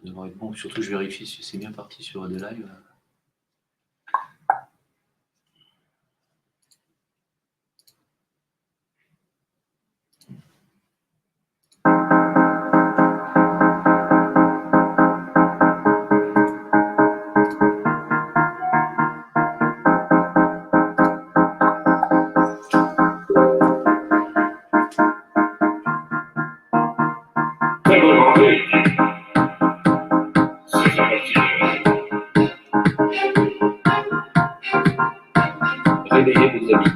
devrait être bon. Surtout, je vérifie si c'est bien parti sur des lives. Réveillez vos amis.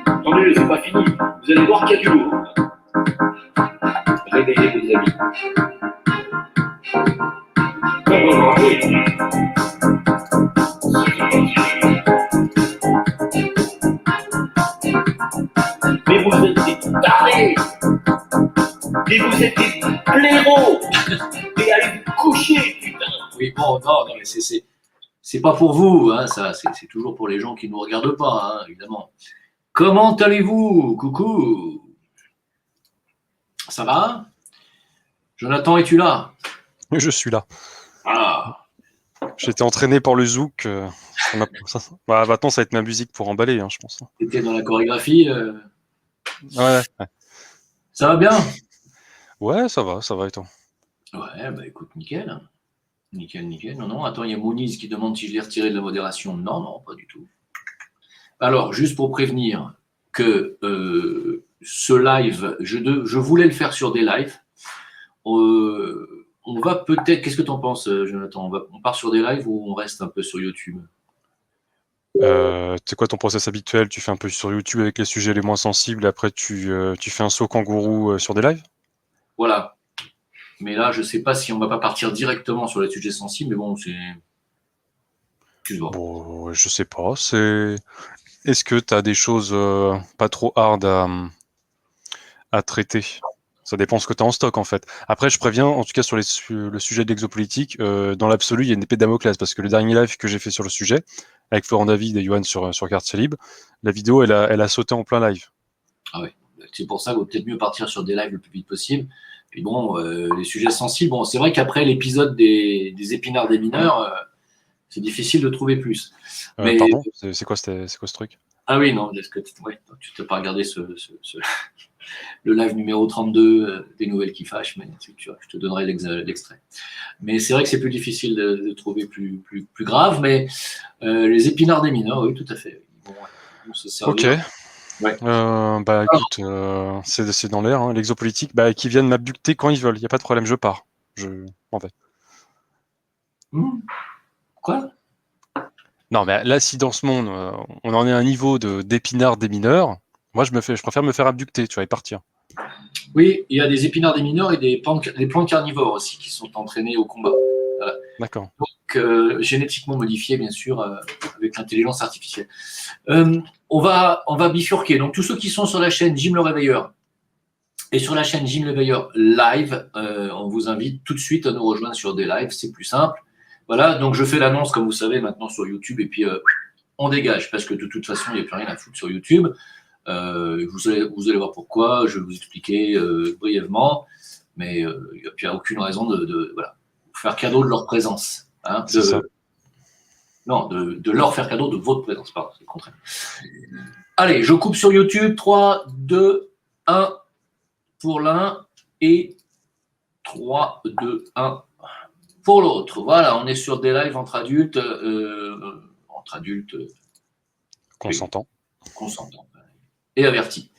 Attendez, c'est pas fini. Vous allez voir qu'il y a du lourd. Réveillez vos amis. Mais vous êtes des tarés. Mais vous êtes des blaireaux. Mais allez vous coucher, putain. Oui, bon, non, mais c'est pas pour vous, hein, ça, c'est toujours pour les gens qui ne nous regardent pas, hein, évidemment. Comment allez-vous? Coucou. Ça va? Jonathan, es-tu là? Je suis là. Ah. J'ai été entraîné par le zouk. Maintenant, ça va être ma musique pour emballer, hein, je pense. T'étais dans la chorégraphie Ouais. Ça va bien? Ouais, ça va et toi? Ouais, bah écoute, nickel. Nickel. Non, attends, il y a Mouniz qui demande si je l'ai retiré de la modération. Non, pas du tout. Alors, juste pour prévenir que ce live, je voulais le faire sur des lives. On va peut-être. Qu'est-ce que tu en penses, Jonathan? On part sur des lives ou on reste un peu sur YouTube? C'est quoi ton process habituel? Tu fais un peu sur YouTube avec les sujets les moins sensibles, après tu fais un saut kangourou sur des lives? Voilà. Mais là, je ne sais pas si on ne va pas partir directement sur les sujets sensibles, mais bon, c'est. Tu vois. Bon, je sais pas. Est-ce que tu as des choses pas trop hard à traiter? Ça dépend ce que tu as en stock, en fait. Après, je préviens, en tout cas sur le sujet de l'exopolitique, dans l'absolu, il y a une épée de Damoclès, parce que le dernier live que j'ai fait sur le sujet, avec Florent David et Yoann sur Quartier Libre, la vidéo, elle a sauté en plein live. Ah ouais. C'est pour ça qu'il vaut peut-être mieux partir sur des lives le plus vite possible. Puis bon, les sujets sensibles, bon, c'est vrai qu'après l'épisode des épinards des mineurs, c'est difficile de trouver plus. Mais... Pardon, c'est quoi ce truc? Ah oui, non, est-ce que tu t'as pas regardé le live numéro 32 des nouvelles qui fâchent, mais je te donnerai l'extrait. Mais c'est vrai que c'est plus difficile de trouver plus grave, mais les épinards des mineurs, oui, tout à fait. Ils vont se servir. Ok. Ouais. Écoute, c'est dans l'air, hein, l'exopolitique, qui viennent m'abducter quand ils veulent, il n'y a pas de problème, je pars. Je m'en vais. Quoi? Non, mais là, si dans ce monde, on en est à un niveau d'épinards des mineurs, moi, je préfère me faire abducter, tu vois, et partir. Oui, il y a des épinards des mineurs et des plantes carnivores aussi qui sont entraînés au combat. Voilà. D'accord. Donc, génétiquement modifiés, bien sûr, avec l'intelligence artificielle. On va bifurquer. Donc, tous ceux qui sont sur la chaîne Jim le Réveilleur et sur la chaîne Jim le Réveilleur live, on vous invite tout de suite à nous rejoindre sur des lives. C'est plus simple. Voilà, donc je fais l'annonce, comme vous savez, maintenant sur YouTube et puis on dégage parce que de toute façon, il n'y a plus rien à foutre sur YouTube. Vous allez voir pourquoi, je vais vous expliquer brièvement, mais il n'y a aucune raison de vous faire cadeau de leur présence. Hein, C'est ça. Non, de leur faire cadeau de votre présence, pardon, c'est le contraire. Allez, je coupe sur YouTube, 3, 2, 1 pour l'un et 3, 2, 1 pour l'autre. Voilà, on est sur des lives entre adultes, Consentants. Et avertis.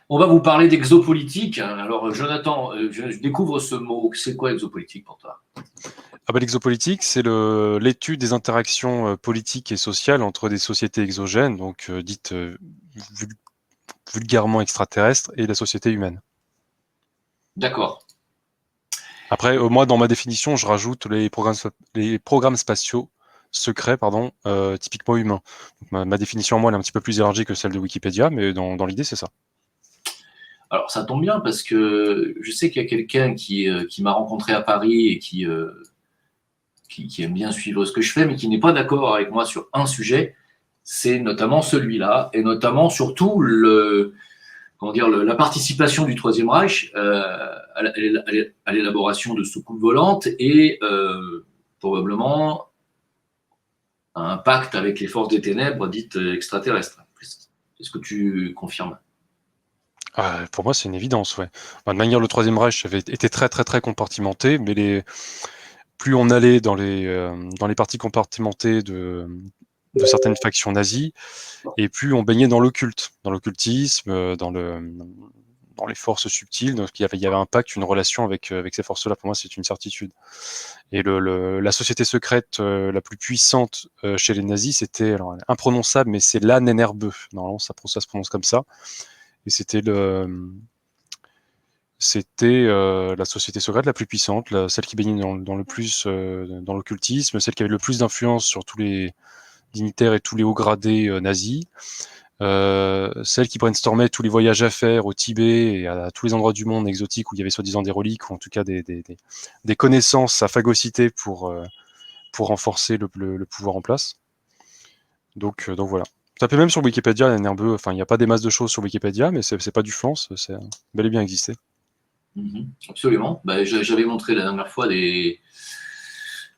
On va vous parler d'exopolitique. Alors, Jonathan, je découvre ce mot. C'est quoi exopolitique pour toi? L'exopolitique, c'est l'étude des interactions politiques et sociales entre des sociétés exogènes, donc dites vulgairement extraterrestres, et la société humaine. D'accord. Après, moi, dans ma définition, je rajoute les programmes spatiaux secrets, typiquement humains. Donc, ma définition, moi, elle est un petit peu plus élargie que celle de Wikipédia, mais dans l'idée, c'est ça. Alors, ça tombe bien parce que je sais qu'il y a quelqu'un qui m'a rencontré à Paris et qui qui aime bien suivre ce que je fais, mais qui n'est pas d'accord avec moi sur un sujet, c'est notamment celui-là, et notamment surtout la participation du Troisième Reich à l'élaboration de soucoupes volantes et probablement un pacte avec les forces des ténèbres dites extraterrestres. Est-ce que tu confirmes? Pour moi, c'est une évidence, ouais. De manière, le Troisième Reich avait été très, très, très compartimenté, mais plus on allait dans les parties compartimentées de certaines factions nazies, et plus on baignait dans l'occulte, dans l'occultisme, dans les forces subtiles. Donc, il y avait un pacte, une relation avec ces forces-là. Pour moi, c'est une certitude. Et la société secrète la plus puissante chez les nazis, c'était, alors, imprononçable, mais c'est la Nénerbeu. Normalement, ça se prononce comme ça. Et c'était la société secrète la plus puissante, celle qui baignait dans le plus dans l'occultisme, celle qui avait le plus d'influence sur tous les dignitaires et tous les hauts gradés nazis, celle qui brainstormait tous les voyages à faire au Tibet et à tous les endroits du monde exotiques où il y avait soi-disant des reliques, ou en tout cas des connaissances à phagocyter pour renforcer le pouvoir en place. Donc voilà. Tapez même sur Wikipédia, la Nerbeu, enfin, il n'y a pas des masses de choses sur Wikipédia, mais c'est pas du flan, c'est bel et bien existé. Absolument. J'avais montré la dernière fois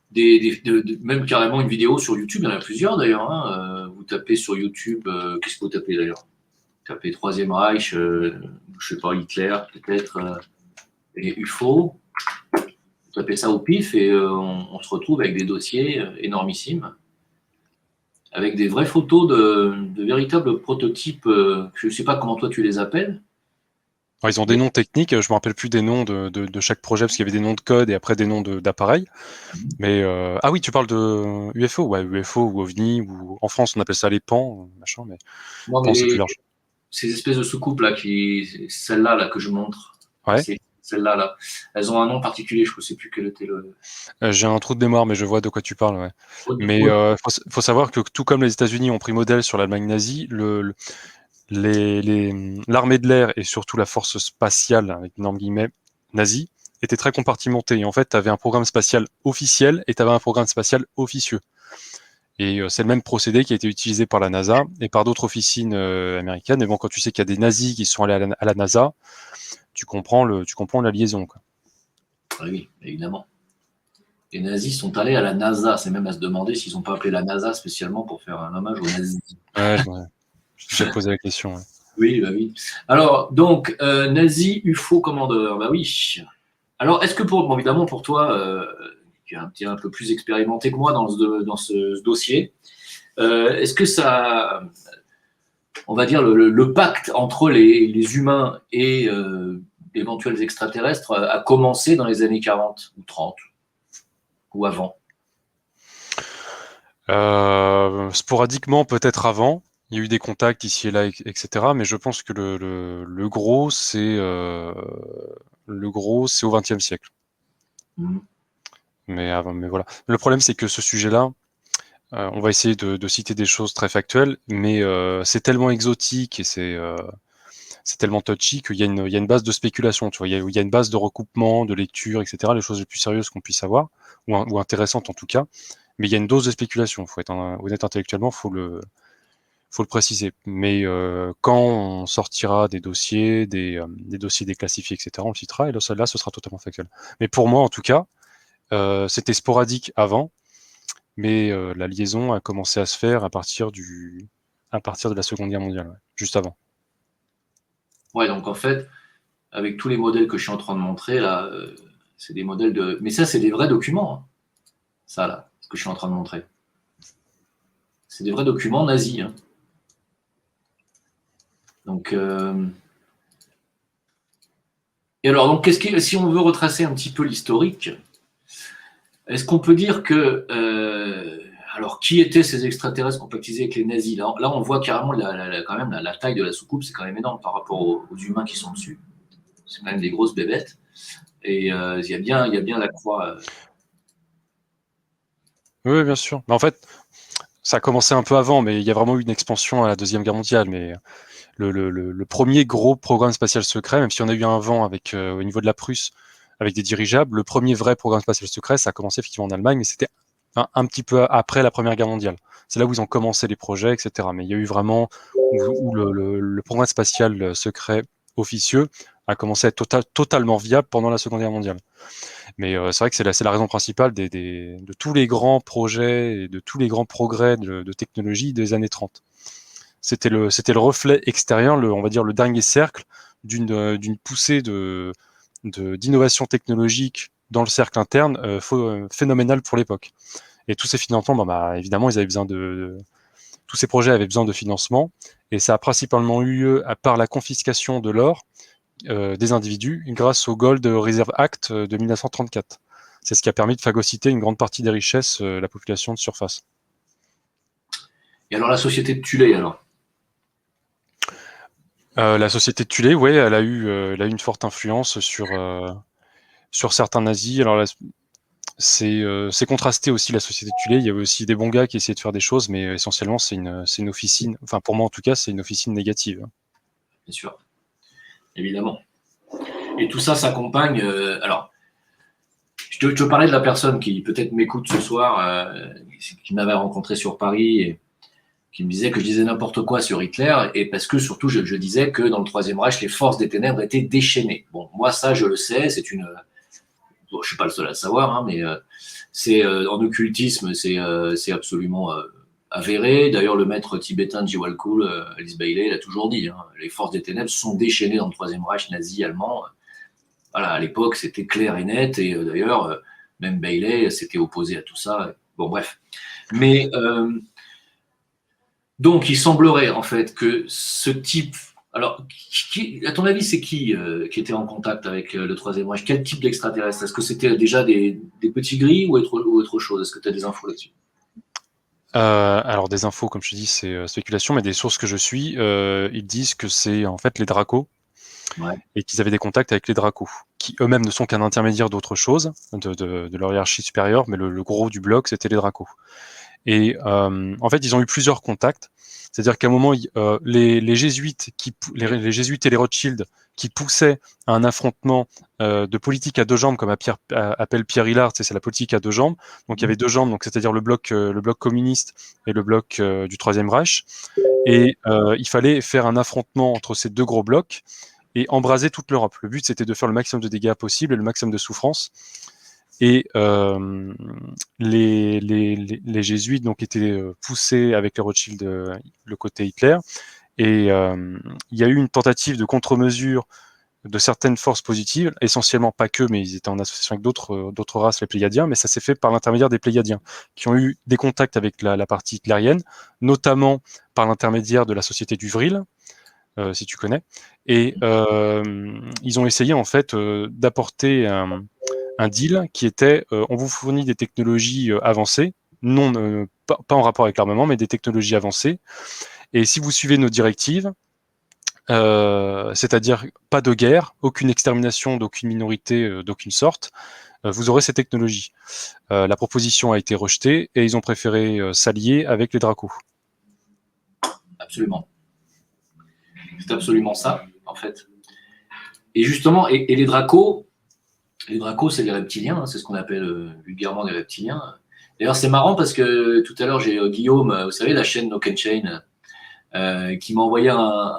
même carrément une vidéo sur YouTube, il y en a plusieurs d'ailleurs. Hein. Vous tapez sur YouTube, qu'est-ce que vous tapez d'ailleurs? Vous tapez Troisième Reich, je sais pas, Hitler peut-être, et UFO. Vous tapez ça au pif et on se retrouve avec des dossiers énormissimes, avec des vraies photos de véritables prototypes, je ne sais pas comment toi tu les appelles. Alors, ils ont des noms techniques, je ne me rappelle plus des noms de chaque projet, parce qu'il y avait des noms de code et après des noms d'appareils. Mais ah oui, tu parles de UFO, ouais, UFO ou OVNI, ou en France on appelle ça les PAN, machin, mais Non, PAN c'est plus large. Ces espèces de soucoupes là, celle-là là, que je montre, ouais. Celle-là là, elles ont un nom particulier, je ne sais plus quel était le. J'ai un trou de mémoire, mais je vois de quoi tu parles, ouais. Mais faut savoir que tout comme les États-Unis ont pris modèle sur l'Allemagne nazie, l'armée de l'air et surtout la force spatiale, avec énorme guillemets, nazie, était très compartimentée. Et en fait, tu avais un programme spatial officiel et tu avais un programme spatial officieux. Et c'est le même procédé qui a été utilisé par la NASA et par d'autres officines américaines. Mais bon, quand tu sais qu'il y a des nazis qui sont allés à la NASA, tu comprends la liaison, quoi. Oui, évidemment. Les nazis sont allés à la NASA. C'est même à se demander s'ils n'ont pas appelé la NASA spécialement pour faire un hommage aux nazis. Ouais, je t'ai posé la question. Ouais. Oui, bah oui. Alors, donc, nazi, UFO, commandeur. Bah oui. Alors, est-ce que évidemment, pour toi, qui est un peu plus expérimenté que moi dans ce dossier, est-ce que ça, on va dire, le pacte entre les humains et d'éventuels extraterrestres a commencé dans les années 40 ou 30 ou avant? Sporadiquement, peut-être avant. Il y a eu des contacts ici et là, etc. Mais je pense que le gros, c'est au XXe siècle. Mais voilà. Le problème, c'est que ce sujet-là, on va essayer de citer des choses très factuelles, mais c'est tellement exotique et c'est tellement touchy qu'il y a une base de spéculation. Tu vois, il y a une base de recoupement, de lecture, etc. Les choses les plus sérieuses qu'on puisse avoir, ou intéressantes en tout cas. Mais il y a une dose de spéculation. Il faut être honnête intellectuellement, faut le préciser. Mais quand on sortira des dossiers, des dossiers déclassifiés, etc., on le citera, et là, ce sera totalement factuel. Mais pour moi, en tout cas, c'était sporadique avant, mais la liaison a commencé à se faire à partir de la Seconde Guerre mondiale, ouais, juste avant. Ouais, donc en fait, avec tous les modèles que je suis en train de montrer, là, c'est des modèles de. Mais ça, c'est des vrais documents. Hein. Ça, là, ce que je suis en train de montrer. C'est des vrais documents nazis. Hein. Donc. Et alors, donc, si on veut retracer un petit peu l'historique, est-ce qu'on peut dire que. Alors, qui étaient ces extraterrestres compactisés avec les nazis là, on voit carrément quand même la taille de la soucoupe, c'est quand même énorme par rapport aux humains qui sont dessus. C'est quand même des grosses bébêtes. Et il y a bien la croix. Oui, bien sûr. Mais en fait, ça a commencé un peu avant, mais il y a vraiment eu une expansion à la Deuxième Guerre mondiale. Mais le premier gros programme spatial secret, même si on a eu un vent avec au niveau de la Prusse, avec des dirigeables. Le premier vrai programme spatial secret, ça a commencé effectivement en Allemagne, mais c'était un petit peu après la Première Guerre mondiale. C'est là où ils ont commencé les projets, etc. Mais il y a eu vraiment où le programme spatial secret officieux a commencé à être totalement viable pendant la Seconde Guerre mondiale. Mais c'est vrai que c'est la raison principale de tous les grands projets et de tous les grands progrès de technologie des années 30. C'était le reflet extérieur, on va dire le dernier cercle d'une poussée d'innovation technologique dans le cercle interne phénoménal pour l'époque. Et tous ces financements, évidemment, tous ces projets avaient besoin de financement, et ça a principalement eu lieu par la confiscation de l'or des individus grâce au Gold Reserve Act de 1934. C'est ce qui a permis de phagocyter une grande partie des richesses de la population de surface. Et alors la société de Tulé, alors? La société de Tulé, ouais, elle a eu une forte influence sur certains nazis. Alors c'est contrasté aussi, la société de Tulé. Il y avait aussi des bons gars qui essayaient de faire des choses, mais essentiellement c'est une officine, enfin pour moi en tout cas, c'est une officine négative. Bien sûr, évidemment. Et tout ça s'accompagne. Alors, je te parlais de la personne qui peut-être m'écoute ce soir, qui m'avait rencontré sur Paris et qui me disait que je disais n'importe quoi sur Hitler, et parce que surtout je disais que dans le Troisième Reich, les forces des ténèbres étaient déchaînées. Bon, moi ça je le sais, je suis pas le seul à le savoir, hein, mais c'est en occultisme, c'est absolument avéré. D'ailleurs, le maître tibétain Jiwalkul, Alice Bailey, l'a toujours dit, hein, les forces des ténèbres sont déchaînées dans le Troisième Reich nazi allemand. Voilà, à l'époque, c'était clair et net, et d'ailleurs, même Bailey s'était opposé à tout ça. Bon, bref. Mais donc, il semblerait en fait que ce type. Alors, à ton avis, c'est qui était en contact avec le Troisième Reich? Quel type d'extraterrestre? Est-ce que c'était déjà des petits gris ou autre chose? Est-ce que tu as des infos là-dessus? Alors des infos, comme je te dis, c'est spéculation, mais des sources que je suis, ils disent que c'est en fait les Dracos, Ouais. et qu'ils avaient des contacts avec les Dracos, qui eux-mêmes ne sont qu'un intermédiaire d'autre chose, de leur hiérarchie supérieure, mais le gros du bloc, c'était les Dracos. Et en fait, ils ont eu plusieurs contacts. C'est-à-dire qu'à un moment, les jésuites les jésuites et les Rothschild qui poussaient à un affrontement de politique à deux jambes, comme appelle Pierre Hillard, c'est la politique à deux jambes. Donc il y avait deux jambes, donc c'est-à-dire le bloc communiste et le bloc du Troisième Reich. Et il fallait faire un affrontement entre ces deux gros blocs et embraser toute l'Europe. Le but, c'était de faire le maximum de dégâts possible et le maximum de souffrance. Et les jésuites donc étaient poussés avec les Rothschild le côté Hitler, et il y a eu une tentative de contre-mesure de certaines forces positives, essentiellement pas que, mais ils étaient en association avec d'autres races, les Pléiadiens, mais ça s'est fait par l'intermédiaire des Pléiadiens, qui ont eu des contacts avec la partie hitlérienne, notamment par l'intermédiaire de la société du Vril, si tu connais, et ils ont essayé en fait d'apporter un deal qui était on vous fournit des technologies avancées, pas en rapport avec l'armement, mais des technologies avancées, et si vous suivez nos directives, c'est-à-dire pas de guerre, aucune extermination d'aucune minorité d'aucune sorte, vous aurez ces technologies. La proposition a été rejetée et ils ont préféré s'allier avec les Dracos. Absolument. C'est absolument ça, en fait. Et justement, et les Dracos, c'est les reptiliens, hein, c'est ce qu'on appelle vulgairement des reptiliens. D'ailleurs, c'est marrant parce que tout à l'heure, j'ai Guillaume, vous savez, la chaîne No Chain, qui m'a envoyé un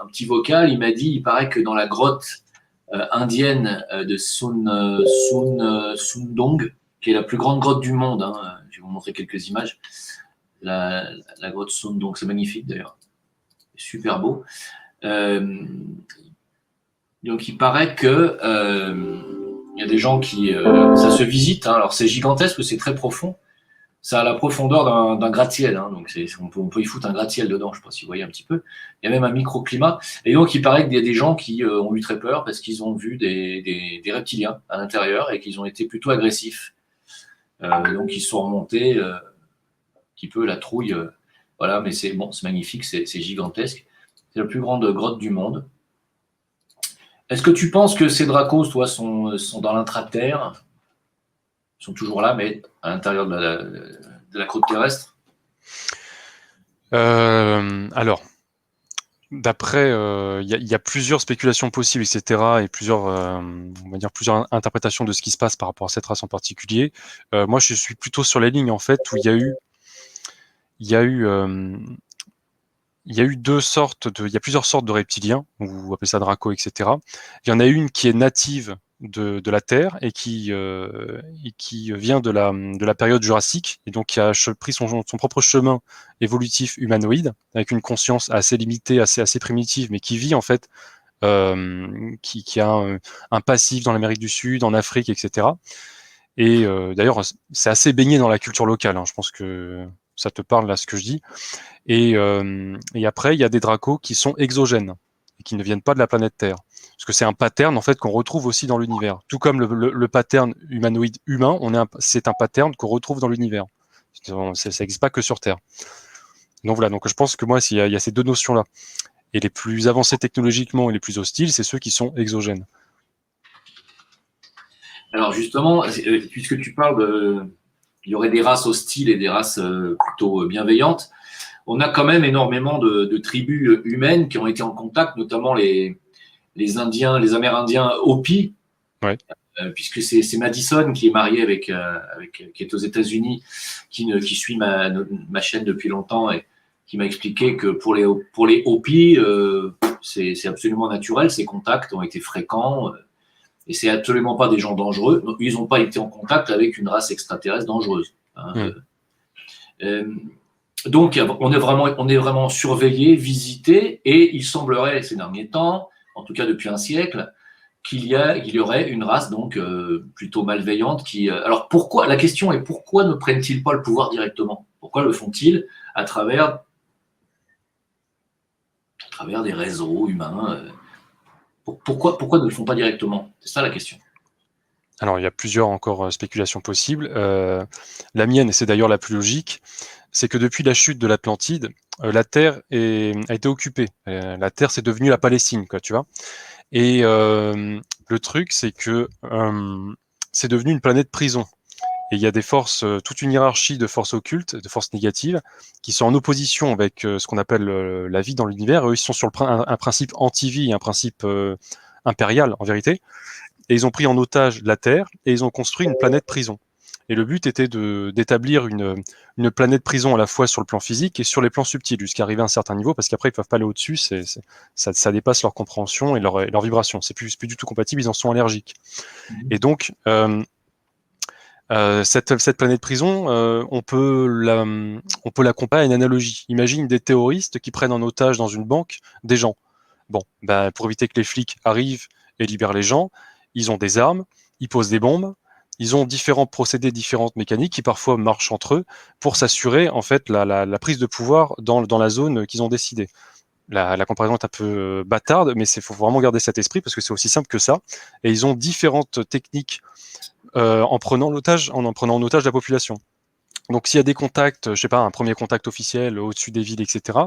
petit vocal. Il m'a dit, il paraît que dans la grotte indienne de Sundong, qui est la plus grande grotte du monde, hein, je vais vous montrer quelques images, la grotte Sundong, c'est magnifique d'ailleurs, super beau. Donc il paraît que il y a des gens qui ça se visite, hein. Alors c'est gigantesque, c'est très profond. Ça a la profondeur d'un gratte-ciel, hein. Donc on peut y foutre un gratte-ciel dedans, je ne sais pas si vous voyez un petit peu. Il y a même un microclimat. Et donc il paraît qu'il y a des gens qui ont eu très peur parce qu'ils ont vu des reptiliens à l'intérieur et qu'ils ont été plutôt agressifs. Donc ils sont remontés un petit peu la trouille. Voilà, mais c'est bon, c'est magnifique, c'est gigantesque. C'est la plus grande grotte du monde. Est-ce que tu penses que ces Dracos, toi, sont dans l'intraterre? Ils sont toujours là, mais à l'intérieur de la croûte terrestre? Alors, D'après, il y a plusieurs spéculations possibles, etc., et plusieurs, on va dire plusieurs interprétations de ce qui se passe par rapport à cette race en particulier. Moi, je suis plutôt sur les lignes en fait où il y a eu, il y a eu il y a plusieurs sortes de reptiliens, ou on appelle ça Draco, etc. Il y en a une qui est native de la Terre et qui vient de la période jurassique, et donc qui a pris son propre chemin évolutif humanoïde, avec une conscience assez limitée, assez primitive, mais qui vit en fait, qui a un passif dans l'Amérique du Sud, en Afrique, etc. Et d'ailleurs, c'est assez baigné dans la culture locale, hein. Je pense que ça te parle là, ce que je dis. Et après, il y a des dracos qui sont exogènes et qui ne viennent pas de la planète Terre. Parce que c'est un pattern en fait qu'on retrouve aussi dans l'univers. Tout comme le pattern humanoïde humain, c'est un pattern qu'on retrouve dans l'univers. Ça n'existe pas que sur Terre. Donc voilà, donc je pense que moi, il y a ces deux notions-là. Et les plus avancés technologiquement et les plus hostiles, c'est ceux qui sont exogènes. Alors justement, puisque tu parles il y aurait des races hostiles et des races plutôt bienveillantes, on a quand même énormément de tribus humaines qui ont été en contact, notamment les Indiens, les Amérindiens Hopi, Ouais. Puisque c'est Madison qui est marié qui est aux États-Unis, qui suit ma chaîne depuis longtemps et qui m'a expliqué que pour les Hopi, c'est absolument naturel, ces contacts ont été fréquents. Et c'est absolument pas des gens dangereux. Donc, ils n'ont pas été en contact avec une race extraterrestre dangereuse. Hein. Donc, on est vraiment surveillé, visité, et il semblerait ces derniers temps, en tout cas depuis un siècle, qu'il y aurait une race donc plutôt malveillante qui. Alors pourquoi la question est pourquoi ne prennent-ils pas le pouvoir directement? Pourquoi le font-ils à travers des réseaux humains? Pourquoi ne le font pas directement? C'est ça la question. Alors, il y a plusieurs encore spéculations possibles. La mienne, et c'est d'ailleurs la plus logique, c'est que depuis la chute de l'Atlantide, la Terre a été occupée. La Terre, c'est devenu la Palestine, quoi, tu vois. Et le truc, c'est que c'est devenu une planète prison. Et il y a des forces, toute une hiérarchie de forces occultes, de forces négatives, qui sont en opposition avec ce qu'on appelle la vie dans l'univers. Eux, ils sont sur un principe anti-vie, un principe impérial, en vérité. Et ils ont pris en otage la Terre et ils ont construit une planète prison. Et le but était d'établir une planète prison à la fois sur le plan physique et sur les plans subtils, jusqu'à arriver à un certain niveau, parce qu'après, ils ne peuvent pas aller au-dessus, ça dépasse leur compréhension et leur vibration. C'est plus du tout compatible, ils en sont allergiques. Et donc, cette planète prison, on peut la comparer à une analogie. Imagine des terroristes qui prennent en otage dans une banque des gens. Bon, ben, pour éviter que les flics arrivent et libèrent les gens, ils ont des armes, ils posent des bombes, ils ont différents procédés, différentes mécaniques qui parfois marchent entre eux pour s'assurer en fait la prise de pouvoir dans la zone qu'ils ont décidé. La comparaison est un peu bâtarde, mais il faut vraiment garder cet esprit parce que c'est aussi simple que ça. Et ils ont différentes techniques en prenant en otage la population. Donc s'il y a des contacts, je sais pas, un premier contact officiel au-dessus des villes, etc.,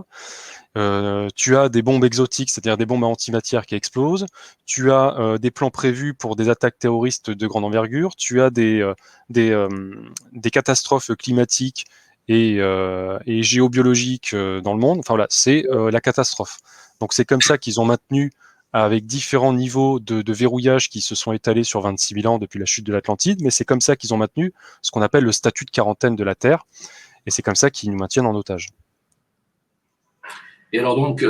tu as des bombes exotiques, c'est-à-dire des bombes à antimatière qui explosent, tu as des plans prévus pour des attaques terroristes de grande envergure, tu as des catastrophes climatiques et géobiologiques dans le monde. Enfin voilà, c'est la catastrophe. Donc c'est comme ça qu'ils ont maintenu, avec différents niveaux de verrouillage qui se sont étalés sur 26 000 ans depuis la chute de l'Atlantide, mais c'est comme ça qu'ils ont maintenu ce qu'on appelle le statut de quarantaine de la Terre, et c'est comme ça qu'ils nous maintiennent en otage. Et alors donc,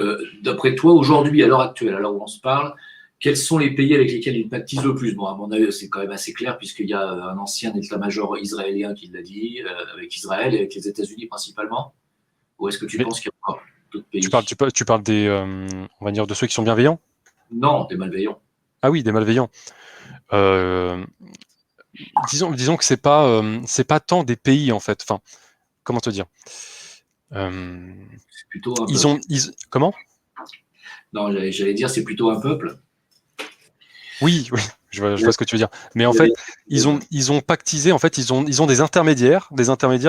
d'après toi, aujourd'hui, à l'heure actuelle, à l'heure où on se parle, quels sont les pays avec lesquels ils pactisent le plus? Bon, à mon avis, c'est quand même assez clair, puisqu'il y a un ancien état-major israélien qui l'a dit, avec Israël et avec les États-Unis principalement. Ou est-ce que tu Mais penses qu'il y a encore d'autres pays? tu parles des, on va dire, de ceux qui sont bienveillants? Non, des malveillants. Ah oui, des malveillants. Euh, disons que c'est pas tant des pays en fait. Enfin, comment te dire? C'est plutôt un peuple. Comment? Non, j'allais dire, c'est plutôt un peuple. Oui, oui, je vois ce que tu veux dire. Mais en fait, ils ont pactisé. En fait, ils ont des intermédiaires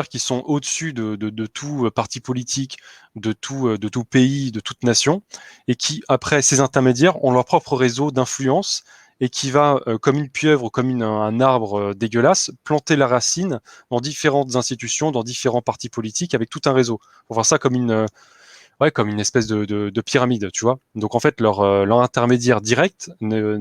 qui sont au-dessus de tout parti politique, de tout pays, de toute nation, et qui, après, ces intermédiaires ont leur propre réseau d'influence et qui va, comme une pieuvre, comme un arbre dégueulasse, planter la racine dans différentes institutions, dans différents partis politiques, avec tout un réseau. On voit ça comme ouais, comme une espèce de pyramide, tu vois. Donc en fait, leur intermédiaire direct ne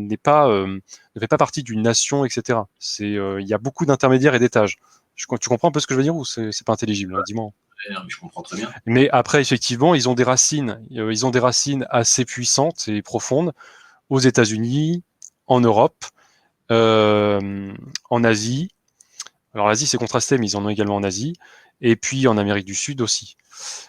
fait pas partie d'une nation, etc. Il y a beaucoup d'intermédiaires et d'étages. Tu comprends un peu ce que je veux dire ou c'est pas intelligible, hein, dis-moi. Non, mais je comprends très bien. Mais après, effectivement, ils ont des racines assez puissantes et profondes aux États-Unis, en Europe, euh, en Asie. Alors l'Asie, c'est contrasté, mais ils en ont également en Asie, et puis en Amérique du Sud aussi.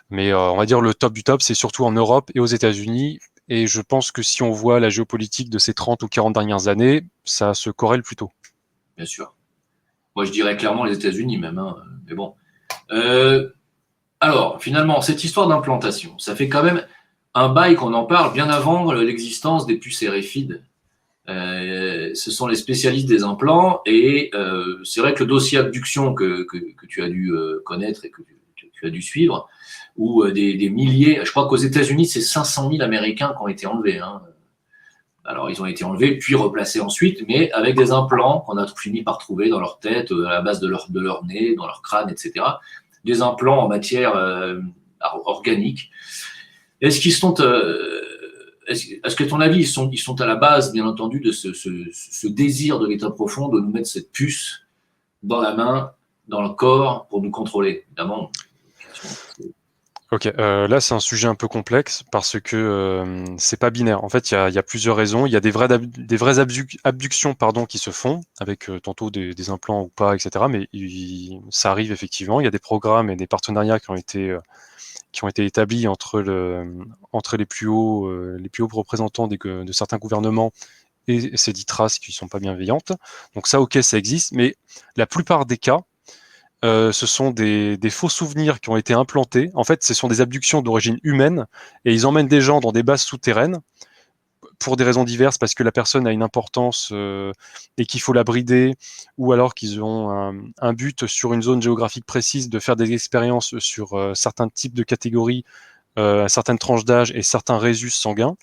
Mais on va dire le top du top, c'est surtout en Europe et aux États-Unis. Et je pense que si on voit la géopolitique de ces 30 ou 40 dernières années, ça se corrèle plutôt. Bien sûr. Moi, je dirais clairement les États-Unis même, hein. Mais bon. Euh, alors, finalement, cette histoire d'implantation, ça fait quand même un bail qu'on en parle bien avant l'existence des puces RFID. Ce sont les spécialistes des implants et c'est vrai que le dossier abduction que tu as dû connaître et que tu as dû suivre, où des milliers, je crois qu'aux États-Unis, c'est 500 000 Américains qui ont été enlevés, hein. Alors, ils ont été enlevés puis replacés ensuite, mais avec des implants qu'on a fini par trouver dans leur tête, à la base de leur nez, dans leur crâne, etc. Des implants en matière organique. Est-ce qu'ils sont, est-ce que, à ton avis, ils sont à la base, bien entendu, de ce désir de l'état profond de nous mettre cette puce dans la main, dans le corps, pour nous contrôler? Évidemment. Ok, là c'est un sujet un peu complexe parce que c'est pas binaire. En fait, il y a plusieurs raisons. Il y a des vraies abductions pardon, qui se font avec tantôt des implants ou pas, etc. Mais ça arrive effectivement. Il y a des programmes et des partenariats qui ont été établis entre les plus hauts représentants de certains gouvernements et ces dites races qui sont pas bienveillantes. Donc ça, ok, ça existe. Mais la plupart des cas, ce sont des faux souvenirs qui ont été implantés. En fait, ce sont des abductions d'origine humaine et ils emmènent des gens dans des bases souterraines pour des raisons diverses, parce que la personne a une importance et qu'il faut la brider, ou alors qu'ils ont un but sur une zone géographique précise de faire des expériences sur certains types de catégories, certaines tranches d'âge et certains résus sanguins.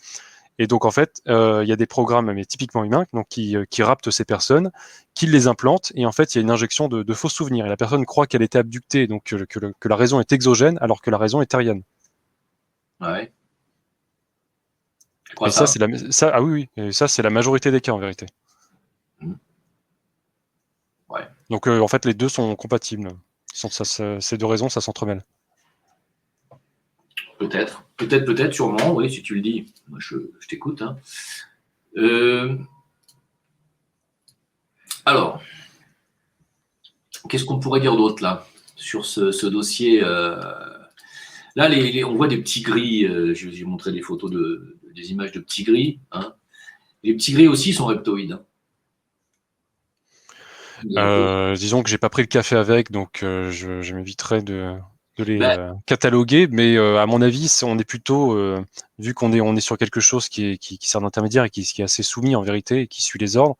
Et donc, en fait, il y a des programmes, mais typiquement humains, donc, qui raptent ces personnes, qui les implantent, et en fait, il y a une injection de faux souvenirs. Et la personne croit qu'elle était abductée, donc que la raison est exogène, alors que la raison est terrienne. Ouais. Tu crois Et ça, ça? ah oui, oui, et ça, c'est la majorité des cas, en vérité. Mmh. Ouais. Donc, en fait, les deux sont compatibles. Ces deux raisons, ça s'entremêle. Peut-être. Peut-être, peut-être, sûrement, oui, si tu le dis. Moi, je t'écoute, hein. Euh, alors, qu'est-ce qu'on pourrait dire d'autre là sur ce dossier là, on voit des petits gris. J'ai montré des photos des images de petits gris, hein. Les petits gris aussi sont reptoïdes, hein. Disons que j'ai pas pris le café avec, donc je m'éviterai de les Ben, cataloguer, mais à mon avis, on est plutôt, vu on est sur quelque chose qui sert d'intermédiaire et qui est assez soumis en vérité et qui suit les ordres,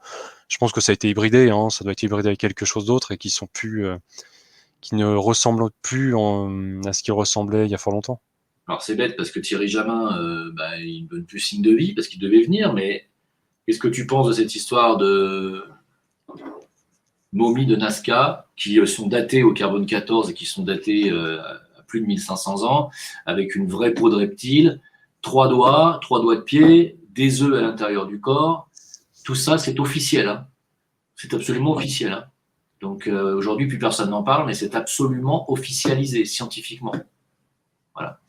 je pense que ça a été hybridé, hein, ça doit être hybridé avec quelque chose d'autre et qui ne ressemblent plus à ce qui ressemblait il y a fort longtemps. alors c'est bête parce que Thierry Jamin, ben, il ne donne plus signe de vie parce qu'il devait venir, mais qu'est-ce que tu penses de cette histoire de momies de Nazca qui sont datées au carbone 14 et qui sont datées à plus de 1500 ans, avec une vraie peau de reptile, trois doigts de pied, des œufs à l'intérieur du corps. Tout ça, c'est officiel, hein. C'est absolument officiel, hein. Donc aujourd'hui, plus personne n'en parle, mais c'est absolument officialisé scientifiquement. Voilà.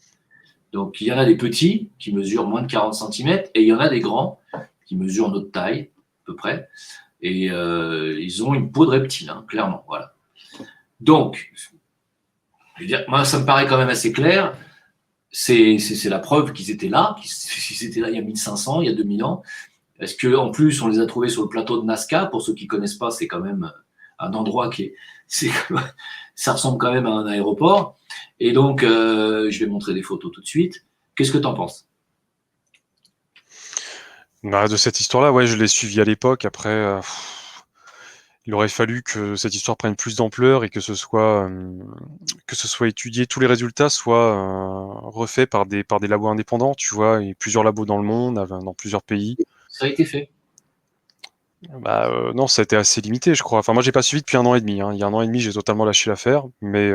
Donc il y en a des petits qui mesurent moins de 40 cm et il y en a des grands qui mesurent notre taille, à peu près. Et ils ont une peau de reptile, hein, clairement. Voilà. Donc, je veux dire, moi, ça me paraît quand même assez clair. C'est la preuve qu'ils étaient là, qu'ils étaient là il y a 1500, il y a 2000 ans. Est-ce qu'en plus, on les a trouvés sur le plateau de Nazca? Pour ceux qui ne connaissent pas, c'est quand même un endroit ça ressemble quand même à un aéroport. Et donc, je vais montrer des photos tout de suite. Qu'est-ce que tu en penses? Bah, de cette histoire-là, ouais, je l'ai suivi à l'époque. Après, il aurait fallu que cette histoire prenne plus d'ampleur et que ce soit étudié, tous les résultats soient refaits par des labos indépendants, tu vois, et plusieurs labos dans le monde, dans plusieurs pays. Ça a été fait. Bah, non, ça a été assez limité, je crois. Enfin, moi, j'ai pas suivi depuis un an et demi, hein. Il y a un an et demi, j'ai totalement lâché l'affaire, mais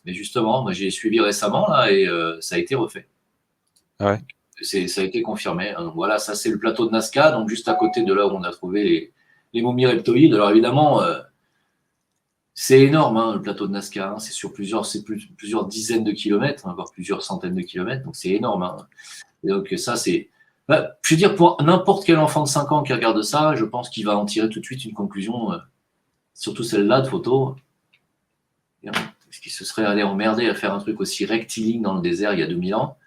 Mais justement, moi, j'ai suivi récemment là, et ça a été refait. Ah ouais. Ça a été confirmé. Donc voilà, ça c'est le plateau de Nazca, donc juste à côté de là où on a trouvé les momies reptoïdes. Alors évidemment, c'est énorme, hein, le plateau de Nazca. Hein. C'est plusieurs dizaines de kilomètres, hein, voire plusieurs centaines de kilomètres. Donc c'est énorme. Hein. Et donc ça, c'est. Bah, je veux dire, pour n'importe quel enfant de 5 ans qui regarde ça, je pense qu'il va en tirer tout de suite une conclusion, surtout celle-là de photo. Est-ce qu'il se serait allé emmerder à faire un truc aussi rectiligne dans le désert il y a 2000 ans?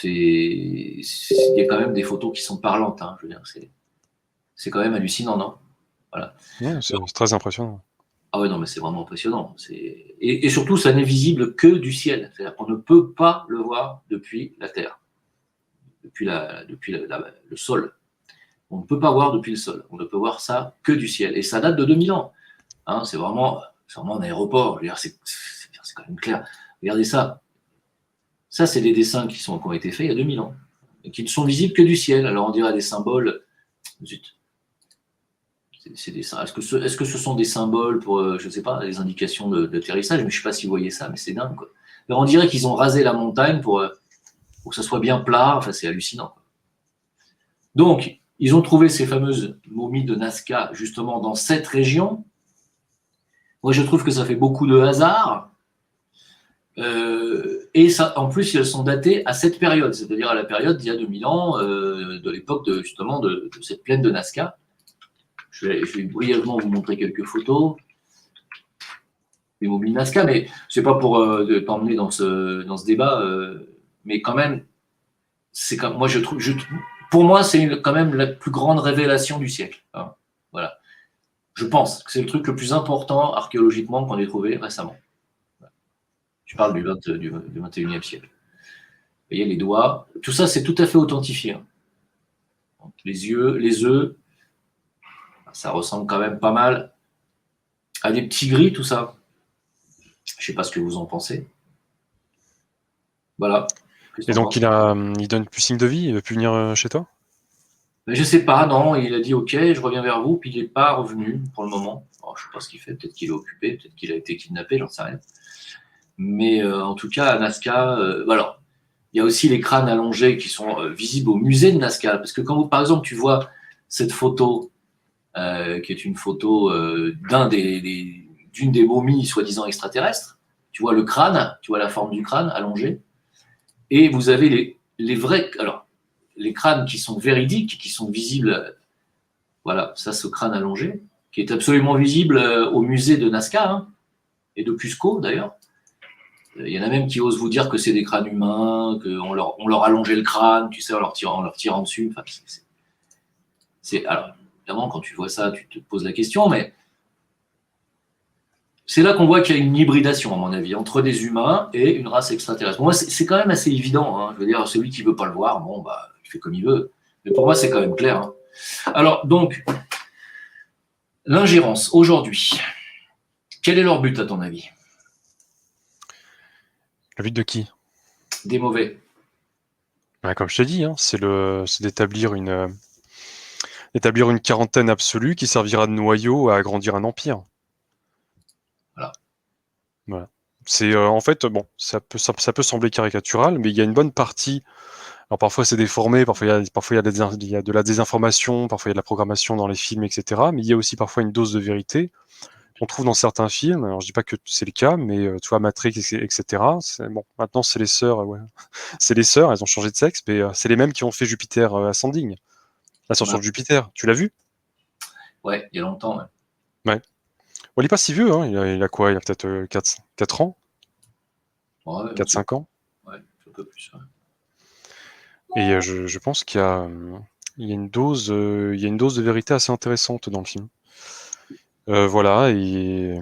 Il y a quand même des photos qui sont parlantes. Hein, je veux dire, c'est quand même hallucinant, non? Voilà. Ouais, c'est très impressionnant. Ah ouais, non, mais c'est vraiment impressionnant. Et surtout, ça n'est visible que du ciel. C'est-à-dire qu'on ne peut pas le voir depuis la Terre, depuis le sol. On ne peut pas voir depuis le sol. On ne peut voir ça que du ciel. Et ça date de 2000 ans. Hein, c'est vraiment un aéroport. C'est quand même clair. Regardez ça. Ça, c'est des dessins qui ont été faits il y a 2000 ans. Et qui ne sont visibles que du ciel. Alors on dirait des symboles. Zut. C'est des, est-ce que ce sont des symboles pour, je ne sais pas, des indications d'atterrissage? Mais je ne sais pas si vous voyez ça, mais c'est dingue. Quoi. Alors, on dirait qu'ils ont rasé la montagne pour que ça soit bien plat. Enfin, c'est hallucinant. Quoi. Donc, ils ont trouvé ces fameuses momies de Nazca justement dans cette région. Moi, je trouve que ça fait beaucoup de hasard. Et ça, en plus, elles sont datées à cette période, c'est-à-dire à la période d'il y a 2000 ans, de l'époque justement de cette plaine de Nazca. Je vais brièvement vous montrer quelques photos des momies de Nazca, mais c'est pas pour t'emmener dans ce débat, mais quand même, c'est comme moi pour moi, c'est quand même la plus grande révélation du siècle. Hein. Voilà. Je pense que c'est le truc le plus important archéologiquement qu'on ait trouvé récemment. Je parle du 21e siècle. Vous voyez, les doigts, tout ça, c'est tout à fait authentifié. Hein. Donc, les yeux, les œufs, ça ressemble quand même pas mal à des petits gris, tout ça. Je ne sais pas ce que vous en pensez. Voilà. Et donc, il donne plus signe de vie, il ne veut plus venir chez toi? Je ne sais pas, non, il a dit ok, je reviens vers vous, puis il n'est pas revenu pour le moment. Alors, je ne sais pas ce qu'il fait, peut-être qu'il est occupé, peut-être qu'il a été kidnappé, j'en sais rien. Mais en tout cas, à Nazca, voilà. Il y a aussi les crânes allongés qui sont visibles au musée de Nazca. Parce que quand par exemple, tu vois cette photo, qui est une photo d'une des momies soi-disant extraterrestres, tu vois le crâne, tu vois la forme du crâne allongé, et vous avez les vrais. Alors, les crânes qui sont véridiques, qui sont visibles, voilà, ça, ce crâne allongé, qui est absolument visible au musée de Nazca, hein, et de Cusco d'ailleurs. Il y en a même qui osent vous dire que c'est des crânes humains, qu'on leur allongeait le crâne, tu sais, en leur tirant dessus. Enfin, alors, évidemment, quand tu vois ça, tu te poses la question, mais c'est là qu'on voit qu'il y a une hybridation, à mon avis, entre des humains et une race extraterrestre. Pour moi, c'est quand même assez évident. Hein. Je veux dire, celui qui ne veut pas le voir, bon, bah, il fait comme il veut. Mais pour moi, c'est quand même clair. Hein. Alors, donc, l'ingérence, aujourd'hui, quel est leur but, à ton avis? Le but de qui? Des mauvais. Ouais, comme je t'ai dit, hein, c'est d'établir une quarantaine absolue qui servira de noyau à agrandir un empire. Voilà. C'est en fait, bon, ça peut sembler caricatural, mais il y a une bonne partie. Alors parfois c'est déformé, parfois il y a de la désinformation, parfois il y a de la programmation dans les films, etc. Mais il y a aussi parfois une dose de vérité qu'on trouve dans certains films. Alors je dis pas que c'est le cas, mais tu vois Matrix, etc. Bon, maintenant c'est les sœurs, ouais. C'est les sœurs, elles ont changé de sexe, mais c'est les mêmes qui ont fait Jupiter Ascending, l'ascension de Jupiter. Tu l'as vu? Ouais, il y a longtemps. Ouais. Ouais. Bon, il n'est pas si vieux, hein. Il a quoi? Il a peut-être 4 ans? Ouais, 4-5 ans? Ouais, un peu plus. Ouais. Et je pense qu'il y a une dose de vérité assez intéressante dans le film. Voilà, et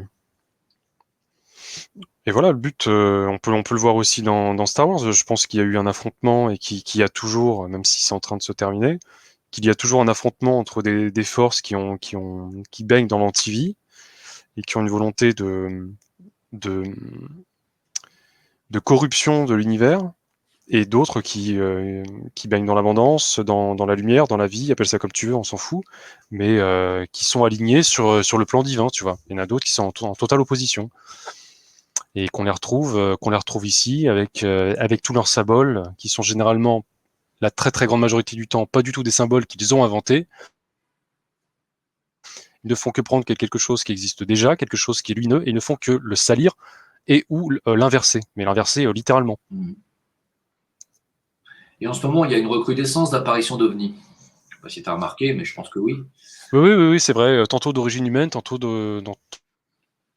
voilà, le but, on peut le voir aussi dans Star Wars. Je pense qu'il y a eu un affrontement et qu'il y a toujours, même si c'est en train de se terminer, qu'il y a toujours un affrontement entre des forces qui baignent dans l'antivie et qui ont une volonté de corruption de l'univers, et d'autres qui baignent dans l'abondance, dans la lumière, dans la vie, appelle ça comme tu veux, on s'en fout, mais qui sont alignés sur le plan divin, tu vois. Il y en a d'autres qui sont en totale opposition. et qu'on les retrouve ici avec tous leurs symboles, qui sont généralement, la très très grande majorité du temps, pas du tout des symboles qu'ils ont inventés. Ils ne font que prendre quelque chose qui existe déjà, quelque chose qui est lumineux, et ils ne font que le salir et ou l'inverser, mais l'inverser littéralement. Et en ce moment, il y a une recrudescence d'apparitions d'ovnis. Je ne sais pas si tu as remarqué, mais je pense que oui. Oui, c'est vrai. Tantôt d'origine humaine, tantôt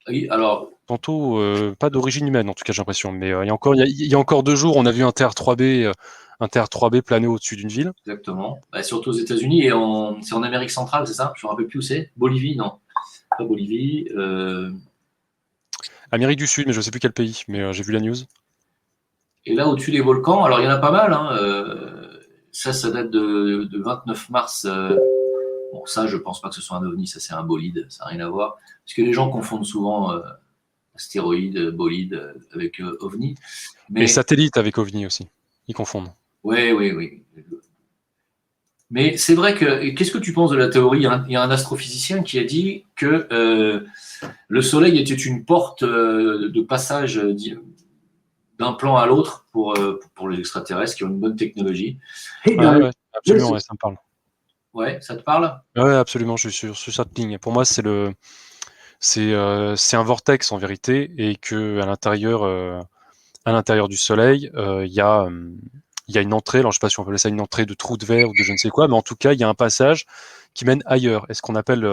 Oui, alors, tantôt pas d'origine humaine, en tout cas, j'ai l'impression. Mais il y a encore 2 jours, on a vu un TR-3B planer au-dessus d'une ville. exactement. Bah, surtout aux États-Unis et c'est en Amérique centrale, c'est ça? Je ne me rappelle plus où c'est. Bolivie, non. Pas Bolivie. Amérique du Sud, mais je ne sais plus quel pays. Mais j'ai vu la news. Et là, au-dessus des volcans, alors il y en a pas mal. Hein, ça date de 29 mars. Bon, ça, je pense pas que ce soit un ovni, ça c'est un bolide, ça n'a rien à voir. Parce que les gens confondent souvent astéroïdes, bolides avec ovni. Et Mais satellite avec OVNI aussi. Ils confondent. oui, oui, oui. Mais c'est vrai que, qu'est-ce que tu penses de la théorie? Il y a un astrophysicien qui a dit que le Soleil était une porte de passage d'un plan à l'autre pour les extraterrestres qui ont une bonne technologie. Et dans Ouais, absolument, ouais, ça me parle. Ouais, ça te parle? Ouais, absolument, je suis sur cette ligne. Pour moi, c'est un vortex en vérité, et que à l'intérieur du Soleil, il y a une entrée. Alors, je ne sais pas si on peut appeler ça une entrée de trou de verre ou de je ne sais quoi, mais en tout cas, il y a un passage qui mène ailleurs. Et ce qu'on appelle,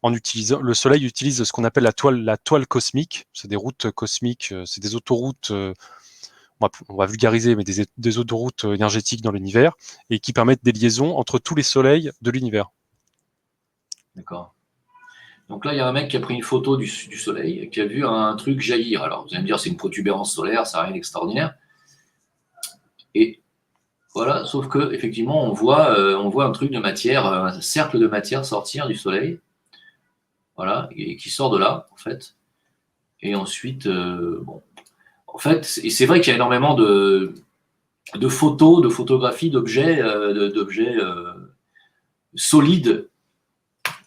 en utilisant, le Soleil utilise ce qu'on appelle la toile cosmique. C'est des routes cosmiques, c'est des autoroutes. On va vulgariser, mais des autoroutes énergétiques dans l'univers, et qui permettent des liaisons entre tous les soleils de l'univers. D'accord. Donc là, il y a un mec qui a pris une photo du Soleil, qui a vu un truc jaillir. Alors, vous allez me dire, c'est une protubérance solaire, ça n'a rien d'extraordinaire. Et voilà, sauf que effectivement, on voit un truc de matière, un cercle de matière sortir du Soleil, voilà, et qui sort de là, en fait. Et ensuite, bon, en fait, et c'est vrai qu'il y a énormément de photos, de photographies d'objets, solides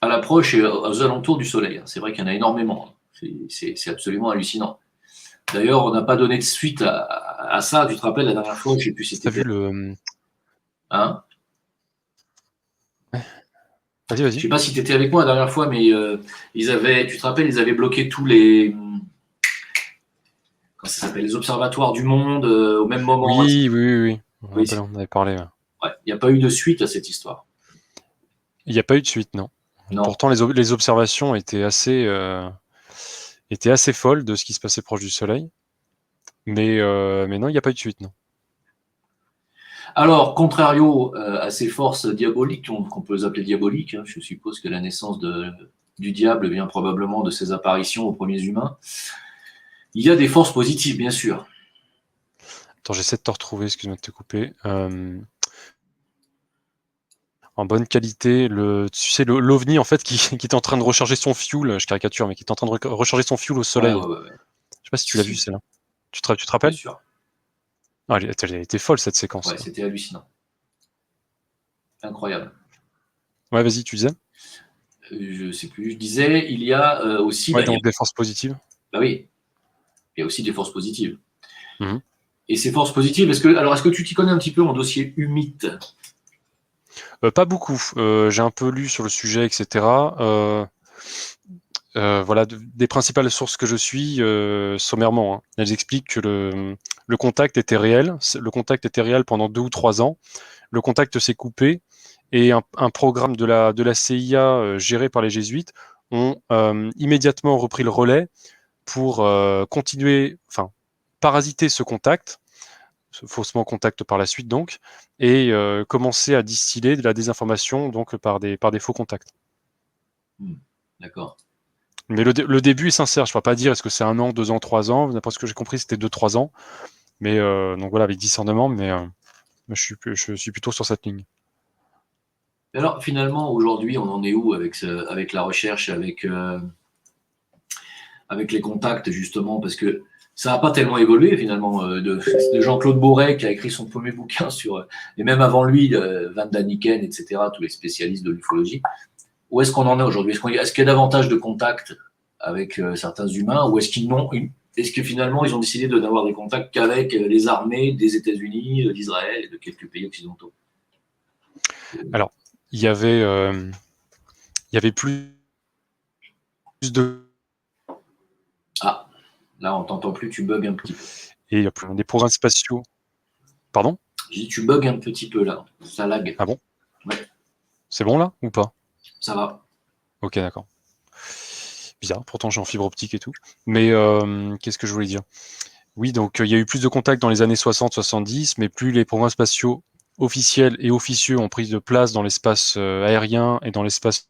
à l'approche et aux alentours du Soleil. C'est vrai qu'il y en a énormément. C'est absolument hallucinant. D'ailleurs, on n'a pas donné de suite à ça. Tu te rappelles la dernière fois, je ne sais plus si T'as c'était. vu le. Hein, Vas-y, je ne vas-y. sais pas si tu étais avec moi la dernière fois, mais tu te rappelles, ils avaient bloqué tous les. Comment ça s'appelle? Les observatoires du monde au même moment. Oui. Oui, On avait parlé. ouais, il n'y a pas eu de suite à cette histoire. Il n'y a pas eu de suite, non. Non. Pourtant, les observations étaient assez folles de ce qui se passait proche du Soleil. Mais non, il n'y a pas eu de suite, non. Alors, contrario à ces forces diaboliques, qu'on peut les appeler diaboliques, hein, je suppose que la naissance du diable vient probablement de ses apparitions aux premiers humains, il y a des forces positives, bien sûr. Attends, j'essaie de te retrouver, excuse-moi de te couper. En bonne qualité, tu sais, l'OVNI, en fait, qui est en train de recharger son fuel, je caricature, mais qui est en train de recharger son fuel au Ouais, Soleil. ouais, ouais, ouais. Je sais pas si tu l'as vu, Si, celle-là. Tu te bien rappelles? sûr. Ah, elle a été folle, cette séquence. Ouais, c'était hallucinant. Incroyable. Ouais, vas-y, tu disais? Je sais plus, je disais, il y a aussi, Ouais, donc des forces positives. bah oui, il y a aussi des forces positives. Mhm. Et ces forces positives, est-ce que tu t'y connais un petit peu en dossier humide? Pas beaucoup. J'ai un peu lu sur le sujet, etc. Voilà, des principales sources que je suis, sommairement, hein. Elles expliquent que le contact était réel. Le contact était réel pendant 2 ou 3 ans. Le contact s'est coupé, et un programme de la CIA géré par les jésuites ont immédiatement repris le relais pour continuer, enfin, parasiter ce contact, ce faussement contact par la suite donc, et commencer à distiller de la désinformation donc par des faux contacts. D'accord. Mais le début est sincère. Je ne vais pas dire est-ce que c'est 1 an, 2 ans, 3 ans. D'après ce que j'ai compris, c'était 2, 3 ans. Mais donc voilà, avec discernement, mais je suis plutôt sur cette ligne. Alors, finalement, aujourd'hui, on en est où avec la recherche, avec les contacts, justement, parce que ça n'a pas tellement évolué, finalement, de Jean-Claude Boré, qui a écrit son premier bouquin et même avant lui, Van Daniken, etc., tous les spécialistes de l'ufologie. Où est-ce qu'on en est aujourd'hui? Est-ce qu'il y a davantage de contacts avec certains humains, ou est-ce qu'ils n'ont est-ce que finalement, ils ont décidé d'avoir des contacts qu'avec les armées des États-Unis, d'Israël et de quelques pays occidentaux? Alors, il y avait plus de... Ah, là, on t'entend plus, tu bugs un petit peu. Et il y a des programmes spatiaux. Pardon? J'ai dit, tu bugs un petit peu là, ça lag. Ah bon? Ouais. C'est bon là ou pas? Ça va. Ok, d'accord. Bizarre, pourtant j'ai en fibre optique et tout. Mais qu'est-ce que je voulais dire? Oui, donc il y a eu plus de contacts dans les années 60-70, mais plus les programmes spatiaux officiels et officieux ont pris de place dans l'espace aérien et dans l'espace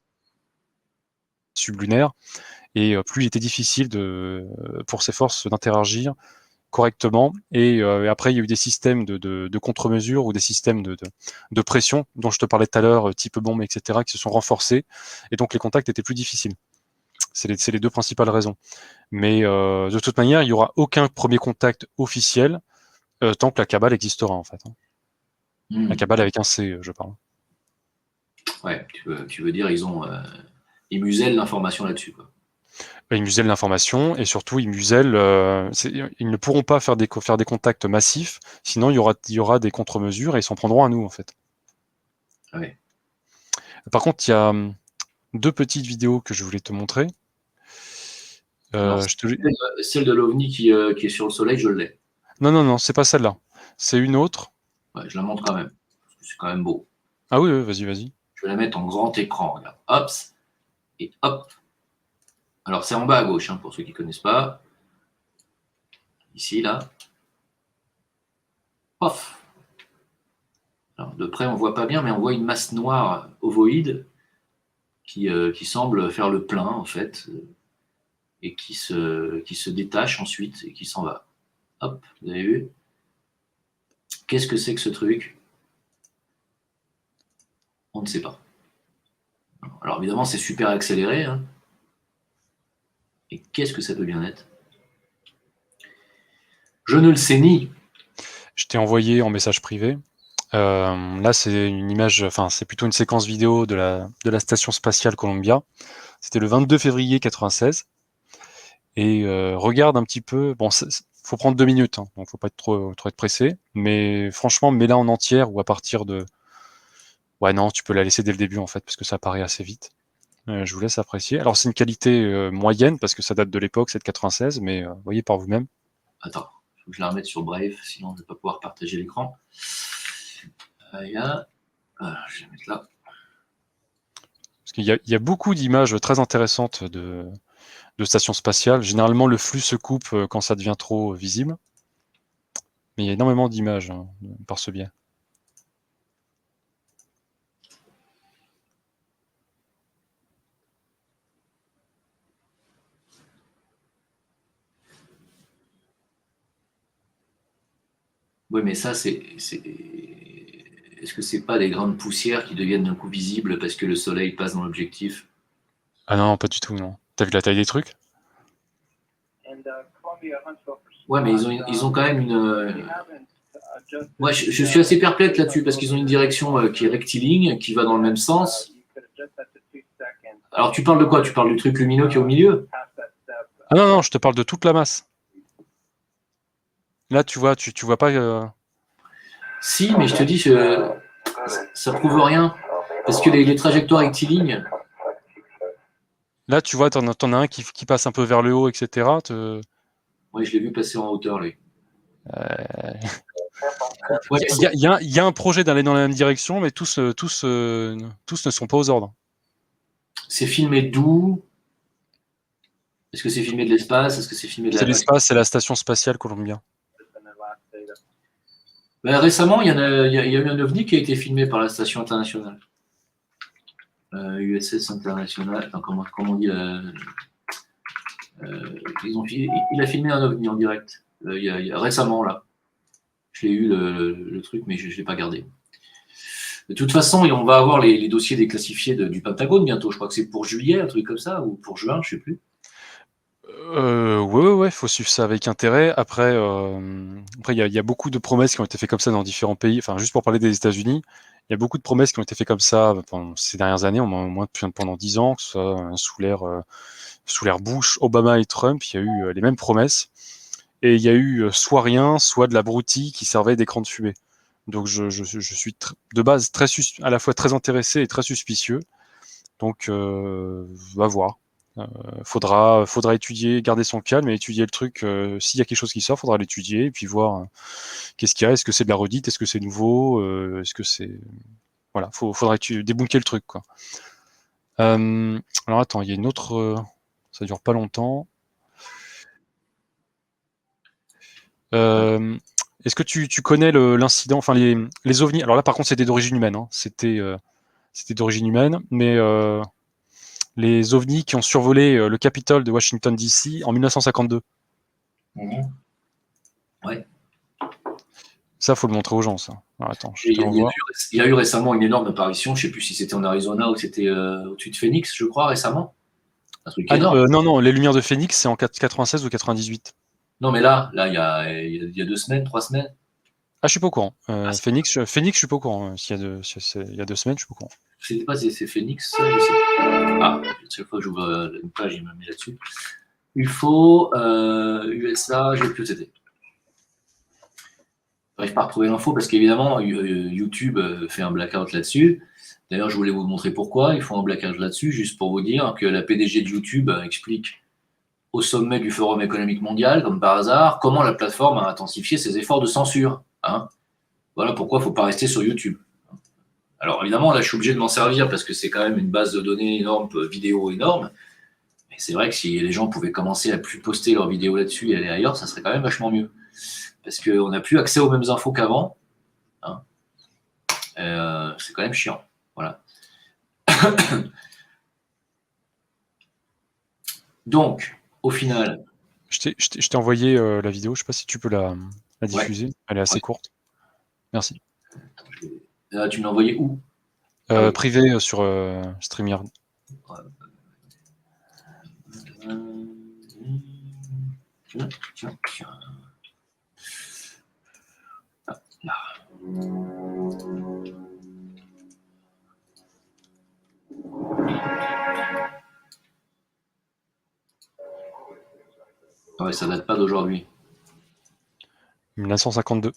sublunaire, et plus il était difficile pour ces forces d'interagir correctement. Et après, il y a eu des systèmes de contre-mesures ou des systèmes de pression dont je te parlais tout à l'heure, type bombe, etc., qui se sont renforcés, et donc les contacts étaient plus difficiles. C'est les deux principales raisons. Mais de toute manière, il n'y aura aucun premier contact officiel tant que la cabale existera, en fait. La cabale avec un C, je parle. Ouais, tu veux dire, ils musellent l'information là-dessus, quoi. Ils musellent l'information, et surtout, ils ne pourront pas faire des contacts massifs, sinon il y aura des contre-mesures, et ils s'en prendront à nous, en fait. Ouais. Par contre, il y a deux petites vidéos que je voulais te montrer. Alors, celle de l'OVNI qui est sur le soleil, je l'ai. Non, c'est pas celle-là. C'est une autre. Ouais, je la montre quand même, parce que c'est quand même beau. Ah oui, vas-y. Je vais la mettre en grand écran, regarde. Hop, et hop. Alors, c'est en bas à gauche, hein, pour ceux qui ne connaissent pas. Ici, là. Pof. Alors, de près, on ne voit pas bien, mais on voit une masse noire ovoïde qui semble faire le plein, en fait, et qui se détache ensuite et qui s'en va. Hop, vous avez vu? Qu'est-ce que c'est que ce truc? On ne sait pas. Alors, évidemment, c'est super accéléré, hein. Et qu'est-ce que ça peut bien être? Je ne le sais ni. Je t'ai envoyé en message privé. Là, c'est une image, enfin, c'est plutôt une séquence vidéo de la station spatiale Columbia. C'était le 22 février 96. Et regarde un petit peu. Bon, faut prendre 2 minutes, hein, donc faut pas être trop être pressé. Mais franchement, mets-la en entière ou à partir de. Ouais, non, tu peux la laisser dès le début en fait, parce que ça apparaît assez vite. Je vous laisse apprécier. Alors, c'est une qualité moyenne parce que ça date de l'époque, c'est de 96, mais voyez par vous-même. Attends, il faut que je la remette sur Brave, sinon je ne vais pas pouvoir partager l'écran. Là. Je vais mettre là. Parce qu'il y a beaucoup d'images très intéressantes de stations spatiales. Généralement, le flux se coupe quand ça devient trop visible. Mais il y a énormément d'images par ce biais. Oui, mais ça, est-ce que c'est pas des grandes poussières qui deviennent d'un coup visibles parce que le soleil passe dans l'objectif? Ah non, pas du tout, non. T'as vu la taille des trucs? Ouais, mais ils ont quand même une. Moi, je suis assez perplexe là-dessus parce qu'ils ont une direction qui est rectiligne, qui va dans le même sens. Alors, tu parles de quoi? Tu parles du truc lumineux qui est au milieu? Ah non, je te parle de toute la masse. Là, tu vois pas. Si, mais je te dis, ça prouve rien. Parce que les trajectoires rectilignes. Là, tu vois, t'en as un qui passe un peu vers le haut, etc. Oui, je l'ai vu passer en hauteur, lui. Il y a un projet d'aller dans la même direction, mais tous ne sont pas aux ordres. C'est filmé d'où? Est-ce que c'est filmé de l'espace? Est-ce que c'est filmé de la... C'est l'espace, c'est la station spatiale Columbia. Ben, récemment, il y a eu un OVNI qui a été filmé par la station internationale. USS International. Enfin, comment on dit il a filmé un OVNI en direct. Récemment, là. Je l'ai eu le truc, mais je ne l'ai pas gardé. De toute façon, on va avoir les dossiers déclassifiés du Pentagone bientôt. Je crois que c'est pour juillet, un truc comme ça, ou pour juin, je ne sais plus. Ouais, faut suivre ça avec intérêt. Après, il y a beaucoup de promesses qui ont été faites comme ça dans différents pays. Enfin, juste pour parler des États-Unis, il y a beaucoup de promesses qui ont été faites comme ça pendant ces dernières années, au moins pendant 10 ans, que ce soit sous l'ère sous l'ère Bush, Obama et Trump, il y a eu les mêmes promesses. Et il y a eu soit rien, soit de la broutille qui servait d'écran de fumée. Donc je suis de base à la fois très intéressé et très suspicieux. Donc va voir. Faudra étudier, garder son calme et étudier le truc. S'il y a quelque chose qui sort, faudra l'étudier et puis voir qu'est-ce qu'il y a. Est-ce que c'est de la redite? Est-ce que c'est nouveau? Est-ce que c'est... Voilà, faudra débunker le truc, quoi. Alors attends, il y a une autre... ça dure pas longtemps. Est-ce que tu connais l'incident, enfin les ovnis? Alors là, par contre, c'était d'origine humaine. Hein. C'était d'origine humaine, mais les ovnis qui ont survolé le Capitole de Washington DC en 1952. Ouais. Ça, faut le montrer aux gens, ça. Alors, attends, Il y a eu récemment une énorme apparition, je ne sais plus si c'était en Arizona ou c'était au-dessus de Phoenix, je crois, récemment. Un truc énorme. Non, les Lumières de Phoenix, c'est en 96 ou 98. Non, mais là, il y a 2 semaines, 3 semaines. Ah, je suis pas au courant. Phoenix, je suis pas au courant. Il y a 2 semaines, je suis pas au courant. Je ne sais pas si c'est Phoenix, ça, je sais. Ah, chaque fois que j'ouvre une page, il me met là-dessus. UFO, USA, je ne sais plus où c'était. Je n'arrive pas à retrouver l'info parce qu'évidemment, YouTube fait un blackout là-dessus. D'ailleurs, je voulais vous montrer pourquoi ils font un blackout là-dessus, juste pour vous dire que la PDG de YouTube explique au sommet du Forum économique mondial, comme par hasard, comment la plateforme a intensifié ses efforts de censure. Hein. Voilà pourquoi il ne faut pas rester sur YouTube. Alors évidemment, là, je suis obligé de m'en servir parce que c'est quand même une base de données énorme, vidéo énorme. Mais c'est vrai que si les gens pouvaient commencer à plus poster leurs vidéos là-dessus et aller ailleurs, ça serait quand même vachement mieux. Parce qu'on n'a plus accès aux mêmes infos qu'avant. Hein. C'est quand même chiant. Voilà. Donc, au final. Je t'ai envoyé la vidéo, je ne sais pas si tu peux la diffuser. Ouais. Elle est assez courte. Merci. Tu me l'as envoyé où? Privé sur StreamYard. Tiens. Ah, là. Ah ouais, ça date pas d'aujourd'hui. 1952.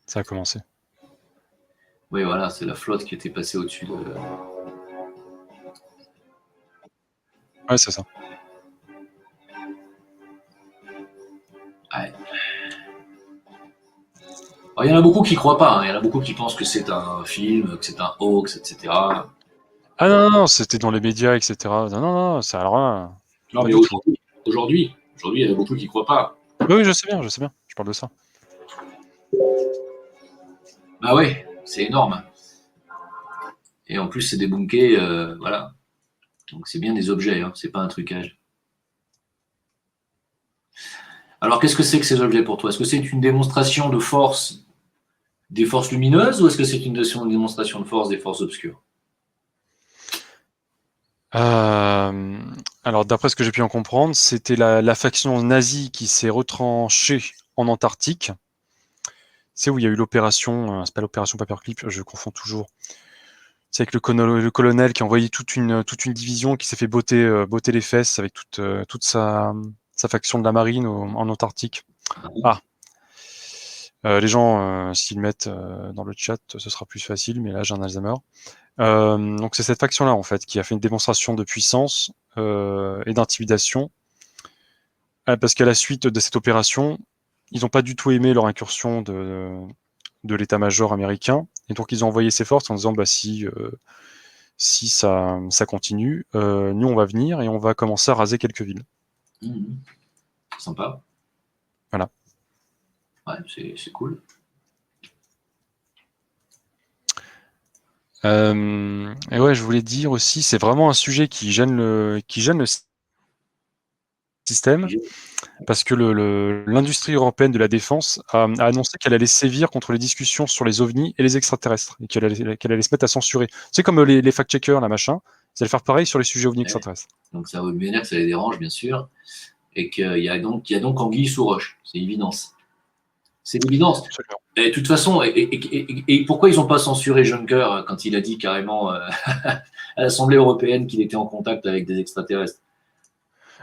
Ça a commencé. Oui, voilà, c'est la flotte qui était passée au-dessus de... Ouais, c'est ça. Ouais. Alors, il y en a beaucoup qui croient pas, hein. Il y en a beaucoup qui pensent que c'est un film, que c'est un hoax, etc. Ah non, c'était dans les médias, etc. Non, ça alors là. Non, mais aujourd'hui, il y en a beaucoup qui croient pas. Oui, je sais bien, je parle de ça. Bah ouais, c'est énorme. Et en plus, c'est débunké, voilà. Donc c'est bien des objets, hein, c'est pas un trucage. Alors qu'est-ce que c'est que ces objets pour toi? Est-ce que c'est une démonstration de force des forces lumineuses ou est-ce que c'est une démonstration de force des forces obscures? Alors d'après ce que j'ai pu en comprendre, c'était la faction nazie qui s'est retranchée en Antarctique. C'est où il y a eu l'opération, c'est pas l'opération Paperclip, je confonds toujours. C'est avec le colonel qui a envoyé toute une division qui s'est fait botter les fesses avec toute sa faction de la marine en Antarctique. Ah, les gens, s'ils mettent dans le chat, ce sera plus facile, mais là j'ai un Alzheimer. Donc c'est cette faction-là en fait qui a fait une démonstration de puissance et d'intimidation, parce qu'à la suite de cette opération, ils n'ont pas du tout aimé leur incursion de l'état-major américain, et donc ils ont envoyé ces forces en disant bah si ça continue, nous on va venir et on va commencer à raser quelques villes. Sympa. Voilà. Ouais, c'est cool. Et ouais, je voulais dire aussi, c'est vraiment un sujet qui gêne le système, parce que l'industrie européenne de la défense a annoncé qu'elle allait sévir contre les discussions sur les ovnis et les extraterrestres, et qu'elle allait se mettre à censurer. C'est comme les fact-checkers, là, machin, ils allaient faire pareil sur les sujets ovnis extraterrestres. Donc ça veut bien dire que ça les dérange, bien sûr, et qu'il y a donc anguille sous roche, c'est évidence. C'est l'évidence. Et de toute façon, et pourquoi ils n'ont pas censuré Juncker quand il a dit carrément à l'Assemblée européenne qu'il était en contact avec des extraterrestres.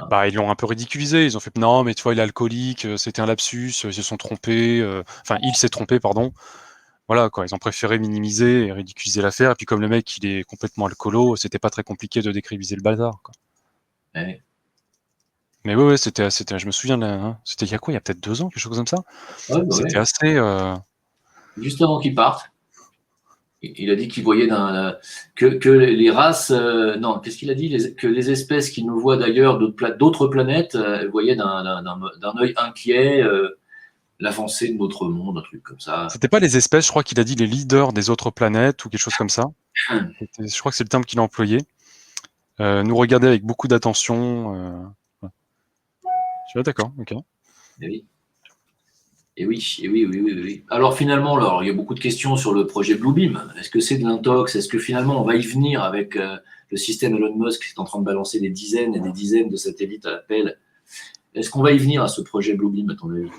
Bah, ils l'ont un peu ridiculisé. Ils ont fait non, mais tu vois, il est alcoolique, c'était un lapsus, ils se sont trompés. Enfin, il s'est trompé, pardon. Voilà, quoi. Ils ont préféré minimiser et ridiculiser l'affaire. Et puis, comme le mec, il est complètement alcoolo, c'était pas très compliqué de décriviser le bazar, quoi. Ouais. Mais ouais, je me souviens, c'était il y a quoi? Il y a peut-être 2 ans, quelque chose comme ça. Ouais, bah C'était ouais. assez. Juste avant qu'il parte, il a dit qu'il voyait que les races, non, qu'est-ce qu'il a dit, que les espèces qui nous voient d'ailleurs d'autres planètes voyaient d'un œil inquiet l'avancée de notre monde, un truc comme ça. C'était pas les espèces, je crois qu'il a dit les leaders des autres planètes ou quelque chose comme ça. Je crois que c'est le terme qu'il a employé. Nous regarder avec beaucoup d'attention. Ouais. Je suis d'accord, ok. Et oui. Et oui, et oui, oui, oui, oui. Alors finalement, il y a beaucoup de questions sur le projet Bluebeam. Est-ce que c'est de l'intox? Est-ce que finalement on va y venir avec le système Elon Musk qui est en train de balancer des dizaines et des dizaines de satellites à la pelle? Est-ce qu'on va y venir à ce projet Bluebeam, à ton avis?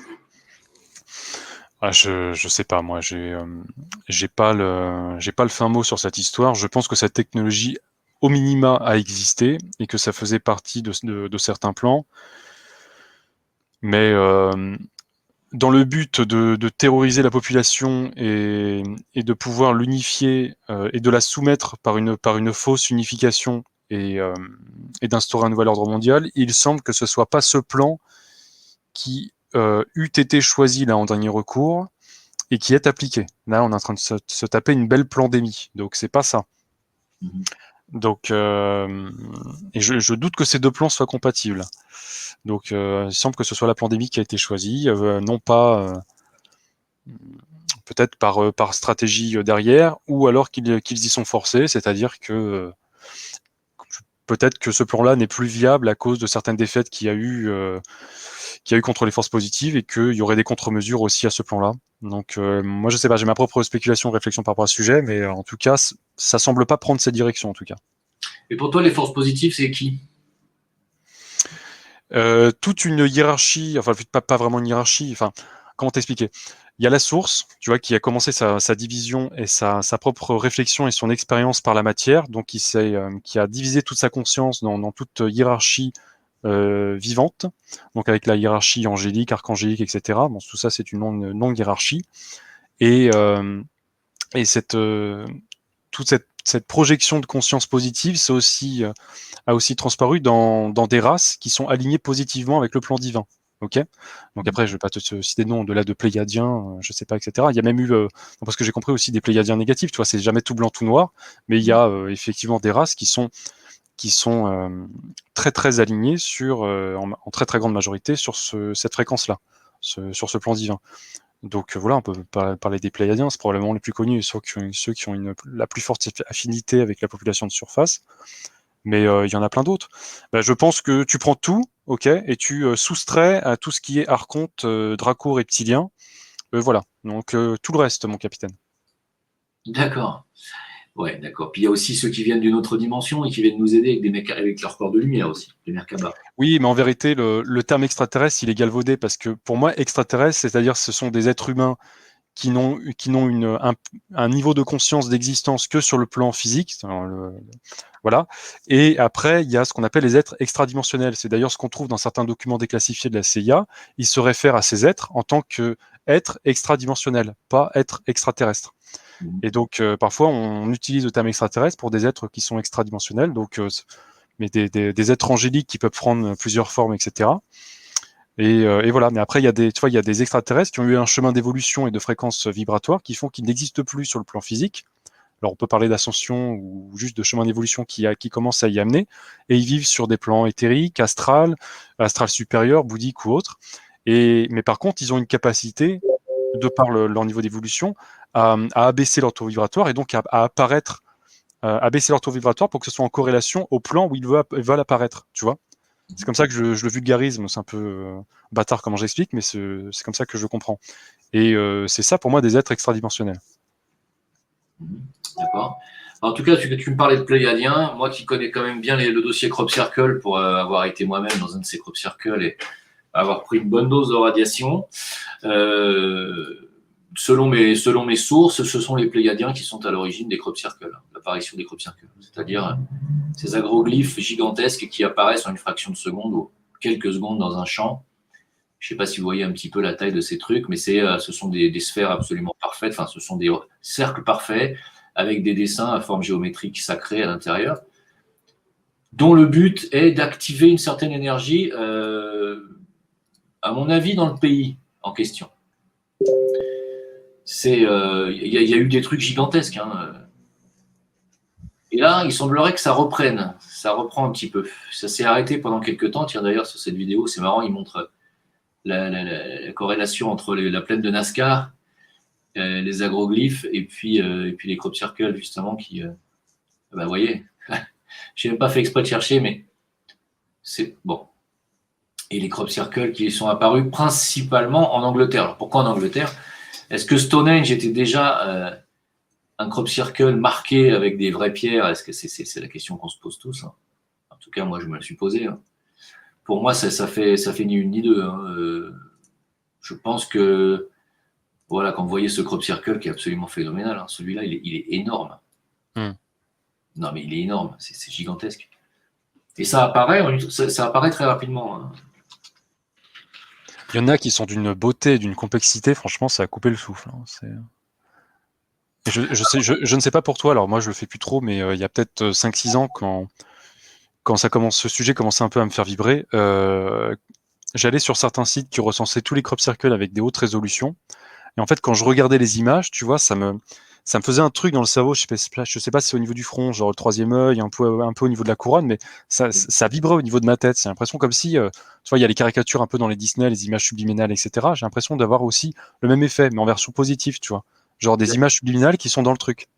Ah, je sais pas, moi, j'ai pas le fin mot sur cette histoire. Je pense que cette technologie, au minima, a existé et que ça faisait partie de certains plans. Mais dans le but de terroriser la population et de pouvoir l'unifier et de la soumettre par une fausse unification et et d'instaurer un nouvel ordre mondial, il semble que ce soit pas ce plan qui eût été choisi là en dernier recours et qui est appliqué. Là, on est en train de se taper une belle pandémie, donc c'est pas ça. Mhm. Donc, et je doute que ces 2 plans soient compatibles. Donc, il semble que ce soit la pandémie qui a été choisie, non pas peut-être par stratégie derrière, ou alors qu'ils y sont forcés, c'est-à-dire que peut-être que ce plan-là n'est plus viable à cause de certaines défaites qu'il y a eu contre les forces positives et qu'il y aurait des contre-mesures aussi à ce plan-là. Donc moi je sais pas, j'ai ma propre spéculation, réflexion par rapport à ce sujet, mais en tout cas ça semble pas prendre cette direction en tout cas. Et pour toi, les forces positives, c'est qui? Toute une hiérarchie, enfin pas vraiment une hiérarchie, enfin comment t'expliquer? Il y a la source, tu vois, qui a commencé sa division et sa propre réflexion et son expérience par la matière, donc qui a divisé toute sa conscience dans toute hiérarchie vivante, donc avec la hiérarchie angélique, archangélique, etc. Bon, tout ça, c'est une longue hiérarchie. Et, euh, et toute cette projection de conscience positive, a aussi transparu dans des races qui sont alignées positivement avec le plan divin. Ok. Donc après, je vais pas te citer de nom de Pléiadiens, je sais pas, etc. Il y a même eu, parce que j'ai compris aussi des Pléiadiens négatifs. Tu vois, c'est jamais tout blanc tout noir, mais il y a effectivement des races qui sont très très alignés en très très grande majorité sur cette fréquence-là, sur ce plan divin. Donc voilà, on peut parler des Pléiadiens, c'est probablement les plus connus, ceux qui ont la plus forte affinité avec la population de surface, mais il y en a plein d'autres. Bah, je pense que tu prends tout, ok, et tu soustrais à tout ce qui est archonte, draco, reptilien, voilà, donc tout le reste, mon capitaine. D'accord. Ouais, d'accord. Puis il y a aussi ceux qui viennent d'une autre dimension et qui viennent nous aider avec avec leur corps de lumière aussi, les Merkabah. Oui, mais en vérité, le terme extraterrestre, il est galvaudé parce que pour moi, extraterrestre, c'est-à-dire ce sont des êtres humains qui n'ont un niveau de conscience d'existence que sur le plan physique. Voilà. Et après, il y a ce qu'on appelle les êtres extradimensionnels. C'est d'ailleurs ce qu'on trouve dans certains documents déclassifiés de la CIA. Ils se réfèrent à ces êtres en tant qu'êtres extradimensionnels, pas êtres extraterrestres. Mhm. Et donc, parfois, on utilise le terme extraterrestre pour des êtres qui sont extradimensionnels, donc, mais des êtres angéliques qui peuvent prendre plusieurs formes, etc. Et voilà. Mais après, tu vois, il y a des extraterrestres qui ont eu un chemin d'évolution et de fréquence vibratoire qui font qu'ils n'existent plus sur le plan physique. Alors, on peut parler d'ascension ou juste de chemin d'évolution qui commence à y amener. Et ils vivent sur des plans éthériques, astral supérieur, bouddhique ou autre. Mais par contre, ils ont une capacité, de par leur niveau d'évolution, à abaisser leur taux vibratoire et donc à apparaître, à baisser leur taux vibratoire pour que ce soit en corrélation au plan où ils veulent apparaître. Tu vois? C'est comme ça que je le vulgarise, c'est un peu bâtard comment j'explique, mais c'est comme ça que je le comprends. Et c'est ça pour moi des êtres extradimensionnels. Mhm. D'accord. En tout cas, tu me parlais de Pléiadiens. Moi qui connais quand même bien le dossier Crop Circle pour avoir été moi-même dans un de ces Crop Circle et avoir pris une bonne dose de radiation. Euh, selon mes sources, ce sont les Pléiadiens qui sont à l'origine des crop circles, l'apparition des crop circles, c'est-à-dire ces agroglyphes gigantesques qui apparaissent en une fraction de seconde ou quelques secondes dans un champ. Je ne sais pas si vous voyez un petit peu la taille de ces trucs, mais ce sont des sphères absolument parfaites, enfin ce sont des cercles parfaits avec des dessins à forme géométrique sacrée à l'intérieur, dont le but est d'activer une certaine énergie, à mon avis, dans le pays en question. Il y a eu des trucs gigantesques. Hein. Et là, il semblerait que ça reprenne. Ça reprend un petit peu. Ça s'est arrêté pendant quelques temps. Tiens, d'ailleurs, sur cette vidéo, c'est marrant, il montre la corrélation entre la plaine de Nazca, les agroglyphes, et puis les crop circles, justement, qui... vous voyez, je n'ai même pas fait exprès de chercher, mais c'est bon. Et les crop circles qui sont apparus principalement en Angleterre. Alors, pourquoi en Angleterre ? Est-ce que Stonehenge était déjà un crop circle marqué avec des vraies pierres ? Est-ce que c'est la question qu'on se pose tous, hein. En tout cas, moi, je me la suis posée. Hein. Pour moi, ça fait ni une ni deux. Hein. Je pense que, voilà, quand vous voyez ce crop circle qui est absolument phénoménal, hein, celui-là, il est énorme. Non, mais il est énorme, c'est gigantesque. Et ça apparaît très rapidement. Hein. Il y en a qui sont d'une beauté, d'une complexité, franchement, ça a coupé le souffle. Hein. Je ne sais pas pour toi, alors moi je le fais plus trop, mais il y a peut-être 5-6 ans, quand ce sujet commençait un peu à me faire vibrer, j'allais sur certains sites qui recensaient tous les crop circles avec des hautes résolutions. Et en fait, quand je regardais les images, tu vois, ça me faisait un truc dans le cerveau, je sais pas si c'est au niveau du front, genre le troisième œil, un peu au niveau de la couronne, mais ça vibrait au niveau de ma tête. C'est l'impression comme si, tu vois, il y a les caricatures un peu dans les Disney, les images subliminales, etc. J'ai l'impression d'avoir aussi le même effet, mais en version positive, tu vois. Genre des images subliminales qui sont dans le truc.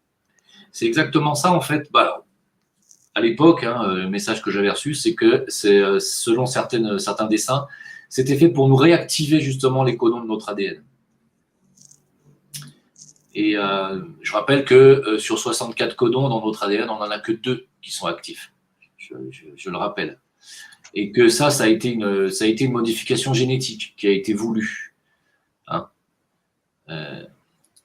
C'est exactement ça, en fait. Bah, à l'époque, hein, le message que j'avais reçu, c'est que selon certains dessins, c'était fait pour nous réactiver justement les codons de notre ADN. Et je rappelle que sur 64 codons dans notre ADN, on n'en a que 2 qui sont actifs. Je le rappelle. Et que ça a été une modification génétique qui a été voulue. Hein.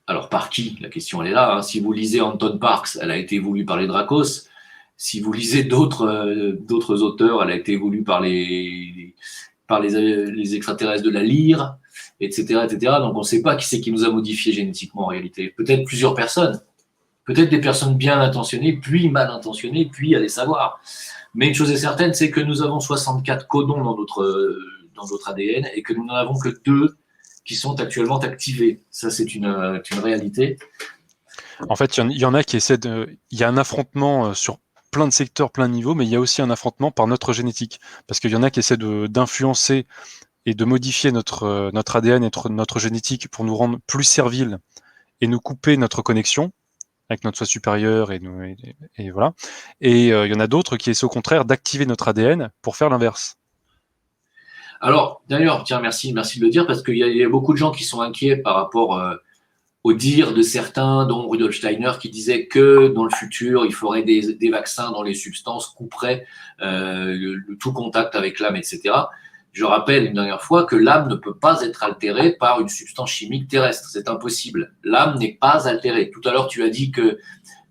Alors, par qui ? La question, elle est là. Hein. Si vous lisez Anton Parks, elle a été voulue par les Dracos. Si vous lisez d'autres auteurs, elle a été voulue par les extraterrestres de la Lyre, etc., etc. Donc, on ne sait pas qui c'est qui nous a modifié génétiquement en réalité. Peut-être plusieurs personnes. Peut-être des personnes bien intentionnées, puis mal intentionnées, puis allez savoir. Mais une chose est certaine, c'est que nous avons 64 codons dans notre ADN et que nous n'en avons que 2 qui sont actuellement activés. Ça, c'est une réalité. En fait, il y en a qui essaient de... Il y a un affrontement sur plein de secteurs, plein de niveaux, mais il y a aussi un affrontement par notre génétique. Parce qu'il y en a qui essaient d'influencer et de modifier notre ADN et notre génétique pour nous rendre plus serviles et nous couper notre connexion avec notre soi supérieur et voilà. Et il y en a d'autres qui essaient au contraire d'activer notre ADN pour faire l'inverse. Alors, d'ailleurs, tiens, merci de le dire, parce qu'il y a beaucoup de gens qui sont inquiets par rapport au dire de certains, dont Rudolf Steiner, qui disait que dans le futur, il faudrait des vaccins dont les substances couperaient tout contact avec l'âme, etc. Je rappelle une dernière fois que l'âme ne peut pas être altérée par une substance chimique terrestre. C'est impossible. L'âme n'est pas altérée. Tout à l'heure, tu as dit que,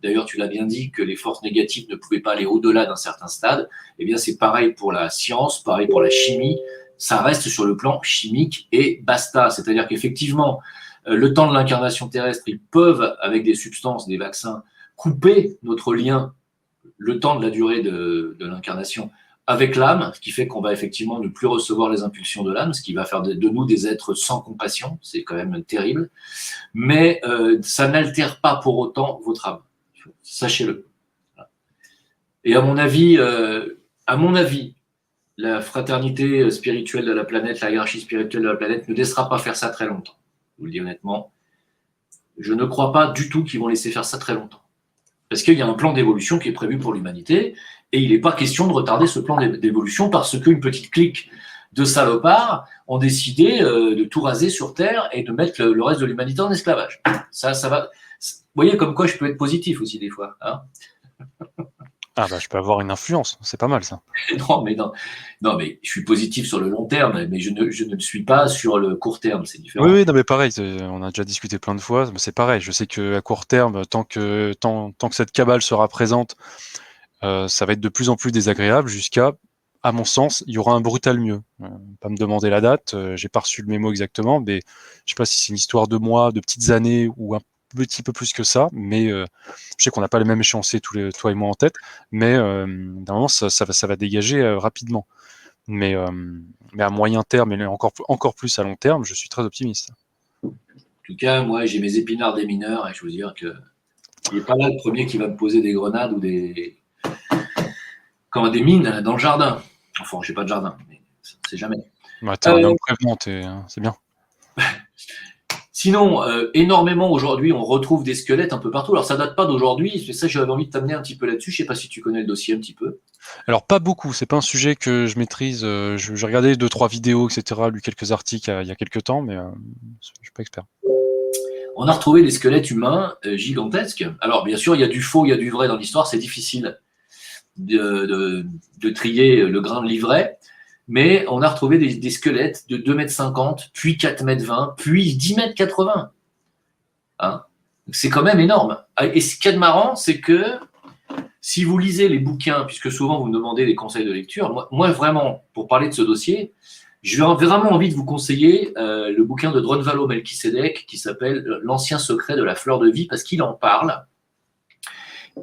d'ailleurs, tu l'as bien dit, que les forces négatives ne pouvaient pas aller au-delà d'un certain stade. Eh bien, c'est pareil pour la science, pareil pour la chimie. Ça reste sur le plan chimique et basta. C'est-à-dire qu'effectivement, le temps de l'incarnation terrestre, ils peuvent, avec des substances, des vaccins, couper notre lien, le temps de la durée de l'incarnation, avec l'âme, ce qui fait qu'on va effectivement ne plus recevoir les impulsions de l'âme, ce qui va faire de nous des êtres sans compassion. C'est quand même terrible. Mais ça n'altère pas pour autant votre âme. Sachez-le. Et à mon avis, la fraternité spirituelle de la planète, la hiérarchie spirituelle de la planète ne laissera pas faire ça très longtemps. Je vous le dis honnêtement. Je ne crois pas du tout qu'ils vont laisser faire ça très longtemps. Parce qu'il y a un plan d'évolution qui est prévu pour l'humanité, et il n'est pas question de retarder ce plan d'évolution parce qu'une petite clique de salopards ont décidé de tout raser sur Terre et de mettre le reste de l'humanité en esclavage. Ça va. Vous voyez comme quoi je peux être positif aussi des fois. Hein. Ah bah je peux avoir une influence, c'est pas mal ça. Non, mais non, non, mais je suis positif sur le long terme, mais je ne le suis pas sur le court terme, c'est Oui, différent. oui, non mais pareil, on a déjà discuté plein de fois, mais c'est pareil. Je sais que à court terme, tant que cette cabale sera présente, ça va être de plus en plus désagréable jusqu'à, à mon sens, il y aura un brutal mieux. Pas me demander la date, j'ai pas reçu le mémo exactement, mais je sais pas si c'est une histoire de mois, de petites années ou un petit peu plus que ça, mais je sais qu'on n'a pas le même échéancier toi et moi en tête, mais d'un moment ça va dégager rapidement. Mais, euh, mais à moyen terme et encore plus à long terme, je suis très optimiste. En tout cas, moi, j'ai mes épinards des mineurs et je veux dire que il n'est pas là le premier qui va me poser des grenades ou comme des mines dans le jardin. Enfin, j'ai pas de jardin, mais ça, c'est jamais. Ouais, t'es Euh, un homme prévenant, c'est bien. Sinon, énormément aujourd'hui, on retrouve des squelettes un peu partout. Alors, ça date pas d'aujourd'hui. C'est ça, j'avais envie de t'amener un petit peu là-dessus. Je sais pas si tu connais le dossier un petit peu. Alors pas beaucoup, c'est pas un sujet que je maîtrise. J'ai regardé deux trois vidéos, etc., lu quelques articles il y a quelques temps, mais je suis pas expert. On a retrouvé des squelettes humains gigantesques. Alors, bien sûr, il y a du faux, il y a du vrai dans l'histoire. C'est difficile de trier le grain de l'ivraie. Mais on a retrouvé des squelettes de 2,50 m, puis 4,20 m, puis 10,80 m. Hein, c'est quand même énorme. Et ce qu'il y a de marrant, c'est que si vous lisez les bouquins, puisque souvent vous me demandez des conseils de lecture, moi vraiment, pour parler de ce dossier, j'ai vraiment envie de vous conseiller le bouquin de Drunvalo Melchizedek qui s'appelle L'ancien secret de la fleur de vie, parce qu'il en parle.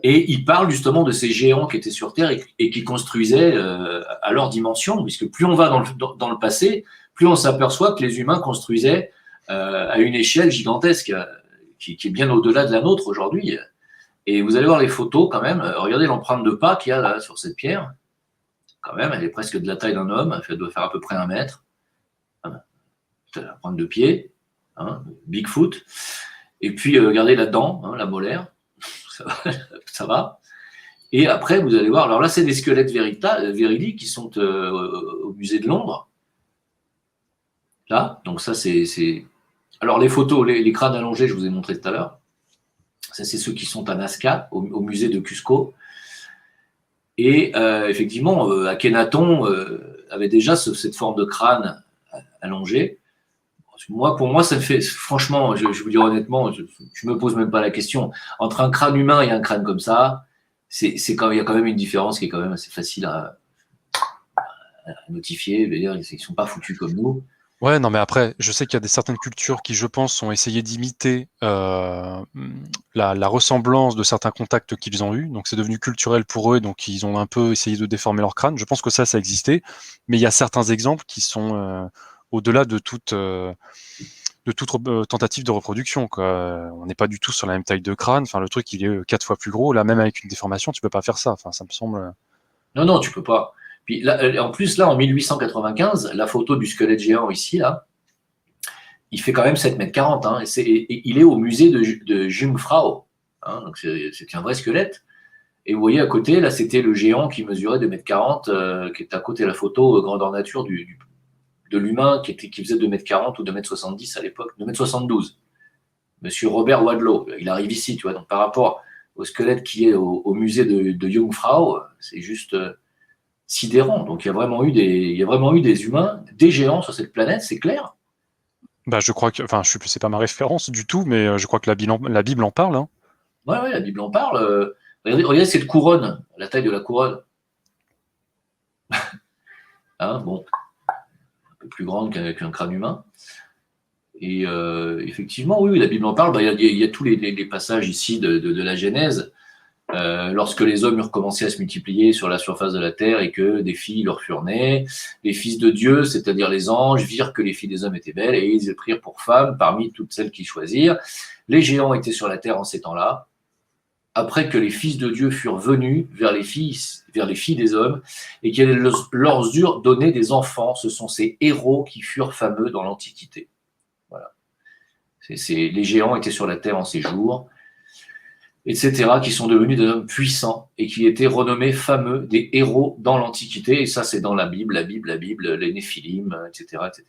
Et il parle justement de ces géants qui étaient sur Terre et qui construisaient à leur dimension, puisque plus on va dans le passé, plus on s'aperçoit que les humains construisaient à une échelle gigantesque, qui est bien au-delà de la nôtre aujourd'hui. Et vous allez voir les photos quand même. Regardez l'empreinte de pas qu'il y a là sur cette pierre. Quand même, elle est presque de la taille d'un homme. Elle doit faire à peu près 1 mètre. L'empreinte de pied, hein, Bigfoot. Et puis regardez la dent, hein, la molaire. Ça va, ça va. Et après, vous allez voir. Alors là, c'est des squelettes véridiques qui sont au musée de Londres. Là, donc ça, c'est. Alors les photos, les crânes allongés, je vous ai montré tout à l'heure. Ça, c'est ceux qui sont à Nazca, au musée de Cusco. Et effectivement, Akhenaton avait déjà cette forme de crâne allongé. Moi, pour moi, ça me fait, franchement, je vous dis honnêtement, je me pose même pas la question. Entre un crâne humain et un crâne comme ça, il y a quand même une différence qui est quand même assez facile à notifier. Je veux dire, ils sont pas foutus comme nous. Ouais, non, mais après, je sais qu'il y a certaines cultures qui, je pense, ont essayé d'imiter la ressemblance de certains contacts qu'ils ont eus. Donc, c'est devenu culturel pour eux, donc ils ont un peu essayé de déformer leur crâne. Je pense que ça existait, mais il y a certains exemples qui sont au-delà de toute tentative de reproduction, quoi. On n'est pas du tout sur la même taille de crâne. Enfin, le truc, il est 4 fois plus gros. Là, même avec une déformation, tu peux pas faire ça. Enfin, ça me semble. Non, non, tu peux pas. Puis là, en plus, là, en 1895, la photo du squelette géant ici, là, il fait quand même 7,40 m. Hein, et il est au musée de Jungfrau. Hein, donc c'est un vrai squelette. Et vous voyez à côté, là, c'était le géant qui mesurait 2,40 m, qui est à côté de la photo grandeur nature de l'humain qui faisait 2,40 m ou 2,70 m à l'époque, 2,72 m. Monsieur Robert Wadlow, il arrive ici, tu vois. Donc par rapport au squelette qui est au musée de Jungfrau, c'est juste sidérant. Donc il y a vraiment eu des humains, des géants sur cette planète, c'est clair. Bah, je crois que, enfin, c'est pas ma référence du tout, mais je crois que la Bible en parle, hein. Ouais, ouais, la Bible en parle. Regardez cette couronne, la taille de la couronne. Hein, bon, un peu plus grande qu'un crâne humain. Et effectivement, oui, la Bible en parle. Bah, il y a tous les passages ici de la Genèse. Lorsque les hommes eurent commencé à se multiplier sur la surface de la terre et que des filles leur furent nées, les fils de Dieu, c'est-à-dire les anges, virent que les filles des hommes étaient belles et ils les prirent pour femmes parmi toutes celles qu'ils choisirent. Les géants étaient sur la terre en ces temps-là. Après que les fils de Dieu furent venus vers les filles des hommes et qu'elles leur eurent donné des enfants, ce sont ces héros qui furent fameux dans l'Antiquité. Voilà. Les géants étaient sur la terre en ces jours, etc., qui sont devenus des hommes puissants et qui étaient renommés fameux, des héros dans l'Antiquité. Et ça, c'est dans la Bible, les Néphilim, etc., etc.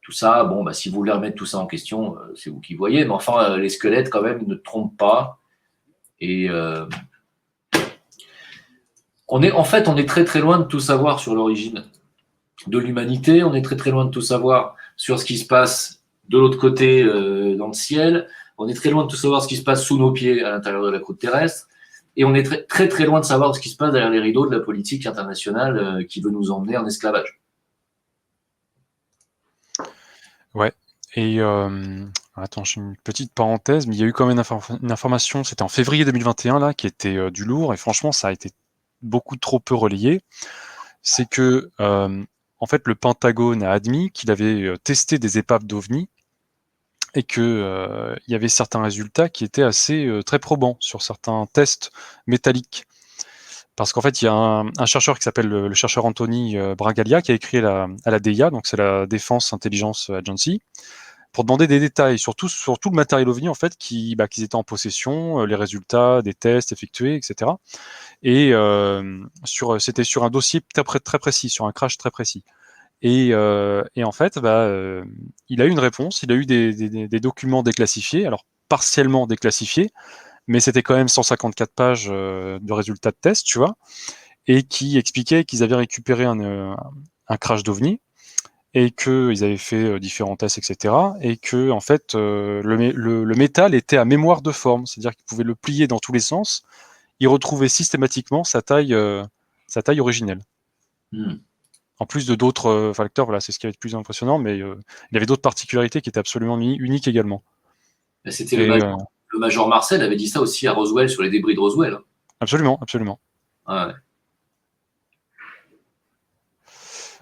Tout ça, bon, bah, si vous voulez remettre tout ça en question, c'est vous qui voyez. Mais enfin, les squelettes, quand même, ne trompent pas. Et En fait, on est très très loin de tout savoir sur l'origine de l'humanité. On est très très loin de tout savoir sur ce qui se passe de l'autre côté dans le ciel. On est très loin de tout savoir ce qui se passe sous nos pieds à l'intérieur de la croûte terrestre. Et on est très très, très loin de savoir ce qui se passe derrière les rideaux de la politique internationale qui veut nous emmener en esclavage. Ouais. Et attends, j'ai une petite parenthèse, mais il y a eu quand même une information, c'était en février 2021 là, qui était du lourd, et franchement, ça a été beaucoup trop peu relayé. C'est que en fait, le Pentagone a admis qu'il avait testé des épaves d'OVNI et que il y avait certains résultats qui étaient assez très probants sur certains tests métalliques. Parce qu'en fait, il y a un chercheur qui s'appelle le chercheur Anthony Bragalia qui a écrit à la DIA, donc c'est la Defense Intelligence Agency, pour demander des détails sur tout le matériel OVNI en fait qu'ils étaient en possession, les résultats des tests effectués, etc. Et c'était sur un dossier très précis, sur un crash très précis. Et en fait, il a eu une réponse, il a eu des documents déclassifiés, alors partiellement déclassifiés, mais c'était quand même 154 pages de résultats de test, tu vois, et qui expliquaient qu'ils avaient récupéré un crash d'OVNI, et qu'ils avaient fait différents tests, etc., et que en fait, le métal était à mémoire de forme, c'est-à-dire qu'ils pouvaient le plier dans tous les sens, il retrouvait systématiquement sa taille originelle. En plus de d'autres facteurs, voilà, c'est ce qui est le plus impressionnant, mais il y avait d'autres particularités qui étaient absolument uniques également. C'était le major Marcel avait dit ça aussi à Roswell sur les débris de Roswell. Absolument, absolument. Ouais.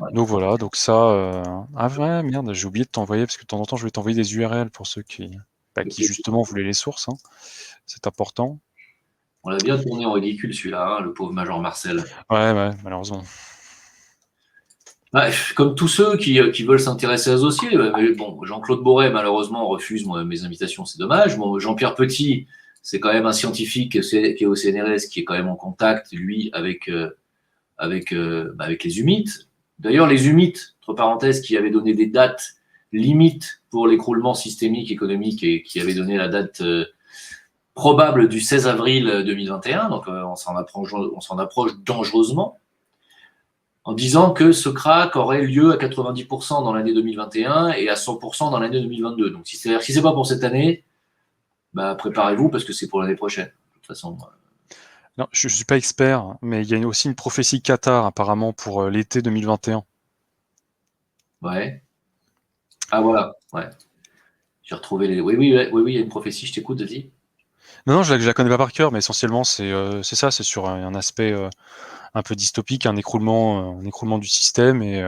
Ouais. Donc voilà, donc ça. Ah ouais, merde, j'ai oublié de t'envoyer, parce que de temps en temps, je vais t'envoyer des URL pour ceux qui justement voulaient les sources. Hein. C'est important. On l'a bien tourné en ridicule celui-là, hein, le pauvre major Marcel. Ouais, malheureusement. Ouais, comme tous ceux qui veulent s'intéresser à ce dossier. Mais bon, Jean-Claude Boré, malheureusement, refuse mes invitations, c'est dommage. Bon, Jean-Pierre Petit, c'est quand même un scientifique qui est au CNRS, qui est quand même en contact, lui, avec les humites. D'ailleurs, les humites, entre parenthèses, qui avaient donné des dates limites pour l'écroulement systémique économique et qui avaient donné la date probable du 16 avril 2021, donc on s'en approche dangereusement, en disant que ce crack aurait lieu à 90% dans l'année 2021 et à 100% dans l'année 2022. Donc, si c'est pas pour cette année, préparez-vous parce que c'est pour l'année prochaine. De toute façon. Non, je ne suis pas expert, mais il y a aussi une prophétie Qatar apparemment pour l'été 2021. Ouais. Ah voilà, ouais. J'ai retrouvé les. Oui, il y a une prophétie, je t'écoute, vas-y. Non, je la connais pas par cœur, mais essentiellement c'est ça, c'est sur un aspect un peu dystopique, un écroulement du système et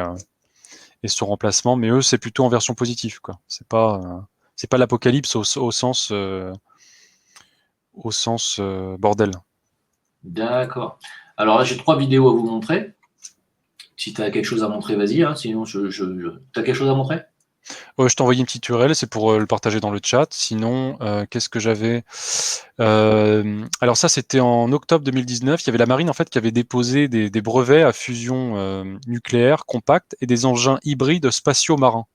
son remplacement. Mais eux, c'est plutôt en version positive, quoi. C'est pas l'apocalypse au sens bordel. D'accord. Alors là, j'ai 3 vidéos à vous montrer. Si tu as quelque chose à montrer, vas-y. Hein, sinon, tu as quelque chose à montrer? Je t'ai envoyé une petite URL, c'est pour le partager dans le chat. Sinon, qu'est-ce que j'avais alors ça, c'était en octobre 2019. Il y avait la marine en fait qui avait déposé des brevets à fusion nucléaire compacte et des engins hybrides spatiaux marins.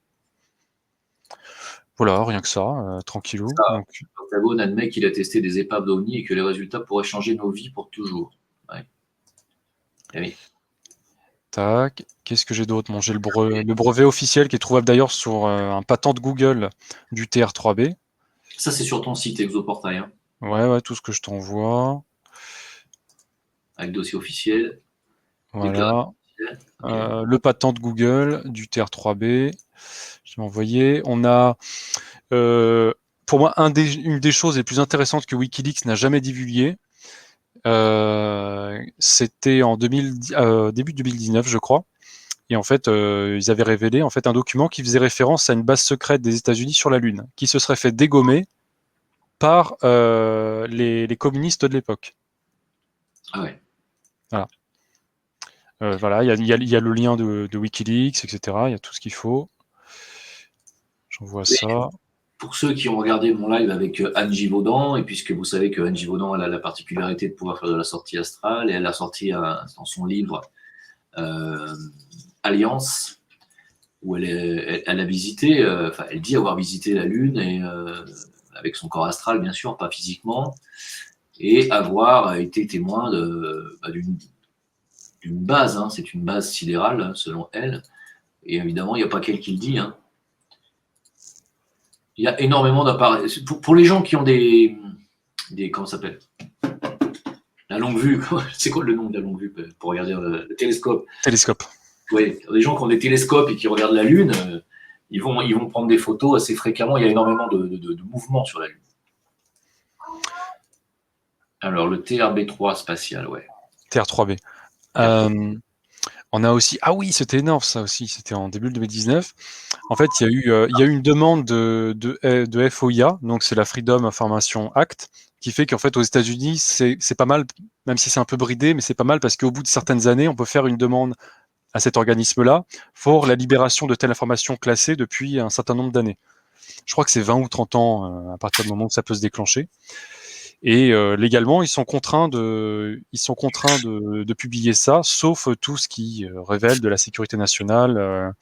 Voilà, rien que ça, tranquillou. Le Pentagone admet qu'il a testé des épaves d'OVNI et que les résultats pourraient changer nos vies pour toujours. Ouais. Eh oui. Tac. Qu'est-ce que j'ai d'autre? Bon, j'ai le brevet officiel qui est trouvable d'ailleurs sur un patent de Google du TR3B. Ça, c'est sur ton site Exoportail. Hein. Ouais, tout ce que je t'envoie. Avec dossier officiel. Voilà. Okay. Le patent de Google du TR3B. Je vais envoyé. On a, pour moi, une des choses les plus intéressantes que Wikileaks n'a jamais divulgué. C'était en début 2019, je crois. Et en fait, ils avaient révélé en fait un document qui faisait référence à une base secrète des États-Unis sur la Lune, qui se serait fait dégommer par les communistes de l'époque. Ah ouais. Voilà. Voilà, il y a le lien de WikiLeaks, etc. Il y a tout ce qu'il faut. J'envoie ça. Pour ceux qui ont regardé mon live avec Anne Givaudan, et puisque vous savez que Anne Givaudan elle a la particularité de pouvoir faire de la sortie astrale, et elle a sorti dans son livre Alliance, où elle a visité, elle dit avoir visité la Lune, et avec son corps astral, bien sûr, pas physiquement, et avoir été témoin une base, hein, c'est une base sidérale, hein, selon elle. Et évidemment, il n'y a pas qu'elle qui le dit. Hein. Il y a énormément d'appareils. Pour les gens qui ont comment ça s'appelle, la longue vue, c'est quoi le nom de la longue vue pour regarder le télescope? Télescope. Oui, les gens qui ont des télescopes et qui regardent la Lune, ils vont prendre des photos assez fréquemment. Il y a énormément de mouvements sur la Lune. Alors, le TRB3 spatial, ouais. TR3B. On a aussi, ah oui, c'était énorme ça aussi, c'était en début 2019. En fait, il y a eu une demande de FOIA, donc c'est la Freedom Information Act, qui fait qu'en fait aux États-Unis, c'est pas mal, même si c'est un peu bridé, mais c'est pas mal parce qu'au bout de certaines années, on peut faire une demande à cet organisme-là pour la libération de telle information classée depuis un certain nombre d'années. Je crois que c'est 20 ou 30 ans à partir du moment où ça peut se déclencher. Et légalement, ils sont contraints de publier ça, sauf tout ce qui révèle de la sécurité nationale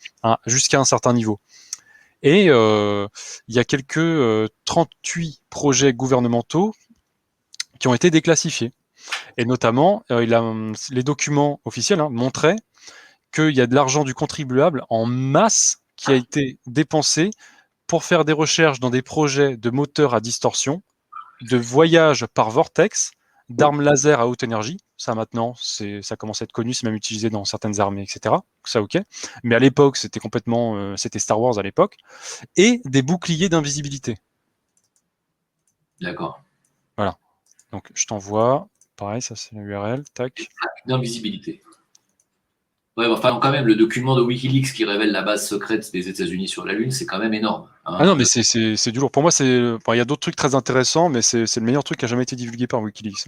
jusqu'à un certain niveau. Et il y a quelques 38 projets gouvernementaux qui ont été déclassifiés. Et notamment, les documents officiels montraient qu'il y a de l'argent du contribuable en masse qui a été dépensé pour faire des recherches dans des projets de moteurs à distorsion, de voyage par vortex, d'armes laser à haute énergie. Ça maintenant, ça commence à être connu, c'est même utilisé dans certaines armées, etc. Ça, ok. Mais à l'époque, c'était complètement, c'était Star Wars à l'époque, et des boucliers d'invisibilité. D'accord. Voilà. Donc je t'envoie. Pareil, ça c'est l'URL. Tac. D'invisibilité. Ouais, enfin, quand même, le document de Wikileaks qui révèle la base secrète des États-Unis sur la Lune, c'est quand même énorme. Hein. Ah non, mais c'est du lourd. Pour moi, il y a d'autres trucs très intéressants, mais c'est le meilleur truc qui a jamais été divulgué par Wikileaks.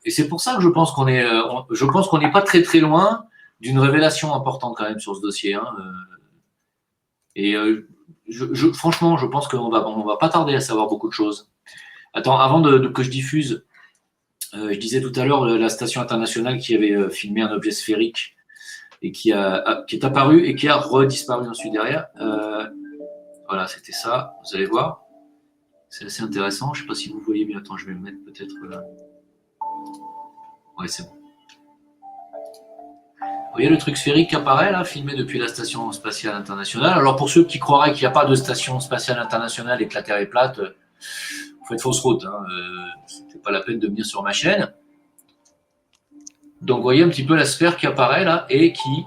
Et c'est pour ça que je pense qu'on n'est pas très très loin d'une révélation importante quand même sur ce dossier. Hein. Et franchement, je pense qu'on va pas tarder à savoir beaucoup de choses. Attends, avant que je diffuse, je disais tout à l'heure la station internationale qui avait filmé un objet sphérique et qui est apparu et qui a redisparu ensuite derrière. Voilà, c'était ça. Vous allez voir. C'est assez intéressant. Je ne sais pas si vous voyez bien. Attends, je vais le mettre peut-être là. Ouais, c'est bon. Vous voyez le truc sphérique qui apparaît là, filmé depuis la station spatiale internationale. Alors pour ceux qui croiraient qu'il n'y a pas de station spatiale internationale et que la Terre est plate, vous faites fausse route. Hein. C'est pas la peine de venir sur ma chaîne. Donc vous voyez un petit peu la sphère qui apparaît là et qui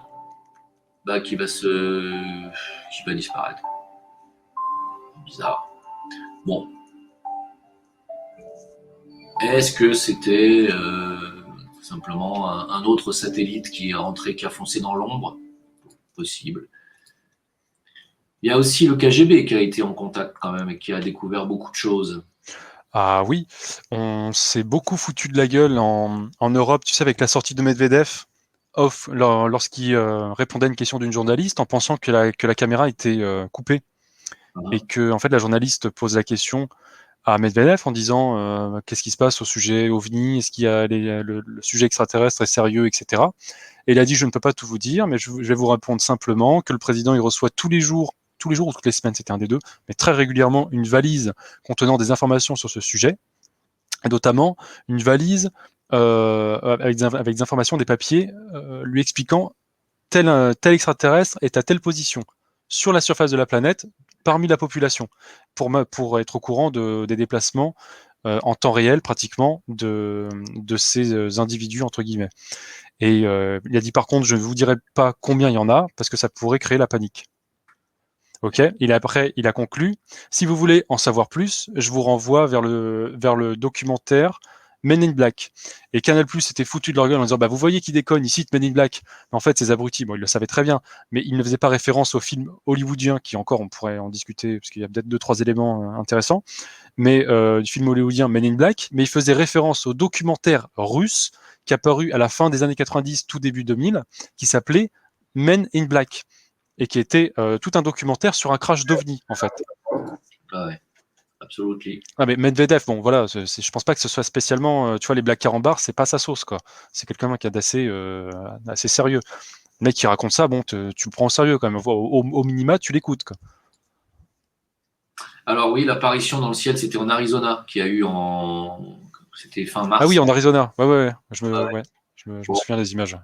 va disparaître. Bizarre. Bon. Est-ce que c'était simplement un autre satellite qui est rentré, qui a foncé dans l'ombre? Possible. Il y a aussi le KGB qui a été en contact quand même et qui a découvert beaucoup de choses. Ah oui, on s'est beaucoup foutu de la gueule en Europe, tu sais, avec la sortie de Medvedev, lorsqu'il répondait à une question d'une journaliste en pensant que la caméra était coupée. Et que en fait, la journaliste pose la question à Medvedev en disant qu'est-ce qui se passe au sujet OVNI, est-ce qu'il y a le sujet extraterrestre est sérieux, etc. Et il a dit je ne peux pas tout vous dire, mais je vais vous répondre simplement que le président il reçoit tous les jours ou toutes les semaines, c'était un des deux, mais très régulièrement une valise contenant des informations sur ce sujet, et notamment une valise avec des informations, des papiers lui expliquant tel extraterrestre est à telle position sur la surface de la planète parmi la population pour être au courant des déplacements en temps réel pratiquement de ces individus entre guillemets. Et il a dit par contre je ne vous dirai pas combien il y en a parce que ça pourrait créer la panique. Ok. Après il a conclu si vous voulez en savoir plus, je vous renvoie vers le documentaire Men in Black. Et Canal+ s'était foutu de leur gueule en disant bah vous voyez qui déconne, ils citent Men in Black. Mais en fait, ces abrutis, bon, ils le savaient très bien, mais ils ne faisaient pas référence au film hollywoodien, qui encore, on pourrait en discuter, parce qu'il y a peut-être 2-3 éléments intéressants, mais du film hollywoodien Men in Black, mais ils faisaient référence au documentaire russe qui est apparu à la fin des années 90, tout début 2000, qui s'appelait Men in Black, et qui était tout un documentaire sur un crash d'OVNI, en fait. Ah ouais. Absolument. Ah mais Medvedev, bon voilà, je pense pas que ce soit spécialement, tu vois, les blagues carambars, c'est pas sa sauce quoi. C'est quelqu'un qui est assez sérieux. Le mec qui raconte ça, bon, tu le prends au sérieux quand même. Au minima, tu l'écoutes quoi. Alors oui, l'apparition dans le ciel, c'était en Arizona, qui a eu c'était fin mars. Ah oui, en Arizona. Ouais. Je me souviens des images.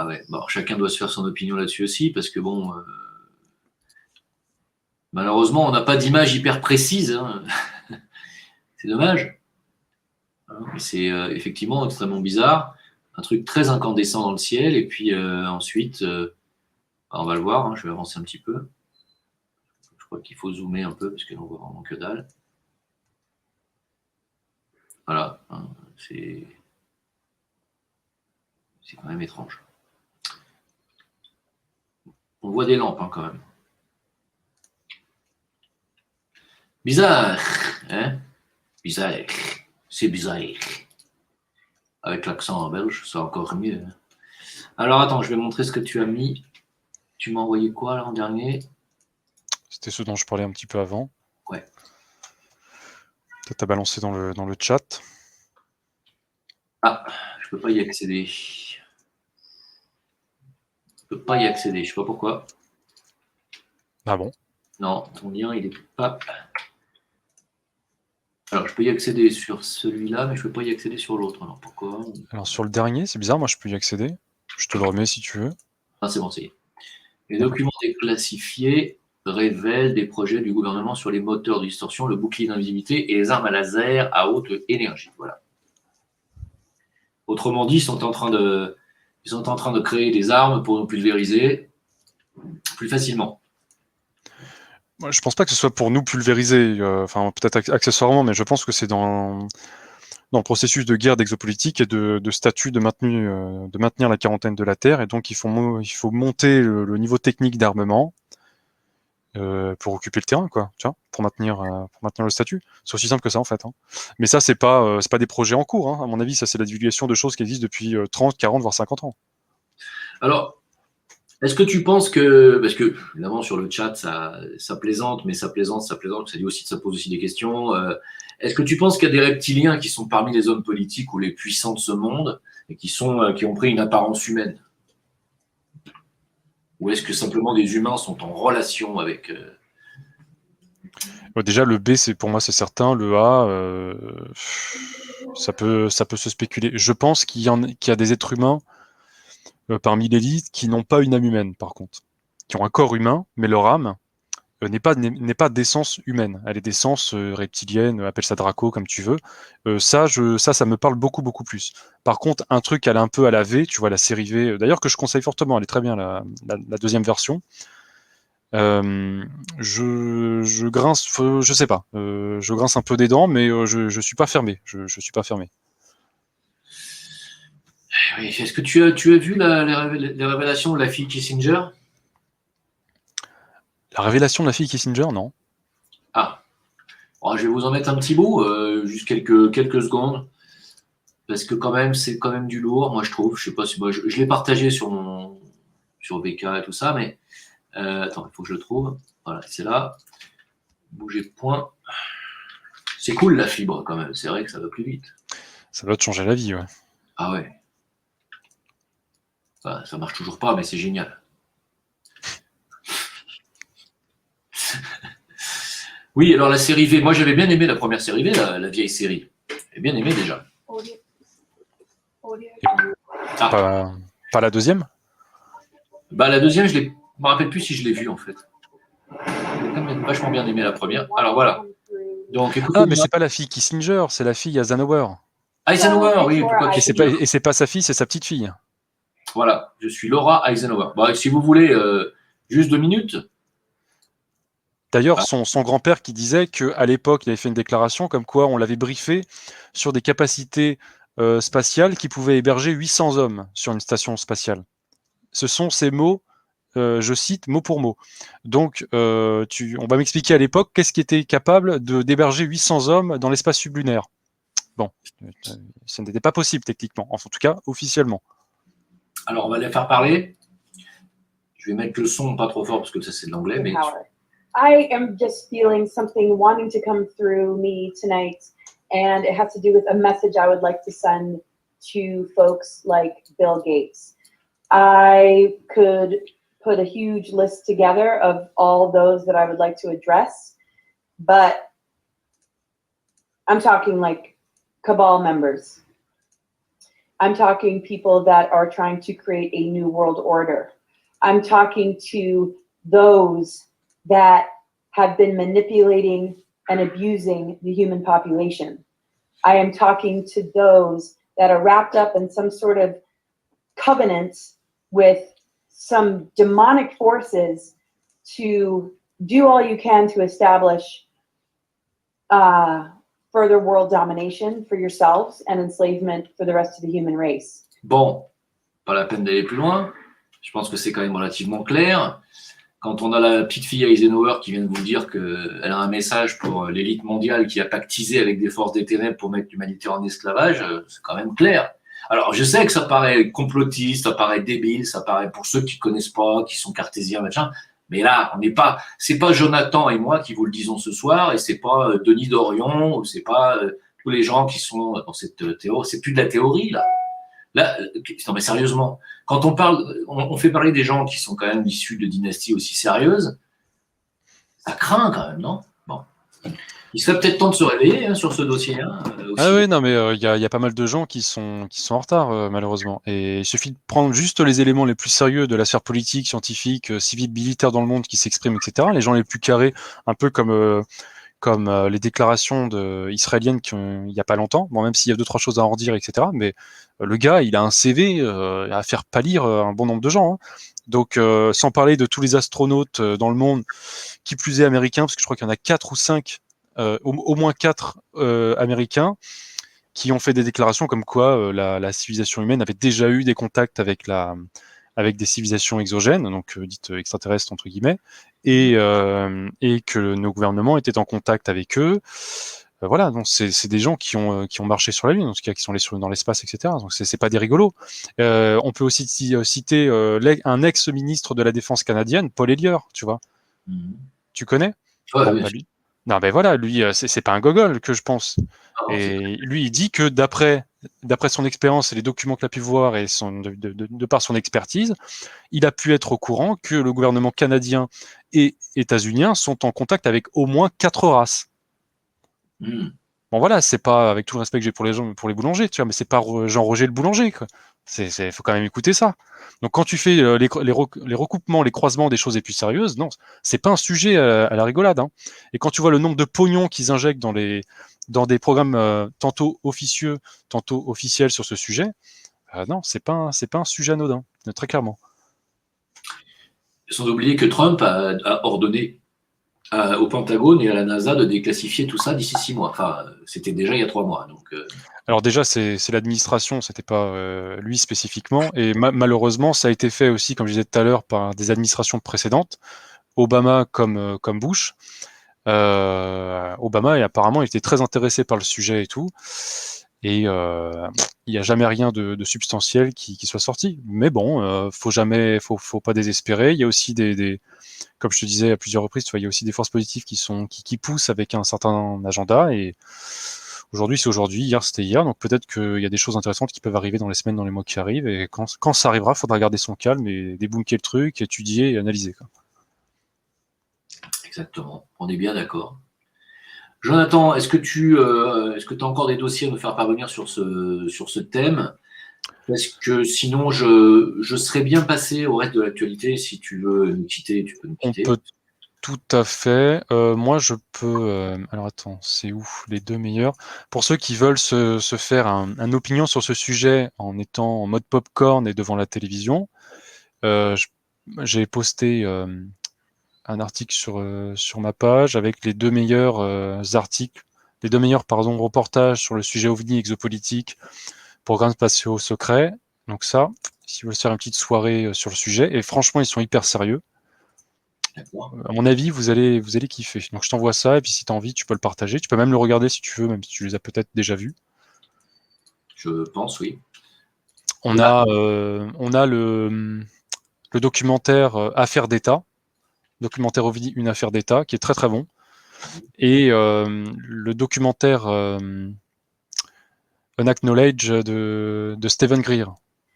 Ouais. Bon, chacun doit se faire son opinion là-dessus aussi, parce que bon, malheureusement, on n'a pas d'image hyper précise. Hein. C'est dommage. Hein. C'est effectivement extrêmement bizarre. Un truc très incandescent dans le ciel, et puis ensuite, on va le voir. Hein, je vais avancer un petit peu. Je crois qu'il faut zoomer un peu, parce que l'on voit vraiment que dalle. Voilà. Hein, c'est quand même étrange. On voit des lampes, hein, quand même. Bizarre, hein? Bizarre. C'est bizarre. Avec l'accent belge, c'est encore mieux. Hein. Alors, attends, je vais montrer ce que tu as mis. Tu m'as envoyé quoi, là, en dernier? C'était ce dont je parlais un petit peu avant. Ouais. Peut-être à balancer dans le chat. Ah, je peux pas y accéder. Je peux pas y accéder, je sais pas pourquoi. Ah bon? Non, ton lien, il est pas... Alors, je peux y accéder sur celui-là, mais je peux pas y accéder sur l'autre. Alors, pourquoi? Alors, sur le dernier, c'est bizarre, moi, je peux y accéder. Je te le remets si tu veux. Ah, c'est bon, ça y est. Les documents déclassifiés révèlent des projets du gouvernement sur les moteurs de distorsion, le bouclier d'invisibilité et les armes à laser à haute énergie. Voilà. Autrement dit, ils sont en train de créer des armes pour nous pulvériser plus facilement. Moi, je pense pas que ce soit pour nous pulvériser, enfin peut-être accessoirement, mais je pense que c'est dans le processus de guerre d'exopolitique et de statut de maintenir la quarantaine de la Terre, et donc il faut monter le niveau technique d'armement pour occuper le terrain, quoi, tu vois, pour maintenir le statut. C'est aussi simple que ça en fait. Hein. Mais ça, c'est pas des projets en cours. Hein. À mon avis, ça c'est la divulgation de choses qui existent depuis 30, 40, voire 50 ans. Alors, est-ce que tu penses que, parce que évidemment sur le chat ça plaisante, mais ça plaisante, ça dit aussi ça pose aussi des questions. Est-ce que tu penses qu'il y a des reptiliens qui sont parmi les hommes politiques ou les puissants de ce monde et qui ont pris une apparence humaine? Ou est-ce que simplement des humains sont en relation avec Déjà, le B, pour moi, c'est certain. Le A, ça peut se spéculer. Je pense qu'il y a des êtres humains parmi l'élite qui n'ont pas une âme humaine, par contre, qui ont un corps humain, mais leur âme n'est pas d'essence humaine. Elle est d'essence reptilienne, appelle ça Draco comme tu veux. Ça me parle beaucoup, beaucoup plus. Par contre, un truc elle est un peu à la V, tu vois, la série V, d'ailleurs que je conseille fortement, elle est très bien, la deuxième version. Je grince, je sais pas, je grince un peu des dents, mais je suis pas fermé. Je suis pas fermé. Oui, est-ce que tu as vu les révélations de la fille Kissinger? La révélation de la fille Kissinger, non. Ah, bon, je vais vous en mettre un petit bout, juste quelques secondes, parce que quand même, c'est quand même du lourd, moi je trouve. Je sais pas si moi je l'ai partagé sur VK et tout ça, mais attends, il faut que je le trouve. Voilà, c'est là. Bougez point. C'est cool la fibre quand même. C'est vrai que ça va plus vite. Ça va te changer la vie, ouais. Ah ouais. Enfin, ça marche toujours pas, mais c'est génial. Oui, alors la série V, moi j'avais bien aimé la première série V, la vieille série. J'ai bien aimé déjà. Ah. Pas la deuxième? Bah la deuxième, je me rappelle plus si je l'ai vue en fait. J'ai quand même vachement bien aimé la première. Alors voilà. Donc écoute. Ah, mais c'est pas la fille Kissinger, c'est la fille Eisenhower. Eisenhower, oui. Pourquoi et c'est pas sa fille, c'est sa petite fille. Voilà, je suis Laura Eisenhower. Bah, si vous voulez, juste 2 minutes. D'ailleurs, son grand-père qui disait qu'à l'époque, il avait fait une déclaration comme quoi on l'avait briefé sur des capacités spatiales qui pouvaient héberger 800 hommes sur une station spatiale. Ce sont ces mots, je cite mot pour mot. Donc, on va m'expliquer à l'époque qu'est-ce qui était capable d'héberger 800 hommes dans l'espace sublunaire. Bon, ça n'était pas possible techniquement, en tout cas officiellement. Alors, on va les faire parler. Je vais mettre le son pas trop fort parce que ça c'est de l'anglais, mais... I am just feeling something wanting to come through me tonight, and it has to do with a message I would like to send to folks like Bill Gates. I could put a huge list together of all those that I would like to address, but I'm talking like cabal members. I'm talking people that are trying to create a new world order. I'm talking to those that have been manipulating and abusing the human population. I am talking to those that are wrapped up in some sort of covenant with some demonic forces to do all you can to establish further world domination for yourselves and enslavement for the rest of the human race. Bon, pas la peine d'aller plus loin. Je pense que c'est quand même relativement clair. Quand on a la petite fille Eisenhower qui vient de vous dire qu'elle a un message pour l'élite mondiale qui a pactisé avec des forces des ténèbres pour mettre l'humanité en esclavage, c'est quand même clair. Alors, je sais que ça paraît complotiste, ça paraît débile, ça paraît pour ceux qui connaissent pas, qui sont cartésiens, machin. Mais là, on n'est pas, c'est pas Jonathan et moi qui vous le disons ce soir, et c'est pas Denis Dorion, ou c'est pas tous les gens qui sont dans cette théorie. C'est plus de la théorie, là. Là, non mais sérieusement, quand on parle, on fait parler des gens qui sont quand même issus de dynasties aussi sérieuses, ça craint quand même, non? Bon. Il serait peut-être temps de se réveiller sur ce dossier-là. Ah oui, non, mais il y a pas mal de gens qui sont en retard, malheureusement. Et il suffit de prendre juste les éléments les plus sérieux de la sphère politique, scientifique, civile, militaire dans le monde qui s'expriment, etc. Les gens les plus carrés, un peu comme les déclarations israéliennes il n'y a pas longtemps, bon, même s'il y a 2-3 choses à en redire, etc. Mais le gars, il a un CV à faire pâlir un bon nombre de gens. Hein. Donc, sans parler de tous les astronautes dans le monde, qui plus est américains, parce que je crois qu'il y en a 4 ou 5, au moins 4 américains, qui ont fait des déclarations comme quoi la civilisation humaine avait déjà eu des contacts avec des civilisations exogènes, donc dites extraterrestres entre guillemets, et que nos gouvernements étaient en contact avec eux. Voilà, donc c'est des gens qui ont marché sur la Lune, en tout cas qui sont allés dans l'espace, etc. Donc c'est pas des rigolos. On peut aussi citer un ex-ministre de la Défense canadienne, Paul Hellyer, tu vois. Tu connais? Ouais, Bon, oui. bah, lui. Non, ben voilà, lui, c'est pas un gogol que je pense. Non, Et lui, il dit que d'après son expérience et les documents qu'il a pu voir et de par son expertise, il a pu être au courant que le gouvernement canadien et états-unien sont en contact avec au moins 4 races. Bon voilà, c'est pas, avec tout le respect que j'ai pour les boulangers, tu vois, mais c'est pas Jean-Roger le boulanger, quoi. Faut quand même écouter ça. Donc quand tu fais les recoupements, les croisements des choses les plus sérieuses, non, c'est pas un sujet à la rigolade. Hein. Et quand tu vois le nombre de pognon qu'ils injectent dans des programmes tantôt officieux, tantôt officiels sur ce sujet, non, c'est pas un sujet anodin, très clairement. Sans oublier que Trump a ordonné au Pentagone et à la NASA de déclassifier tout ça d'ici 6 mois. Enfin, c'était déjà il y a 3 mois. Donc, Alors déjà, c'est l'administration, c'était pas lui spécifiquement, et malheureusement, ça a été fait aussi, comme je disais tout à l'heure, par des administrations précédentes, Obama comme Bush. Obama, et apparemment, il était très intéressé par le sujet et tout, et il n'y a jamais rien de substantiel qui soit sorti. Mais bon, faut pas désespérer. Il y a aussi comme je te disais à plusieurs reprises, tu vois, il y a aussi des forces politiques qui poussent avec un certain agenda, et aujourd'hui, c'est aujourd'hui, hier, c'était hier, donc peut-être qu'il y a des choses intéressantes qui peuvent arriver dans les semaines, dans les mois qui arrivent, et quand ça arrivera, il faudra garder son calme et débunker le truc, étudier et analyser. Quoi. Exactement, on est bien d'accord. Jonathan, est-ce que tu as encore des dossiers à nous faire parvenir sur ce thème? Parce que sinon, je serais bien passé au reste de l'actualité. Si tu veux nous quitter, tu peux nous quitter. On peut tout à fait. Moi, je peux. Alors attends, c'est où les 2 meilleurs? Pour ceux qui veulent se faire un opinion sur ce sujet en étant en mode popcorn et devant la télévision, j'ai posté un article sur ma page avec les 2 meilleurs articles, les 2 meilleurs reportages sur le sujet OVNI exopolitique, programme spatiaux secret. Donc ça, si vous voulez faire une petite soirée sur le sujet, et franchement, ils sont hyper sérieux. À mon avis, vous allez kiffer. Donc je t'envoie ça, et puis si tu as envie, tu peux le partager. Tu peux même le regarder si tu veux, même si tu les as peut-être déjà vus. Je pense, oui. On a le documentaire Affaire d'État, documentaire OVNI, une affaire d'État, qui est très très bon. Et le documentaire Unacknowledged de Stephen Greer.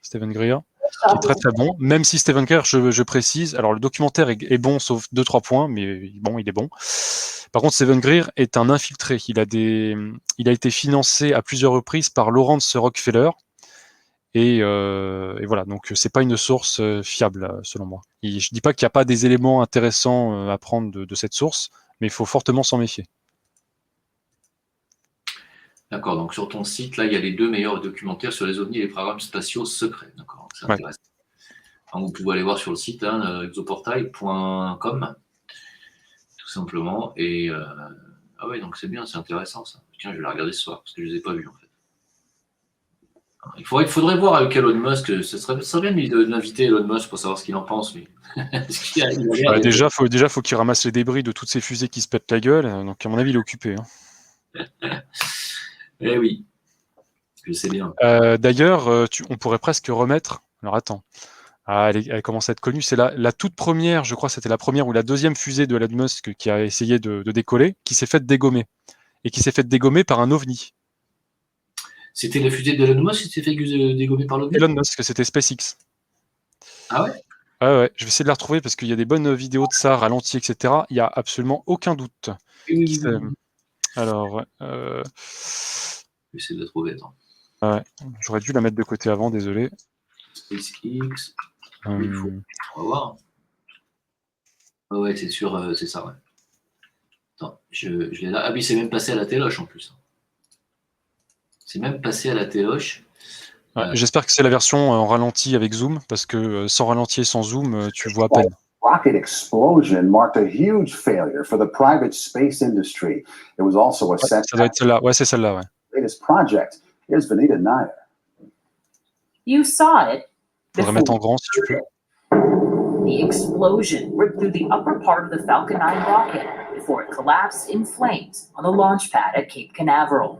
Stephen Greer, qui est très très bon. Même si Stephen Greer, je précise, alors le documentaire est bon sauf 2-3 points, mais bon, il est bon. Par contre, Stephen Greer est un infiltré. Il a été financé à plusieurs reprises par Lawrence Rockefeller. Et voilà, donc c'est pas une source fiable, selon moi. Et je dis pas qu'il n'y a pas des éléments intéressants à prendre de cette source, mais il faut fortement s'en méfier. D'accord, donc sur ton site, là, il y a les 2 meilleurs documentaires sur les ovnis et les programmes spatiaux secrets. D'accord, c'est Ouais. intéressant. Alors, vous pouvez aller voir sur le site, hein, exoportail.com, tout simplement. Et ah ouais, donc c'est bien, c'est intéressant ça. Tiens, je vais la regarder ce soir, parce que je ne les ai pas vus en fait. Il faudrait voir avec Elon Musk, ce serait bien d'inviter Elon Musk pour savoir ce qu'il en pense, lui. Parce qu'il a l'air d'être- Déjà, faut qu'il ramasse les débris de toutes ces fusées qui se pètent la gueule. Donc, à mon avis, il est occupé. Hein. Eh oui, je sais bien. D'ailleurs, on pourrait presque remettre. Alors, attends. Ah, elle commence à être connue. C'est la toute première, je crois, c'était la première ou la deuxième fusée de Elon Musk qui a essayé de décoller, qui s'est faite dégommer. Et qui s'est faite dégommer par un ovni. C'était la fusée de Elon Musk qui s'est fait dégommer par l'OVNI? Elon Musk, c'était SpaceX. Ah ouais? Ouais, je vais essayer de la retrouver parce qu'il y a des bonnes vidéos de ça, ralenti, etc. Il n'y a absolument aucun doute. Oui. Alors, Je vais essayer de la trouver, attends. ouais, j'aurais dû la mettre de côté avant, désolé. SpaceX. On va voir. Ah ouais, c'est sûr, c'est ça, ouais. Attends, je l'ai là. Ah oui, c'est même passé à la téloche en plus. C'est même passé à la téloche. Ouais, j'espère que c'est la version en ralenti avec zoom, parce que sans ralenti et sans zoom, tu vois à peine. Rocket explosion marked a huge failure for the private space industry. It was also a Ouais, ça doit être celle-là. Ouais, c'est celle-là, ouais. latest project. Here's Vanita Nair. You saw it. Faudrait mettre en grand si tu peux. The explosion ripped through the upper part of the Falcon 9 rocket before it collapsed in flames on the launch pad at Cape Canaveral.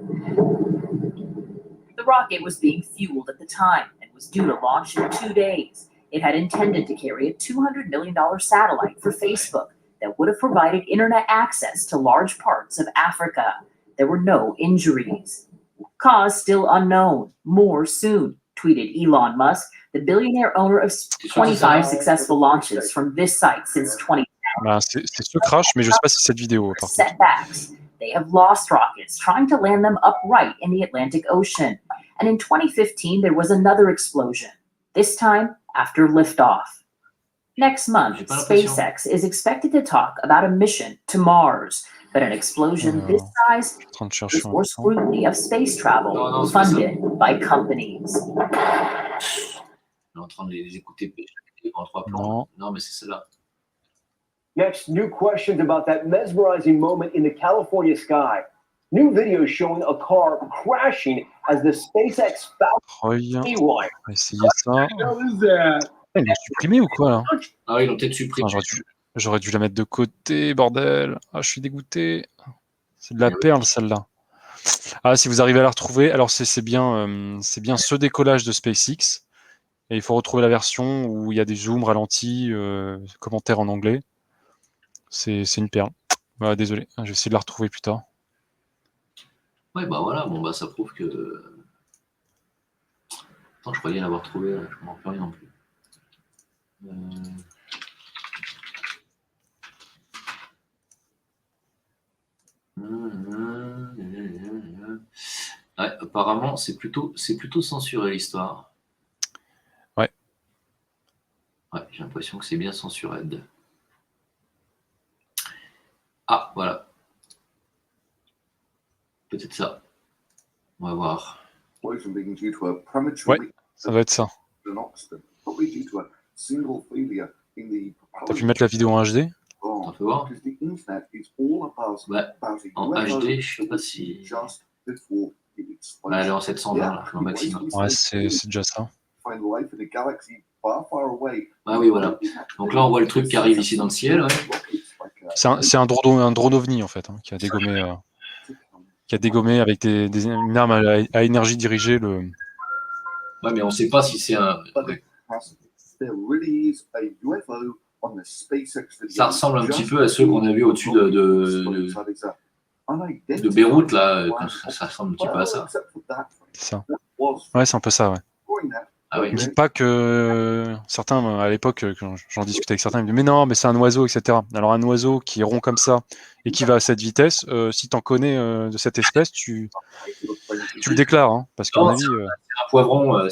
The rocket was being fueled at the time and was due to launch in 2 days. It had intended to carry a $200 million satellite for Facebook that would have provided internet access to large parts of Africa. There were no injuries. Cause still unknown. More soon, tweeted Elon Musk, the billionaire owner of 25 successful launches from this site since 2010. Bah, c'est ce crash, mais je sais pas si c'est cette vidéo, par contre. Setbacks. They have lost rockets trying to land them upright in the Atlantic Ocean. And in 2015, there was another explosion, this time after liftoff. Next month, SpaceX is expected to talk about a mission to Mars, but an explosion this size Je suis en train de chercher is en more même temps. scrutiny of space travel funded by companies. On est en train de les écouter en 3 plans. Non, mais c'est celle-là. Next, new questions about that mesmerizing moment in the California sky. New videos showing a car crashing as the SpaceX Falcon Regarde, Heavy. on va essayer ça. Ils l'ont supprimé ou quoi, là? Ah oui, ils l'ont peut-être supprimé. J'aurais dû la mettre de côté, bordel. Ah, je suis dégoûté. C'est de la perle, celle-là. Ah, si vous arrivez à la retrouver, alors c'est bien ce décollage de SpaceX. Et il faut retrouver la version où il y a des zooms ralentis, commentaires en anglais. C'est une perle. Bah, désolé, je vais essayer de la retrouver plus tard. Ouais, bah voilà, bon, bah ça prouve que. Attends, je croyais l'avoir trouvé, là. Je m'en rappelle rien non plus. Ouais, apparemment, c'est plutôt censuré l'histoire. Ouais. Ouais, j'ai l'impression que c'est bien censuré. Ah, voilà. Peut-être ça. On va voir. Ouais, ça doit être ça. T'as pu mettre la vidéo en HD? On peut voir. Ouais, en HD, je sais pas si. Ouais, elle est en 720 là, le maximum. Ouais, c'est déjà ça. Ah oui, voilà. Donc là, on voit le truc qui arrive ici dans le ciel. Ouais. C'est un drone ovni en fait, hein, qui a dégommé avec une arme à énergie dirigée le. Ouais, mais on ne sait pas si c'est un. Ouais. Ça ressemble un petit peu à ceux qu'on a vus au-dessus de Beyrouth, là. Ça ressemble un petit peu à ça. C'est ça. Ouais, c'est un peu ça, ouais. Ah oui. Ne me dites pas que certains, à l'époque, quand j'en discutais avec certains, ils me disaient mais non, mais c'est un oiseau, etc. Alors un oiseau qui est rond comme ça et qui va à cette vitesse, si t'en connais de cette espèce, tu le déclares, hein, parce qu'à mon Non, avis,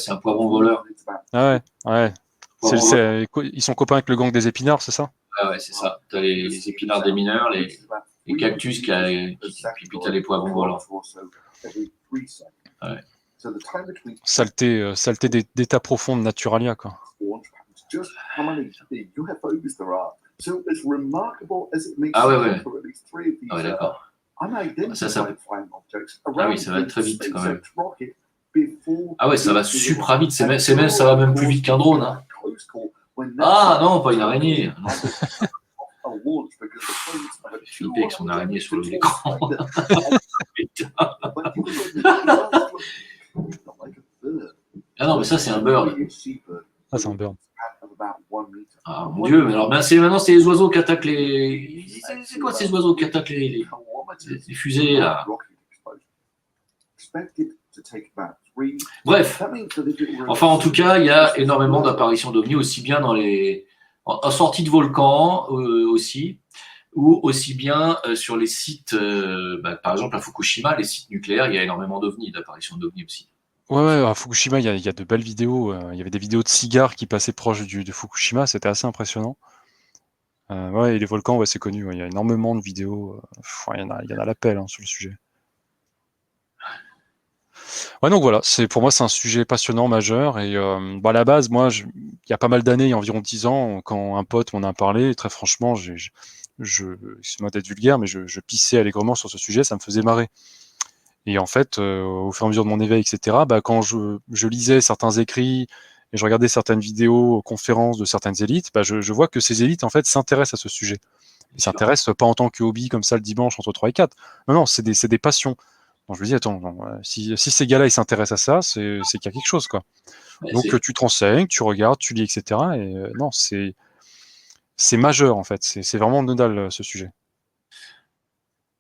c'est un poivron voleur. ah ouais, Poivron voleur. ils sont copains avec le gang des épinards, c'est ça? Ah ouais, c'est ça. T'as les épinards des mineurs, les cactus puis t'as les poivrons volants. Ouais. Saleté d'état profond de Naturalia, quoi. Ah ouais. Ah ouais, d'accord. Ça. Ah oui, ça va très vite quand même. Ah ouais, ça va super vite. Ça va même plus vite qu'un drone. Hein. Ah non, pas une araignée. Non. Philippe avec son araignée sur l'écran. Ah non, mais ça, c'est un bird. Ah, c'est un bird. Ah mon Dieu, mais alors maintenant, c'est les oiseaux qui attaquent les. C'est quoi ces oiseaux qui attaquent les fusées là? Bref, enfin en tout cas, il y a énormément d'apparitions d'ovnis, aussi bien en sortie de volcans aussi, ou aussi bien sur les sites, par exemple à Fukushima, les sites nucléaires, il y a énormément d'apparitions d'ovnis aussi. Ouais, à Fukushima, il y a de belles vidéos. Il y avait des vidéos de cigares qui passaient proche de Fukushima, c'était assez impressionnant. Ouais, et les volcans, ouais, c'est connu. Ouais, il y a énormément de vidéos. Il y en a à l'appel hein, sur le sujet. Ouais, donc voilà, pour moi, c'est un sujet passionnant, majeur. Et à la base, moi, il y a pas mal d'années, il y a environ 10 ans, quand un pote m'en a parlé, très franchement, excuse-moi d'être vulgaire, mais je pissais allègrement sur ce sujet, ça me faisait marrer. Et en fait, au fur et à mesure de mon éveil, etc., quand je lisais certains écrits et je regardais certaines vidéos, conférences de certaines élites, je vois que ces élites, en fait, s'intéressent à ce sujet. Ils s'intéressent pas en tant que hobby, comme ça, le dimanche, entre 3 et 4. Non, c'est des passions. Donc je me dis, attends, non, si ces gars-là, ils s'intéressent à ça, c'est qu'il y a quelque chose, quoi. Ouais, Donc tu te renseignes, tu regardes, tu lis, etc. Et non, c'est majeur, en fait. C'est vraiment nodal, ce sujet.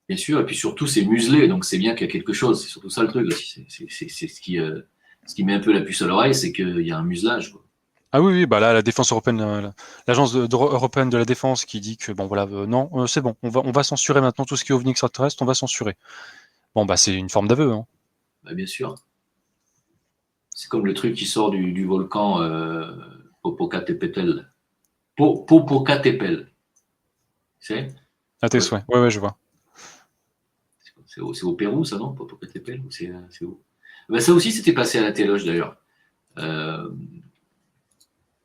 Bien sûr, et puis surtout, c'est muselé, donc c'est bien qu'il y a quelque chose. C'est surtout ça le truc aussi. C'est ce qui met un peu la puce à l'oreille, c'est qu'il y a un muselage. Quoi. Ah oui, là, la défense européenne, l'agence européenne de la défense qui dit que bon voilà, non, c'est bon, on va censurer maintenant tout ce qui est ovni extraterrestre, on va censurer. Bon c'est une forme d'aveu, hein. Bah, bien sûr. C'est comme le truc qui sort du volcan Popocatépetl. Popocatépetl. Tu sais? À tes souhaits. Ouais, je vois. C'est au Pérou, ça, non? Popocatépetl, ou c'est où? Bah, ça aussi, c'était passé à la téloge, d'ailleurs.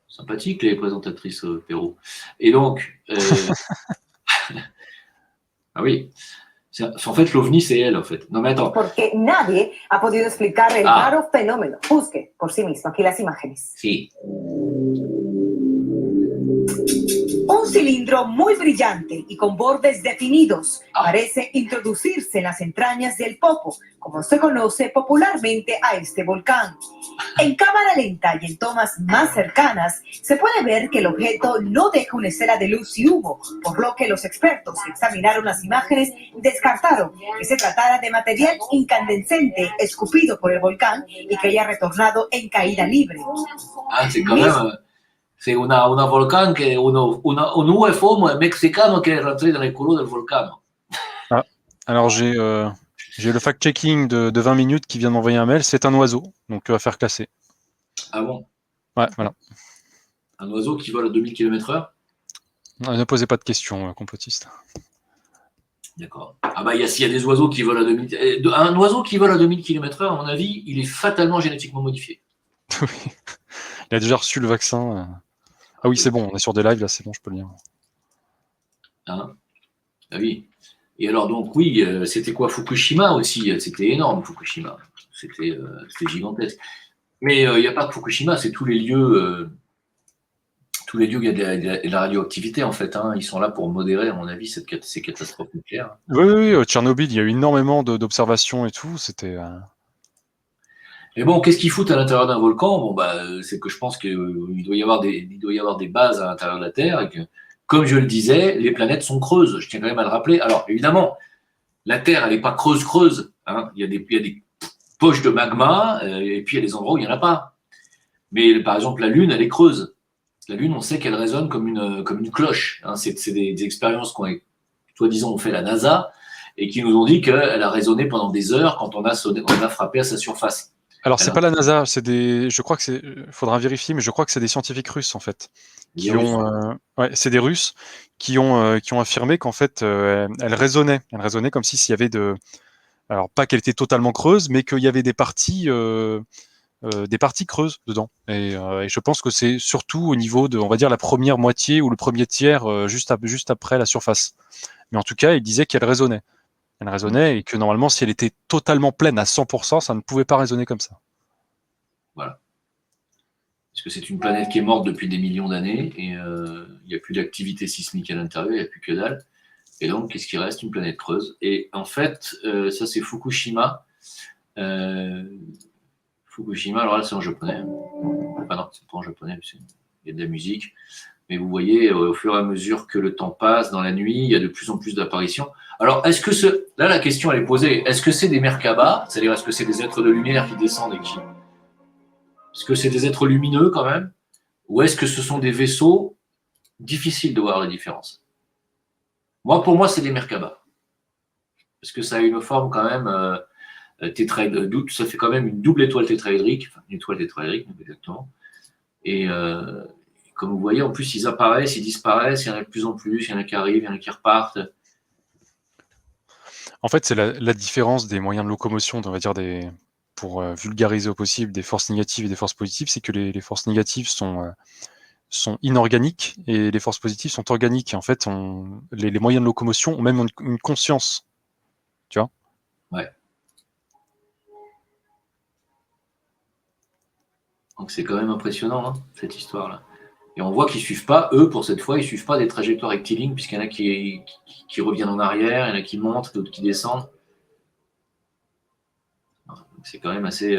Sympathique, les présentatrices au Pérou. Et donc, ah oui, en fait, l'OVNI, c'est elle, en fait. Non, mais attends. Porque nadie ha podido explicar el raro fenómeno. Busque por sí mismo aquí las imágenes. Si. Un cilindro muy brillante y con bordes definidos parece introducirse en las entrañas del Popo, como se conoce popularmente a este volcán. En cámara lenta y en tomas más cercanas, se puede ver que el objeto no deja una estela de luz y humo, por lo que los expertos que examinaron las imágenes descartaron que se tratara de material incandescente escupido por el volcán y que haya retornado en caída libre. Ah, c'est quand même... C'est un volcan, un UFO mexicano qui est rentré dans les couloirs del volcano. Ah, alors j'ai le fact-checking de 20 minutes qui vient de m'envoyer un mail, c'est un oiseau, donc affaire classée. Ah bon? Ouais, voilà. Un oiseau qui vole à 2000 km/h? Ne posez pas de questions, complotiste. D'accord. Ah bah s'il y a des oiseaux qui volent à 2000... Un oiseau qui vole à 2000 km/h, à mon avis, il est fatalement génétiquement modifié. Oui. Il a déjà reçu le vaccin. Ah oui, c'est bon, on est sur des lives, là, c'est bon, je peux le lire. Hein? Ah oui. Et alors, donc, oui, c'était quoi? Fukushima aussi, c'était énorme, Fukushima. C'était gigantesque. Mais il n'y a pas que Fukushima, c'est tous les lieux où il y a de la radioactivité, en fait. Hein. Ils sont là pour modérer, à mon avis, ces catastrophes nucléaires. Oui, Tchernobyl, il y a eu énormément d'observations et tout, c'était... Mais bon, qu'est-ce qu'ils foutent à l'intérieur d'un volcan? Bon, c'est que je pense qu'il doit y avoir des bases à l'intérieur de la Terre et que, comme je le disais, les planètes sont creuses. Je tiens quand même à le rappeler. Alors, évidemment, la Terre, elle n'est pas creuse. Hein. Il y a des poches de magma et puis il y a des endroits où il n'y en a pas. Mais par exemple, la Lune, elle est creuse. La Lune, on sait qu'elle résonne comme une cloche. Hein. C'est des expériences qu'on soi-disant ont fait la NASA et qui nous ont dit qu'elle a résonné pendant des heures quand on a frappé à sa surface. Alors, c'est pas la NASA, je crois que faudra vérifier, mais je crois que c'est des scientifiques russes, en fait. C'est des Russes qui ont affirmé qu'en fait, elle résonnait comme s'il y avait alors pas qu'elle était totalement creuse, mais qu'il y avait des parties creuses dedans. Et je pense que c'est surtout au niveau de, on va dire, la première moitié ou le premier tiers, juste après la surface. Mais en tout cas, il disait qu'elle résonnait. Elle résonnait et que normalement, si elle était totalement pleine à 100%, ça ne pouvait pas résonner comme ça. Voilà. Parce que c'est une planète qui est morte depuis des millions d'années et il n'y a plus d'activité sismique à l'intérieur, il n'y a plus que dalle. Et donc, qu'est-ce qui reste? Une planète creuse. Et en fait, ça c'est Fukushima. Fukushima, alors là c'est en japonais. Enfin non, c'est pas en japonais, il y a de la musique. Mais vous voyez, au fur et à mesure que le temps passe, dans la nuit, il y a de plus en plus d'apparitions. Alors, est-ce que là la question elle est posée, est-ce que c'est des Merkabah? C'est-à-dire, est-ce que c'est des êtres de lumière qui descendent et qui... Est-ce que c'est des êtres lumineux quand même? Ou est-ce que ce sont des vaisseaux? Difficile de voir la différence. Pour moi, c'est des Merkabah. Parce que ça a une forme quand même ça fait quand même une double étoile tétraédrique, enfin une étoile tétraédrique, exactement. Et comme vous voyez, en plus, ils apparaissent, ils disparaissent, il y en a de plus en plus, il y en a qui arrivent, il y en a qui repartent. En fait, c'est la différence des moyens de locomotion, on va dire, pour vulgariser au possible, des forces négatives et des forces positives, c'est que les forces négatives sont inorganiques et les forces positives sont organiques. Et en fait, les moyens de locomotion ont même une conscience. Tu vois? Ouais. Donc c'est quand même impressionnant, hein, cette histoire-là. Et on voit qu'ils ne suivent pas, eux, pour cette fois, ils ne suivent pas des trajectoires rectilignes, puisqu'il y en a qui reviennent en arrière, il y en a qui montent, d'autres qui descendent. C'est quand même assez...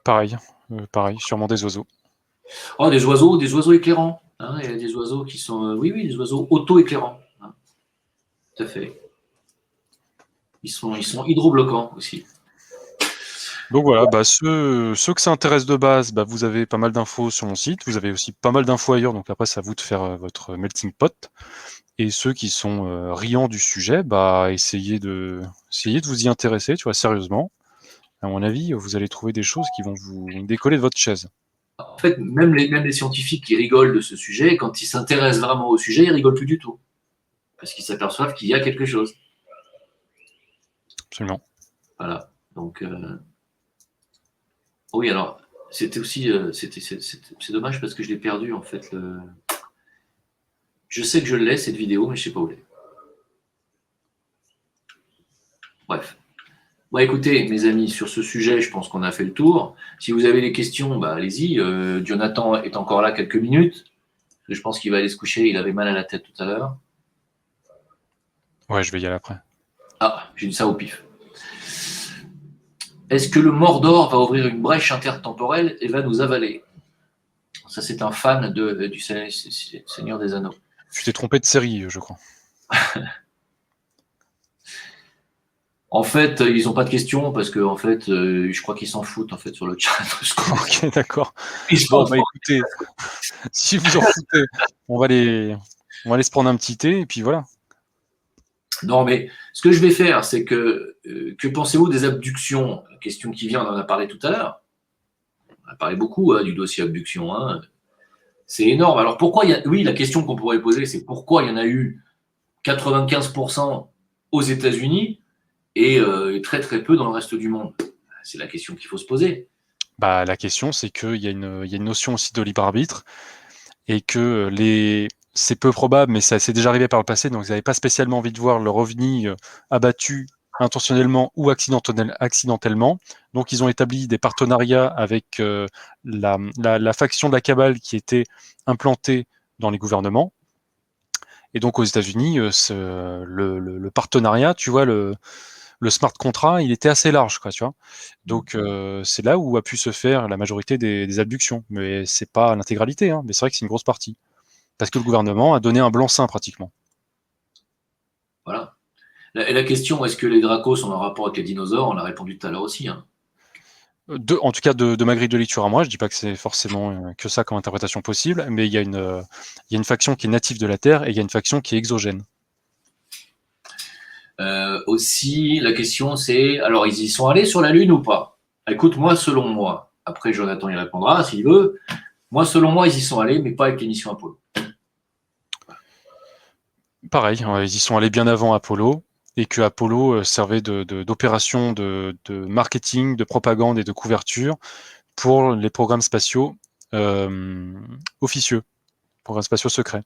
Pareil, sûrement des oiseaux. Oh, des oiseaux éclairants. Hein, il y a des oiseaux qui sont... oui, des oiseaux auto-éclairants. Hein, tout à fait. Ils sont hydrobloquants aussi. Donc voilà, ceux que ça intéresse de base, vous avez pas mal d'infos sur mon site, vous avez aussi pas mal d'infos ailleurs, donc après c'est à vous de faire votre melting pot. Et ceux qui sont riants du sujet, essayez de vous y intéresser, tu vois, sérieusement. À mon avis, vous allez trouver des choses qui vont vous décoller de votre chaise. En fait, même les scientifiques qui rigolent de ce sujet, quand ils s'intéressent vraiment au sujet, ils rigolent plus du tout. Parce qu'ils s'aperçoivent qu'il y a quelque chose. Absolument. Voilà. Donc... Oui, alors, c'était aussi... c'est dommage parce que je l'ai perdu, en fait. Je sais que je l'ai, cette vidéo, mais je ne sais pas où elle est. Bref. Bon, écoutez, mes amis, sur ce sujet, je pense qu'on a fait le tour. Si vous avez des questions, allez-y. Jonathan est encore là quelques minutes. Je pense qu'il va aller se coucher. Il avait mal à la tête tout à l'heure. Ouais, je vais y aller après. Ah, j'ai dit ça au pif. Est-ce que le Mordor va ouvrir une brèche intertemporelle et va nous avaler? Ça, c'est un fan du Seigneur des Anneaux. Tu t'es trompé de série, je crois. En fait, ils n'ont pas de questions parce que, en fait, je crois qu'ils s'en foutent en fait sur le chat. Ok, d'accord. Bon, écoutez, si vous en foutez, on va aller se prendre un petit thé et puis voilà. Non, mais ce que je vais faire, c'est que pensez-vous des abductions? Question qui vient, on en a parlé tout à l'heure. On a parlé beaucoup du dossier abduction. Hein. C'est énorme. Alors pourquoi oui, la question qu'on pourrait poser, c'est pourquoi il y en a eu 95% aux États-Unis et très très peu dans le reste du monde? C'est la question qu'il faut se poser. La question, c'est qu'il y a une notion aussi de libre arbitre et que c'est peu probable, mais ça s'est déjà arrivé par le passé, donc ils n'avaient pas spécialement envie de voir leur ovni abattu intentionnellement ou accidentellement. Donc ils ont établi des partenariats avec la faction de la cabale qui était implantée dans les gouvernements. Et donc aux États-Unis, le partenariat, tu vois, le smart contract, il était assez large, quoi, tu vois. Donc c'est là où a pu se faire la majorité des abductions, mais c'est pas l'intégralité, hein, mais c'est vrai que c'est une grosse partie. Parce que le gouvernement a donné un blanc-seing pratiquement. Voilà. La question, est-ce que les Dracos ont un rapport avec les dinosaures? On l'a répondu tout à l'heure aussi. Hein. En tout cas, de ma grille de lecture à moi, je dis pas que c'est forcément que ça comme interprétation possible, mais il y a une faction qui est native de la Terre et il y a une faction qui est exogène. Aussi, la question c'est, alors ils y sont allés sur la Lune ou pas? Écoute, moi, selon moi, après Jonathan y répondra s'il veut, moi, selon moi, ils y sont allés, mais pas avec les missions Apollo. Pareil, ils y sont allés bien avant Apollo, et que Apollo servait d'opération de marketing, de propagande et de couverture pour les programmes spatiaux officieux, programmes spatiaux secrets.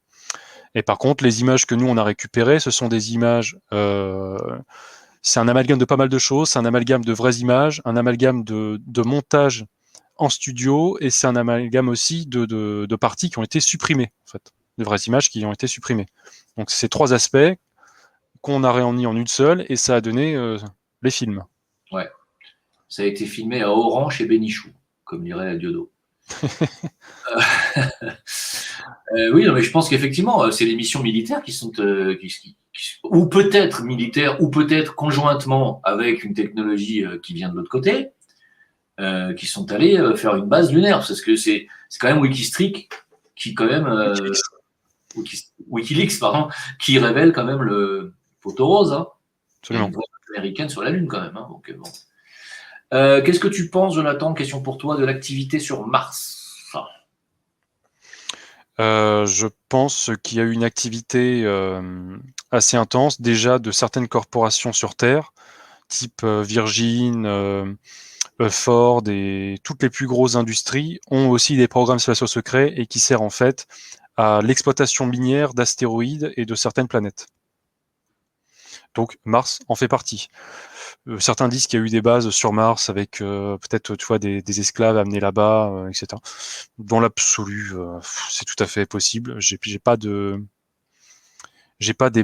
Et par contre, les images que nous, on a récupérées, ce sont des images... c'est un amalgame de pas mal de choses, c'est un amalgame de vraies images, un amalgame de montage en studio, et c'est un amalgame aussi de parties qui ont été supprimées, en fait, de vraies images qui ont été supprimées. Donc c'est 3 aspects qu'on a réunis en une seule, et ça a donné les films. Ouais. Ça a été filmé à Oran chez Bénichou, comme dirait Diodo. Oui, non, mais je pense qu'effectivement, c'est les missions militaires qui sont, ou peut-être militaires, ou peut-être conjointement avec une technologie qui vient de l'autre côté, qui sont allés faire une base lunaire. Parce que c'est quand même Wikistreak qui, quand même, Wikileaks, pardon, qui révèle quand même le photo rose. Hein. Absolument. Une voie américaine sur la Lune, quand même. Hein, donc, bon. Qu'est-ce que tu penses, Jonathan, question pour toi, de l'activité sur Mars? Je pense qu'il y a eu une activité assez intense, déjà de certaines corporations sur Terre, type Virgin, Ford et toutes les plus grosses industries ont aussi des programmes spatiaux secrets et qui servent en fait à l'exploitation minière d'astéroïdes et de certaines planètes. Donc Mars en fait partie. Certains disent qu'il y a eu des bases sur Mars avec peut-être des esclaves amenés là-bas, etc. Dans l'absolu, c'est tout à fait possible. J'ai pas des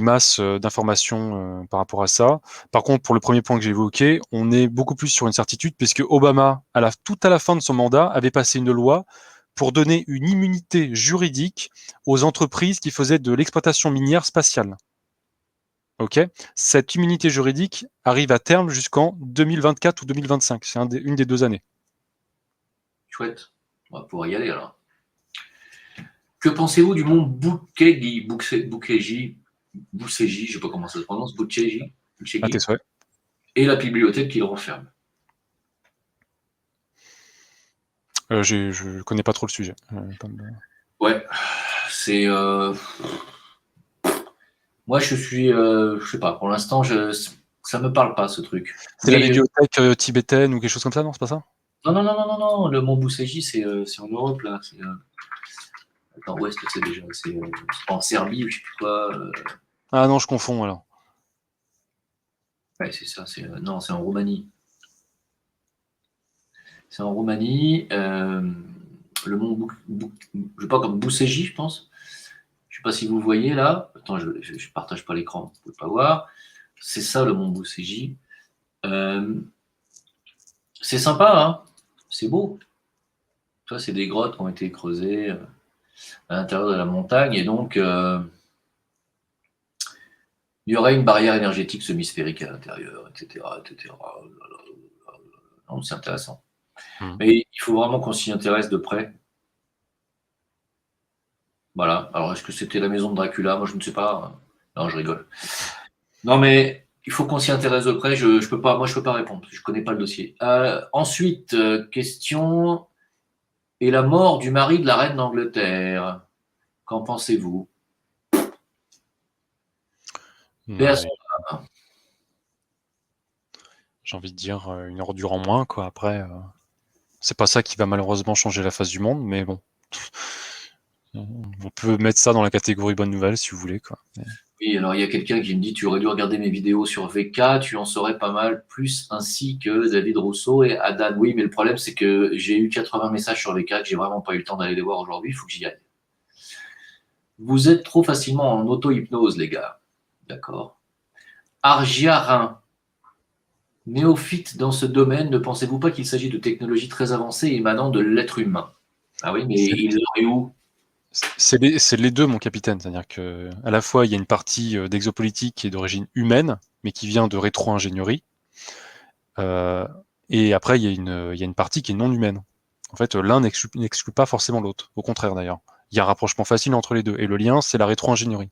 masses d'informations par rapport à ça. Par contre, pour le premier point que j'ai évoqué, on est beaucoup plus sur une certitude puisque Obama, tout à la fin de son mandat, avait passé une loi pour donner une immunité juridique aux entreprises qui faisaient de l'exploitation minière spatiale. Ok, cette immunité juridique arrive à terme jusqu'en 2024 ou 2025. C'est une des 2 années. Chouette. On va pouvoir y aller alors. Que pensez-vous du mont Boukéji, je ne sais pas comment ça se prononce, Boukéji, À tes souhaits. et la bibliothèque qui le renferme? Je connais pas trop le sujet. Ouais, c'est. Moi, je suis. Je sais pas, pour l'instant, ça me parle pas ce truc. C'est la bibliothèque tibétaine ou quelque chose comme ça, non? C'est pas ça? Non. Le mont Boukéji, c'est en Europe, là. Attends, où est-ce que c'est déjà? C'est en Serbie ou je sais plus quoi. Ah non, je confonds alors. Ouais, c'est ça. Non, c'est en Roumanie. C'est en Roumanie. Le mont je sais pas, comme Boukéji, je pense. Je sais pas si vous voyez là. Attends, je partage pas l'écran, vous pouvez pas voir. C'est ça le mont Boukéji. C'est sympa, hein. C'est beau. Ça, c'est des grottes qui ont été creusées à l'intérieur de la montagne, et donc il y aurait une barrière énergétique semi-sphérique à l'intérieur, etc. Non, c'est intéressant. Mais il faut vraiment qu'on s'y intéresse de près. Voilà. Alors, est-ce que c'était la maison de Dracula? Moi, je ne sais pas. Non, je rigole. Non, mais il faut qu'on s'y intéresse de près. Je peux pas répondre. Je ne connais pas le dossier. Ensuite, question. Et la mort du mari de la reine d'Angleterre. Qu'en pensez-vous? J'ai envie de dire une ordure en moins, quoi. Après, c'est pas ça qui va malheureusement changer la face du monde, mais bon. On peut mettre ça dans la catégorie bonne nouvelle si vous voulez, quoi. Oui, alors il y a quelqu'un qui me dit: tu aurais dû regarder mes vidéos sur VK, tu en saurais pas mal plus, ainsi que David Rousseau et Adan. Oui, mais le problème, c'est que j'ai eu 80 messages sur VK, que j'ai vraiment pas eu le temps d'aller les voir aujourd'hui, il faut que j'y aille. Vous êtes trop facilement en auto-hypnose, les gars. D'accord. Argiarin. Néophyte dans ce domaine, ne pensez-vous pas qu'il s'agit de technologies très avancées émanant de l'être humain? Ah oui, mais il est où? C'est les deux, mon capitaine. C'est-à-dire qu'à la fois, il y a une partie d'exopolitique qui est d'origine humaine, mais qui vient de rétro-ingénierie. Et après, il y a une partie qui est non humaine. En fait, l'un n'exclut pas forcément l'autre. Au contraire, d'ailleurs. Il y a un rapprochement facile entre les deux. Et le lien, c'est la rétro-ingénierie.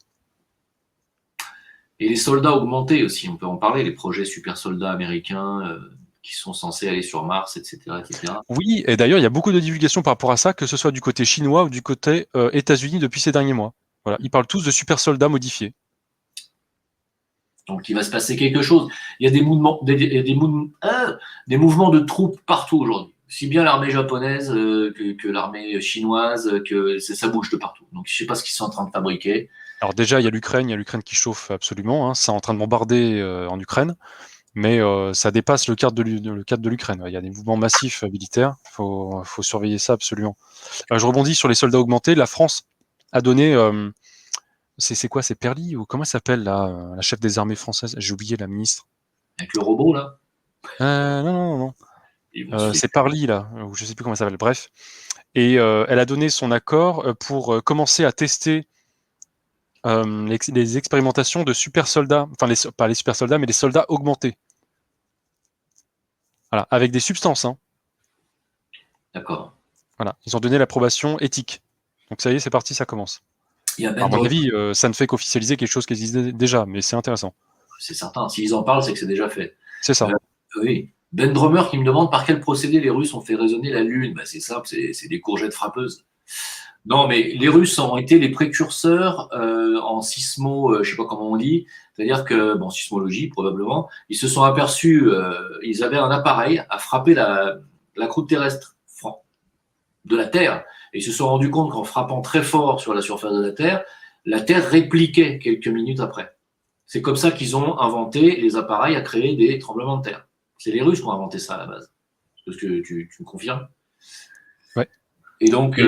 Et les soldats augmentés aussi, on peut en parler, les projets super soldats américains qui sont censés aller sur Mars, etc., etc. Oui, et d'ailleurs, il y a beaucoup de divulgations par rapport à ça, que ce soit du côté chinois ou du côté États-Unis depuis ces derniers mois. Voilà, ils parlent tous de super soldats modifiés. Donc il va se passer quelque chose. Il y a des mouvements, des mouvements de troupes partout aujourd'hui. Si bien l'armée japonaise que l'armée chinoise, que ça bouge de partout. Donc je ne sais pas ce qu'ils sont en train de fabriquer. Alors déjà, il y a l'Ukraine qui chauffe absolument. Hein, c'est en train de bombarder en Ukraine, mais ça dépasse le cadre de l'Ukraine. Il y a des mouvements massifs militaires. Faut surveiller ça absolument. Je rebondis sur les soldats augmentés. La France a donné... c'est quoi, c'est Perly ou comment elle s'appelle la chef des armées françaises? J'ai oublié la ministre. Avec le robot là. Non. C'est Parly là, ou je sais plus comment ça s'appelle. Bref, et elle a donné son accord pour commencer à tester les expérimentations de super soldats, enfin pas les super soldats, mais les soldats augmentés. Voilà, avec des substances. Hein. D'accord. Voilà, ils ont donné l'approbation éthique. Donc ça y est, c'est parti, ça commence. Il y a à mon avis, ça ne fait qu'officialiser quelque chose qui existe déjà, mais c'est intéressant. C'est certain. S'ils en parlent, c'est que c'est déjà fait. C'est ça. Oui. Ben Drummer qui me demande par quel procédé les Russes ont fait résonner la Lune. C'est simple, c'est des courgettes frappeuses. Non, mais les Russes ont été les précurseurs en sismo, je sais pas comment on dit, c'est-à-dire que, sismologie probablement, ils se sont aperçus, ils avaient un appareil à frapper la croûte terrestre de la Terre, et ils se sont rendus compte qu'en frappant très fort sur la surface de la Terre répliquait quelques minutes après. C'est comme ça qu'ils ont inventé les appareils à créer des tremblements de terre. C'est les Russes qui ont inventé ça à la base. Est-ce que tu me confirmes? Ouais. Et donc,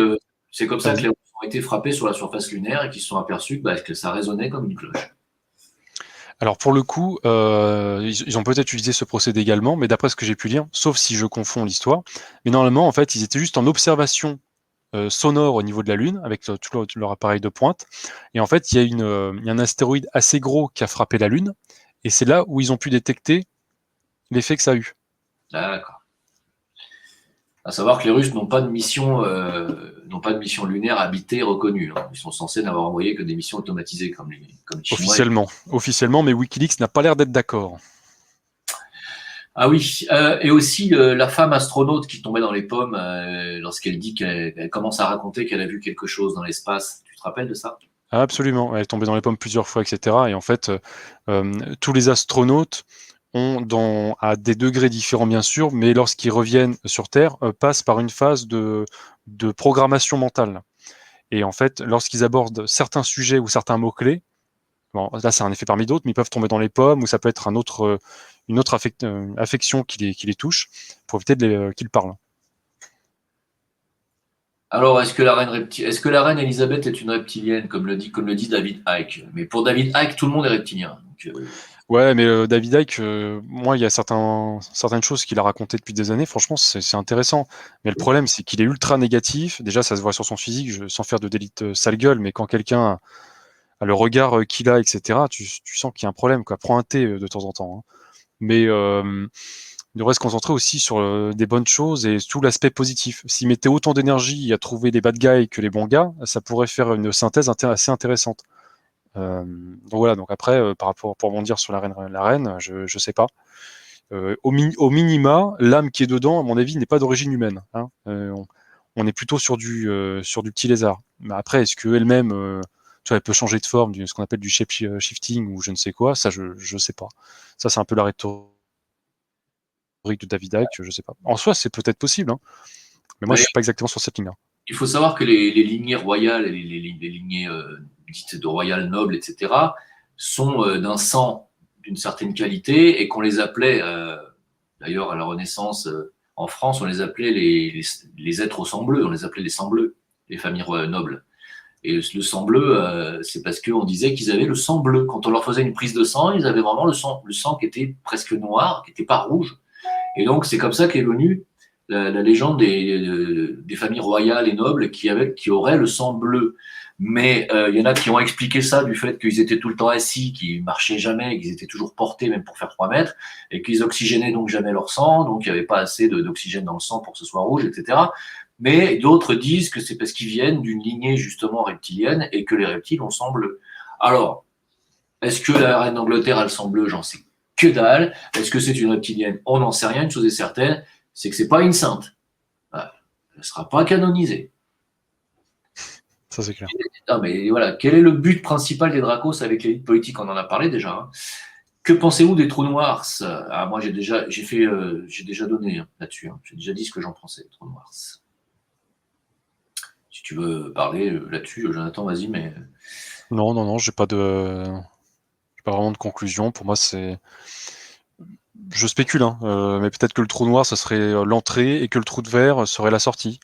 c'est comme ça que les Russes ont été frappés sur la surface lunaire et qu'ils se sont aperçus que ça résonnait comme une cloche. Alors pour le coup, ils ont peut-être utilisé ce procédé également, mais d'après ce que j'ai pu lire, sauf si je confonds l'histoire, mais normalement, en fait, ils étaient juste en observation sonore au niveau de la Lune, avec tout leur appareil de pointe, et en fait, il y a un astéroïde assez gros qui a frappé la Lune, et c'est là où ils ont pu détecter l'effet que ça a eu. D'accord. À savoir que les Russes n'ont pas de mission lunaire habitée reconnue. Hein. Ils sont censés n'avoir envoyé que des missions automatisées comme les Chinois. Officiellement, mais WikiLeaks n'a pas l'air d'être d'accord. Ah oui, et aussi la femme astronaute qui tombait dans les pommes lorsqu'elle dit qu'elle commence à raconter qu'elle a vu quelque chose dans l'espace. Tu te rappelles de ça? Absolument, elle est tombée dans les pommes plusieurs fois, etc. Et en fait, tous les astronautes ont, à des degrés différents bien sûr, mais lorsqu'ils reviennent sur Terre, passent par une phase de programmation mentale. Et en fait, lorsqu'ils abordent certains sujets ou certains mots-clés, bon, là c'est un effet parmi d'autres, mais ils peuvent tomber dans les pommes, ou ça peut être une autre affection qui les touche, pour éviter qu'ils parlent. Alors, est-ce que la reine Elisabeth est une reptilienne, comme le dit David Icke? Mais pour David Icke, tout le monde est reptilien. Donc, Ouais, mais David Icke, moi, il y a certaines choses qu'il a racontées depuis des années. Franchement, c'est intéressant. Mais le problème, c'est qu'il est ultra négatif. Déjà, ça se voit sur son physique, sans faire de d'élite sale gueule, mais quand quelqu'un a le regard qu'il a, etc., tu sens qu'il y a un problème, quoi. Prends un thé de temps en temps. Hein. Mais il devrait se concentrer aussi sur des bonnes choses et tout l'aspect positif. S'il mettait autant d'énergie à trouver les bad guys que les bons gars, ça pourrait faire une synthèse assez intéressante. Donc voilà, donc après, par rapport pour rebondir sur la reine, je sais pas. Au minima, l'âme qui est dedans, à mon avis, n'est pas d'origine humaine. Hein. On est plutôt sur du petit lézard. Mais après, est-ce qu'elle-même, tu vois, elle peut changer de forme, ce qu'on appelle du shape-shifting ou je ne sais quoi, ça, je sais pas. Ça, c'est un peu la rhétorique de David Icke, je sais pas. En soi, c'est peut-être possible, hein. Mais moi, je suis pas exactement sur cette ligne-là. Il faut savoir que les lignées royales et les lignées dites de royales nobles, etc., sont d'un sang d'une certaine qualité et qu'on les appelait, d'ailleurs à la Renaissance en France, on les appelait les êtres au sang bleu, on les appelait les sangs bleus, les familles nobles. Et le sang bleu, c'est parce qu'on disait qu'ils avaient le sang bleu. Quand on leur faisait une prise de sang, ils avaient vraiment le sang qui était presque noir, qui n'était pas rouge. Et donc c'est comme ça qu'est venue la légende des familles royales et nobles qui auraient le sang bleu. Mais il y en a qui ont expliqué ça du fait qu'ils étaient tout le temps assis, qu'ils marchaient jamais, qu'ils étaient toujours portés même pour faire 3 mètres, et qu'ils oxygénaient donc jamais leur sang, donc il n'y avait pas assez d'oxygène dans le sang pour que ce soit rouge, etc. Mais d'autres disent que c'est parce qu'ils viennent d'une lignée justement reptilienne et que les reptiles ont sang bleu. Alors, est-ce que la reine d'Angleterre a le sang bleu? J'en sais que dalle. Est-ce que c'est une reptilienne? On n'en sait rien. Une chose est certaine, c'est que c'est pas une sainte. Voilà. Elle ne sera pas canonisée. Ça, c'est clair. Non, mais voilà. Quel est le but principal des Dracos avec l'élite politique? On en a parlé déjà. Hein. Que pensez-vous des trous noirs? Moi, j'ai déjà donné là-dessus. Hein. J'ai déjà dit ce que j'en pensais des trous noirs. Si tu veux parler là-dessus, Jonathan, vas-y, mais. Non, j'ai pas vraiment de conclusion. Pour moi, c'est. Je spécule, hein, mais peut-être que le trou noir, ça serait l'entrée et que le trou de verre serait la sortie.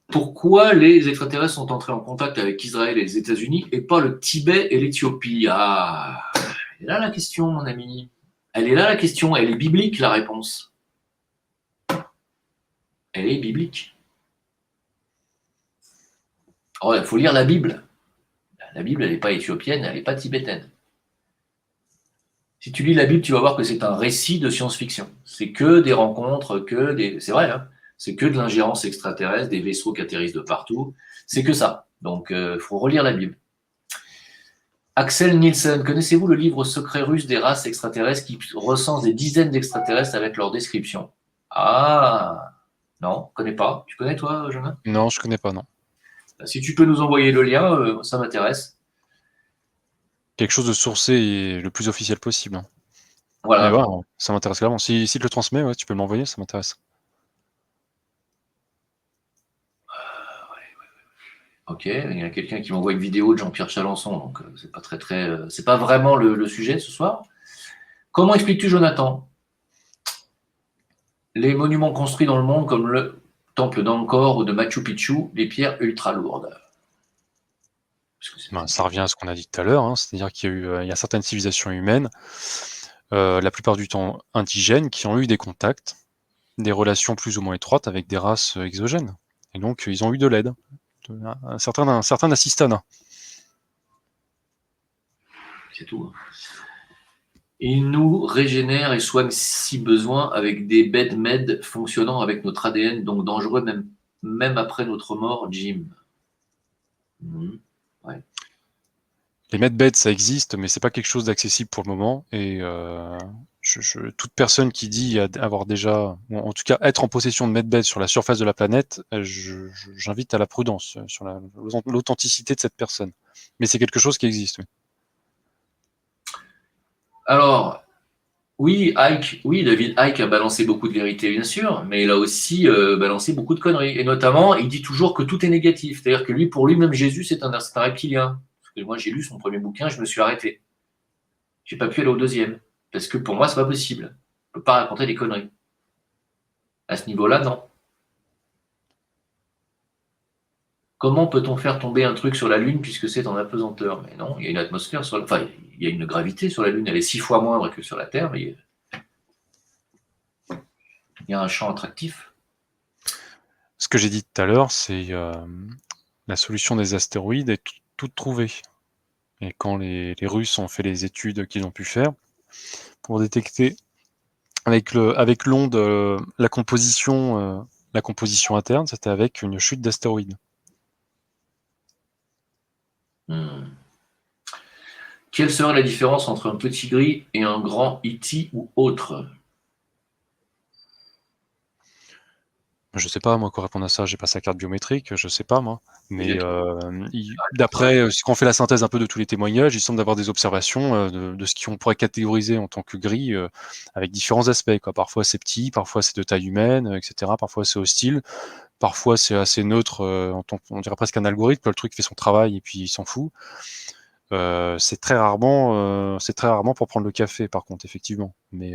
Pourquoi les extraterrestres sont entrés en contact avec Israël et les États-Unis et pas le Tibet et l'Éthiopie? Ah, elle est là la question, mon ami. Elle est là la question. Elle est biblique, la réponse. Elle est biblique. Oh, il faut lire la Bible. La Bible, elle n'est pas éthiopienne, elle n'est pas tibétaine. Si tu lis la Bible, tu vas voir que c'est un récit de science-fiction. C'est que des rencontres, c'est vrai, hein, c'est que de l'ingérence extraterrestre, des vaisseaux qui atterrissent de partout. C'est que ça. Donc, il faut relire la Bible. Axel Nielsen, connaissez-vous le livre secret russe des races extraterrestres qui recense des dizaines d'extraterrestres avec leur description? Ah, non, je connais pas. Tu connais, toi, Jonathan? Non, je connais pas, non. Si tu peux nous envoyer le lien, ça m'intéresse. Quelque chose de sourcé et le plus officiel possible. Hein. Voilà. Mais ouais, ça m'intéresse clairement. Si tu le transmets, ouais, tu peux m'envoyer, ça m'intéresse. Ok, il y a quelqu'un qui m'envoie une vidéo de Jean-Pierre Chalençon, donc c'est pas c'est pas vraiment le sujet de ce soir. Comment expliques-tu, Jonathan, les monuments construits dans le monde comme le temple d'Angkor ou de Machu Picchu, des pierres ultra lourdes? Ça revient à ce qu'on a dit tout à l'heure, hein, c'est-à-dire qu'il y a certaines civilisations humaines, la plupart du temps indigènes, qui ont eu des contacts, des relations plus ou moins étroites avec des races exogènes. Et donc, ils ont eu de l'aide, un certain assistanat. C'est tout. Ils nous régénèrent et soignent si besoin avec des bed med fonctionnant avec notre ADN, donc dangereux même après notre mort, Jim. Ouais. Les medbeds, ça existe, mais c'est pas quelque chose d'accessible pour le moment. Et toute personne qui dit avoir déjà, ou en tout cas être en possession de medbeds sur la surface de la planète, j'invite à la prudence sur l'authenticité de cette personne. Mais c'est quelque chose qui existe. Oui. Alors, oui, David Icke a balancé beaucoup de vérités, bien sûr, mais il a aussi balancé beaucoup de conneries. Et notamment, il dit toujours que tout est négatif. C'est-à-dire que pour lui, même Jésus, c'est un reptilien. Parce que moi, j'ai lu son premier bouquin, je me suis arrêté. J'ai pas pu aller au deuxième. Parce que pour moi, c'est pas possible. Je peux pas raconter des conneries. À ce niveau-là, non. Comment peut-on faire tomber un truc sur la Lune puisque c'est en apesanteur? Mais non, il y a une atmosphère enfin, il y a une gravité sur la Lune, elle est 6 fois moindre que sur la Terre, mais il y a un champ attractif. Ce que j'ai dit tout à l'heure, c'est la solution des astéroïdes est toute trouvée. Et quand les Russes ont fait les études qu'ils ont pu faire pour détecter avec l'onde la composition interne, c'était avec une chute d'astéroïdes. Quelle serait la différence entre un petit gris et un grand E.T. ou autre? Je sais pas, moi, quoi répondre à ça. J'ai pas sa carte biométrique, je sais pas, moi. Mais d'après, quand on fait la synthèse un peu de tous les témoignages, il semble d'avoir des observations de ce qu'on pourrait catégoriser en tant que gris avec différents aspects, quoi. Parfois, c'est petit, parfois, c'est de taille humaine, etc. Parfois, c'est hostile. Parfois, c'est assez neutre, on dirait presque un algorithme. Le truc fait son travail et puis il s'en fout. C'est très rarement pour prendre le café, par contre, effectivement. Mais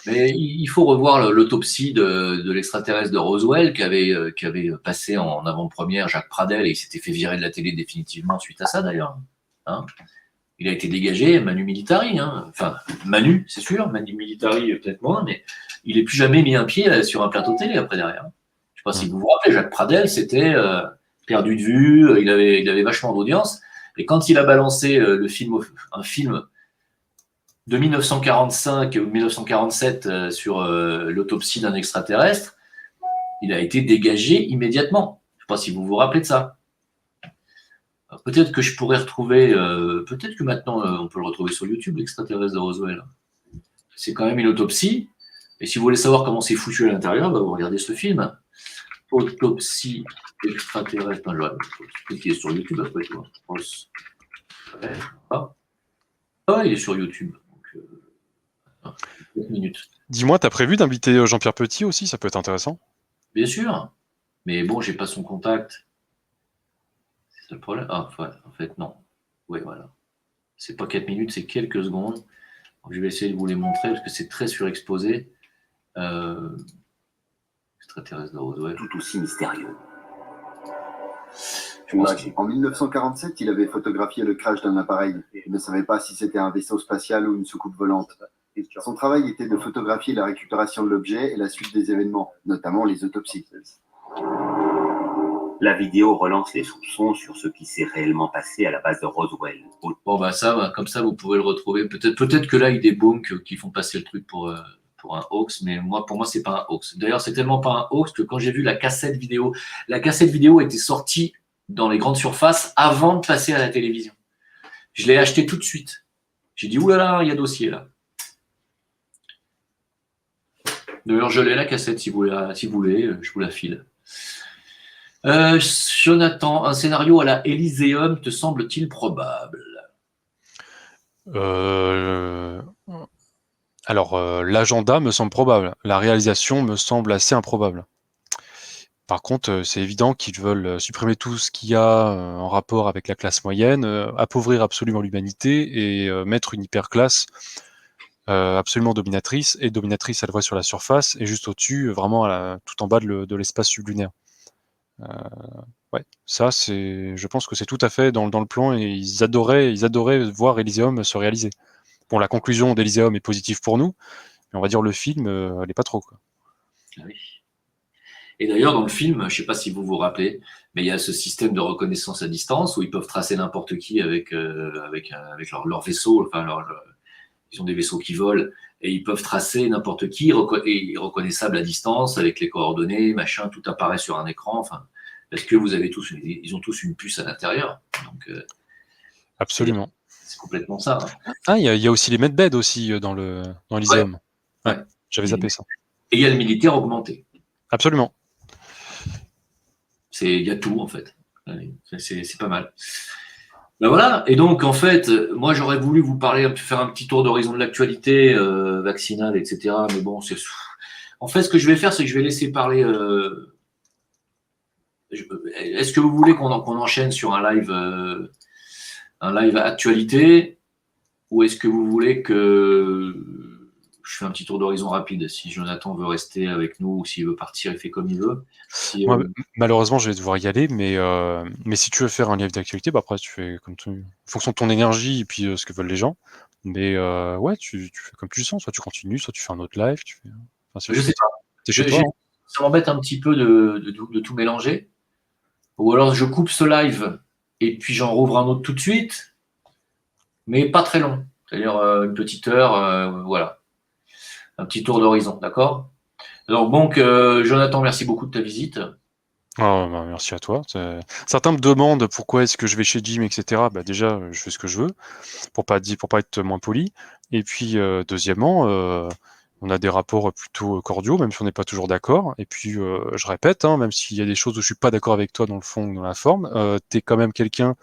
il faut revoir l'autopsie de l'extraterrestre de Roswell qui avait passé en avant-première Jacques Pradel et il s'était fait virer de la télé définitivement suite à ça, d'ailleurs. Hein, il a été dégagé, Manu Militari. Hein. Enfin, Manu, c'est sûr, Manu Militari peut-être moins, mais il n'est plus jamais mis un pied sur un plateau télé après derrière. Je ne sais pas si vous vous rappelez, Jacques Pradel, c'était perdu de vue, il avait vachement d'audience. Et quand il a balancé un film de 1945 ou 1947 sur l'autopsie d'un extraterrestre, il a été dégagé immédiatement. Je ne sais pas si vous vous rappelez de ça. Alors, peut-être que je pourrais retrouver, peut-être que maintenant on peut le retrouver sur YouTube, l'extraterrestre de Roswell. C'est quand même une autopsie. Et si vous voulez savoir comment c'est foutu à l'intérieur, bah, vous regardez ce film. Autopsie extraterrestre. Non, peut-être qu'il est sur YouTube après tout. Ah, il est sur YouTube. Donc, 4 minutes. Dis-moi, t'as prévu d'inviter Jean-Pierre Petit aussi? Ça peut être intéressant. Bien sûr. Mais bon, j'ai pas son contact. C'est ça le problème. Ah, en fait, non. Oui, voilà. C'est pas 4 minutes, c'est quelques secondes. Donc, je vais essayer de vous les montrer parce que c'est très surexposé. Extraterrestre de Roswell. Tout aussi mystérieux. En 1947, il avait photographié le crash d'un appareil. Il ne savait pas si c'était un vaisseau spatial ou une soucoupe volante. Son travail était de photographier la récupération de l'objet et la suite des événements, notamment les autopsies. La vidéo relance les soupçons sur ce qui s'est réellement passé à la base de Roswell. Bon, bah ça, comme ça, vous pouvez le retrouver. Peut-être que là, il débunk qui font passer le truc pour un hoax, mais pour moi, c'est pas un hoax. D'ailleurs, c'est tellement pas un hoax que quand j'ai vu la cassette vidéo était sortie dans les grandes surfaces avant de passer à la télévision. Je l'ai acheté tout de suite. J'ai dit, oulala, il y a dossier là. D'ailleurs, je l'ai la cassette si vous voulez, je vous la file. Jonathan, un scénario à la Elyséum te semble-t-il probable? Alors, l'agenda me semble probable. La réalisation me semble assez improbable. Par contre, c'est évident qu'ils veulent supprimer tout ce qu'il y a en rapport avec la classe moyenne, appauvrir absolument l'humanité et mettre une hyperclasse absolument dominatrice à la fois sur la surface et juste au-dessus, vraiment tout en bas de l'espace sublunaire. Ouais, ça, je pense que c'est tout à fait dans le plan et ils adoraient voir Elyséum se réaliser. Bon, la conclusion d'Elyséum est positive pour nous, mais on va dire le film, elle n'est pas trop, quoi. Oui. Et d'ailleurs, dans le film, je ne sais pas si vous vous rappelez, mais il y a ce système de reconnaissance à distance où ils peuvent tracer n'importe qui avec leur vaisseau. Enfin, ils ont des vaisseaux qui volent et ils peuvent tracer n'importe qui, reconnaissable à distance avec les coordonnées, machin, tout apparaît sur un écran. Enfin, parce que ils ont tous une puce à l'intérieur. Donc, absolument. C'est complètement ça. Hein. Ah, il y a aussi les medbeds aussi dans Elyséum. Ouais. J'avais zappé ça. Et il y a le militaire augmenté. Absolument. Il y a tout, en fait. C'est pas mal. Ben voilà. Et donc, en fait, moi, j'aurais voulu vous parler, faire un petit tour d'horizon de l'actualité vaccinale, etc. Mais bon, en fait, ce que je vais faire, c'est que je vais laisser parler. Est-ce que vous voulez qu'on enchaîne sur un live actualité, ou est-ce que vous voulez que je fais un petit tour d'horizon rapide? Si Jonathan veut rester avec nous ou s'il veut partir, il fait comme il veut. Moi, malheureusement, je vais devoir y aller, mais si tu veux faire un live d'actualité, bah après, tu fais comme en fonction de ton énergie et puis ce que veulent les gens. Mais ouais, tu fais comme tu le sens. Soit tu continues, soit tu fais un autre live. Je sais pas. C'est chez toi. Ça m'embête un petit peu de tout mélanger. Ou alors je coupe ce live et puis j'en rouvre un autre tout de suite, mais pas très long. C'est-à-dire une petite heure, voilà. Un petit tour d'horizon, d'accord? Donc, Jonathan, merci beaucoup de ta visite. Oh, bah, merci à toi. Certains me demandent pourquoi est-ce que je vais chez Jim, etc. Bah, déjà, je fais ce que je veux, pour pas être moins poli. Et puis, deuxièmement, on a des rapports plutôt cordiaux, même si on n'est pas toujours d'accord. Et puis, je répète, hein, même s'il y a des choses où je suis pas d'accord avec toi dans le fond ou dans la forme, tu es quand même quelqu'un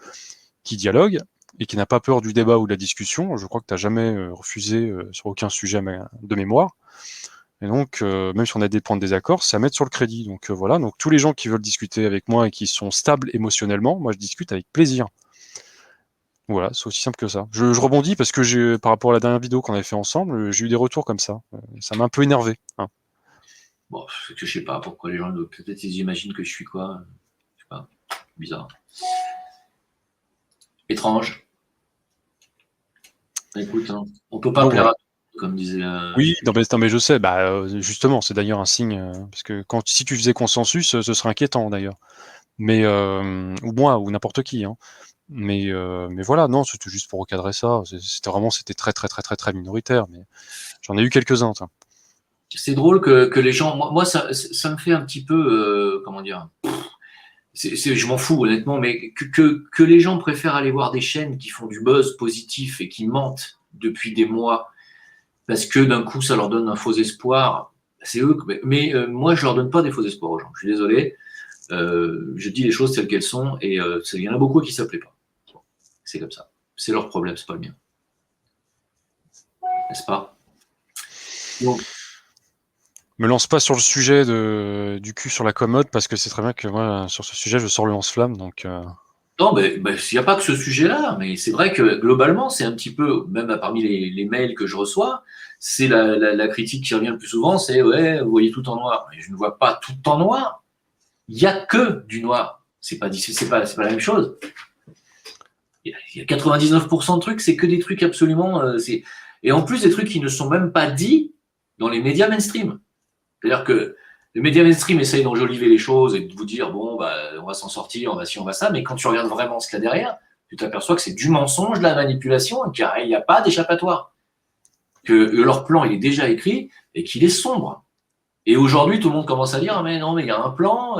qui dialogue et qui n'a pas peur du débat ou de la discussion. Je crois que tu n'as jamais refusé sur aucun sujet de mémoire. Et donc, même si on a des points de désaccord, c'est à mettre sur le crédit. Donc voilà, donc tous les gens qui veulent discuter avec moi et qui sont stables émotionnellement, moi je discute avec plaisir. Voilà, c'est aussi simple que ça. Je rebondis parce que par rapport à la dernière vidéo qu'on avait fait ensemble, j'ai eu des retours comme ça. Ça m'a un peu énervé. Hein. Bon, c'est que je sais pas pourquoi les gens, peut-être ils imaginent que je suis quoi. Je sais pas, bizarre. Étrange. Écoute, hein, on peut pas plaire à tout, comme disait. Oui, non, mais je sais. Bah, justement, c'est d'ailleurs un signe, parce que si tu faisais consensus, ce serait inquiétant d'ailleurs. Mais ou moi ou n'importe qui. Hein. Mais voilà, non, c'était juste pour recadrer ça. C'était très minoritaire. Mais j'en ai eu quelques-uns. C'est drôle que les gens, moi ça me fait un petit peu, comment dire, je m'en fous honnêtement, mais que les gens préfèrent aller voir des chaînes qui font du buzz positif et qui mentent depuis des mois parce que d'un coup ça leur donne un faux espoir. C'est eux, mais moi je leur donne pas des faux espoirs aux gens. Je suis désolé, je dis les choses telles qu'elles sont et il y en a beaucoup qui s'appelaient pas. C'est comme ça. C'est leur problème, c'est pas le mien. N'est-ce pas? Donc, me lance pas sur le sujet du cul sur la commode parce que c'est très bien que moi sur ce sujet je sors le lance-flamme donc. Non, mais il n'y a pas que ce sujet-là, mais c'est vrai que globalement, c'est un petit peu, même parmi les mails que je reçois, c'est la critique qui revient le plus souvent, c'est ouais, vous voyez tout en noir. Mais je ne vois pas tout en noir. Il n'y a que du noir. C'est pas la même chose. Il y a 99% de trucs, c'est que des trucs absolument. Et en plus, des trucs qui ne sont même pas dits dans les médias mainstream. C'est-à-dire que les médias mainstream essayent d'enjoliver les choses et de vous dire, bon, bah, on va s'en sortir, on va ci, on va ça, mais quand tu regardes vraiment ce qu'il y a derrière, tu t'aperçois que c'est du mensonge, de la manipulation, et qu'il n'y a pas d'échappatoire. Que leur plan, il est déjà écrit et qu'il est sombre. Et aujourd'hui, tout le monde commence à dire, ah, mais non, mais il y a un plan,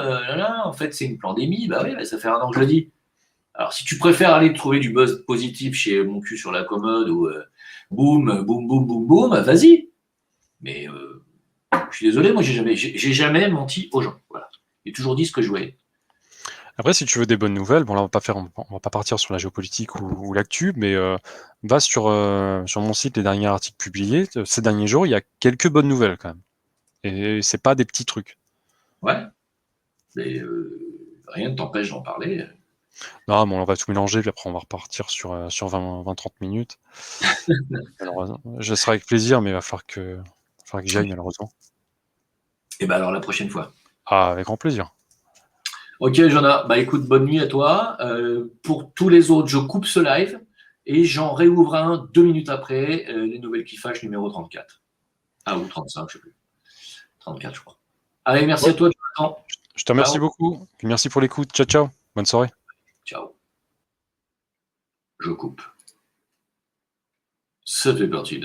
en fait, c'est une pandémie, bah oui, bah, ça fait 1 an que je le dis. Alors, si tu préfères aller trouver du buzz positif chez Mon cul sur la commode ou boum, boum, boum, boum, boum, vas-y. Mais je suis désolé, moi, j'ai jamais menti aux gens. Voilà. J'ai toujours dit ce que je voyais. Après, si tu veux des bonnes nouvelles, bon là on va pas partir sur la géopolitique ou l'actu, mais va sur mon site les derniers articles publiés. Ces derniers jours, il y a quelques bonnes nouvelles quand même. Et c'est pas des petits trucs. Ouais. Mais rien ne t'empêche d'en parler. Non, bon, on va tout mélanger, puis après on va repartir sur 20-30 minutes. Alors, je serai avec plaisir, mais il va falloir que j'y aille malheureusement. Et ben alors la prochaine fois. Ah, avec grand plaisir. Ok, Jonah, bah écoute, bonne nuit à toi. Pour tous les autres, je coupe ce live et j'en réouvre un 2 minutes après, les nouvelles qui fâchent numéro 34. Ah, ou 35, je sais plus. 34, je crois. Allez, merci à toi, Jonathan. Je te remercie beaucoup. Merci pour l'écoute. Ciao, ciao. Bonne soirée. Ciao. Je coupe. Ça fait partie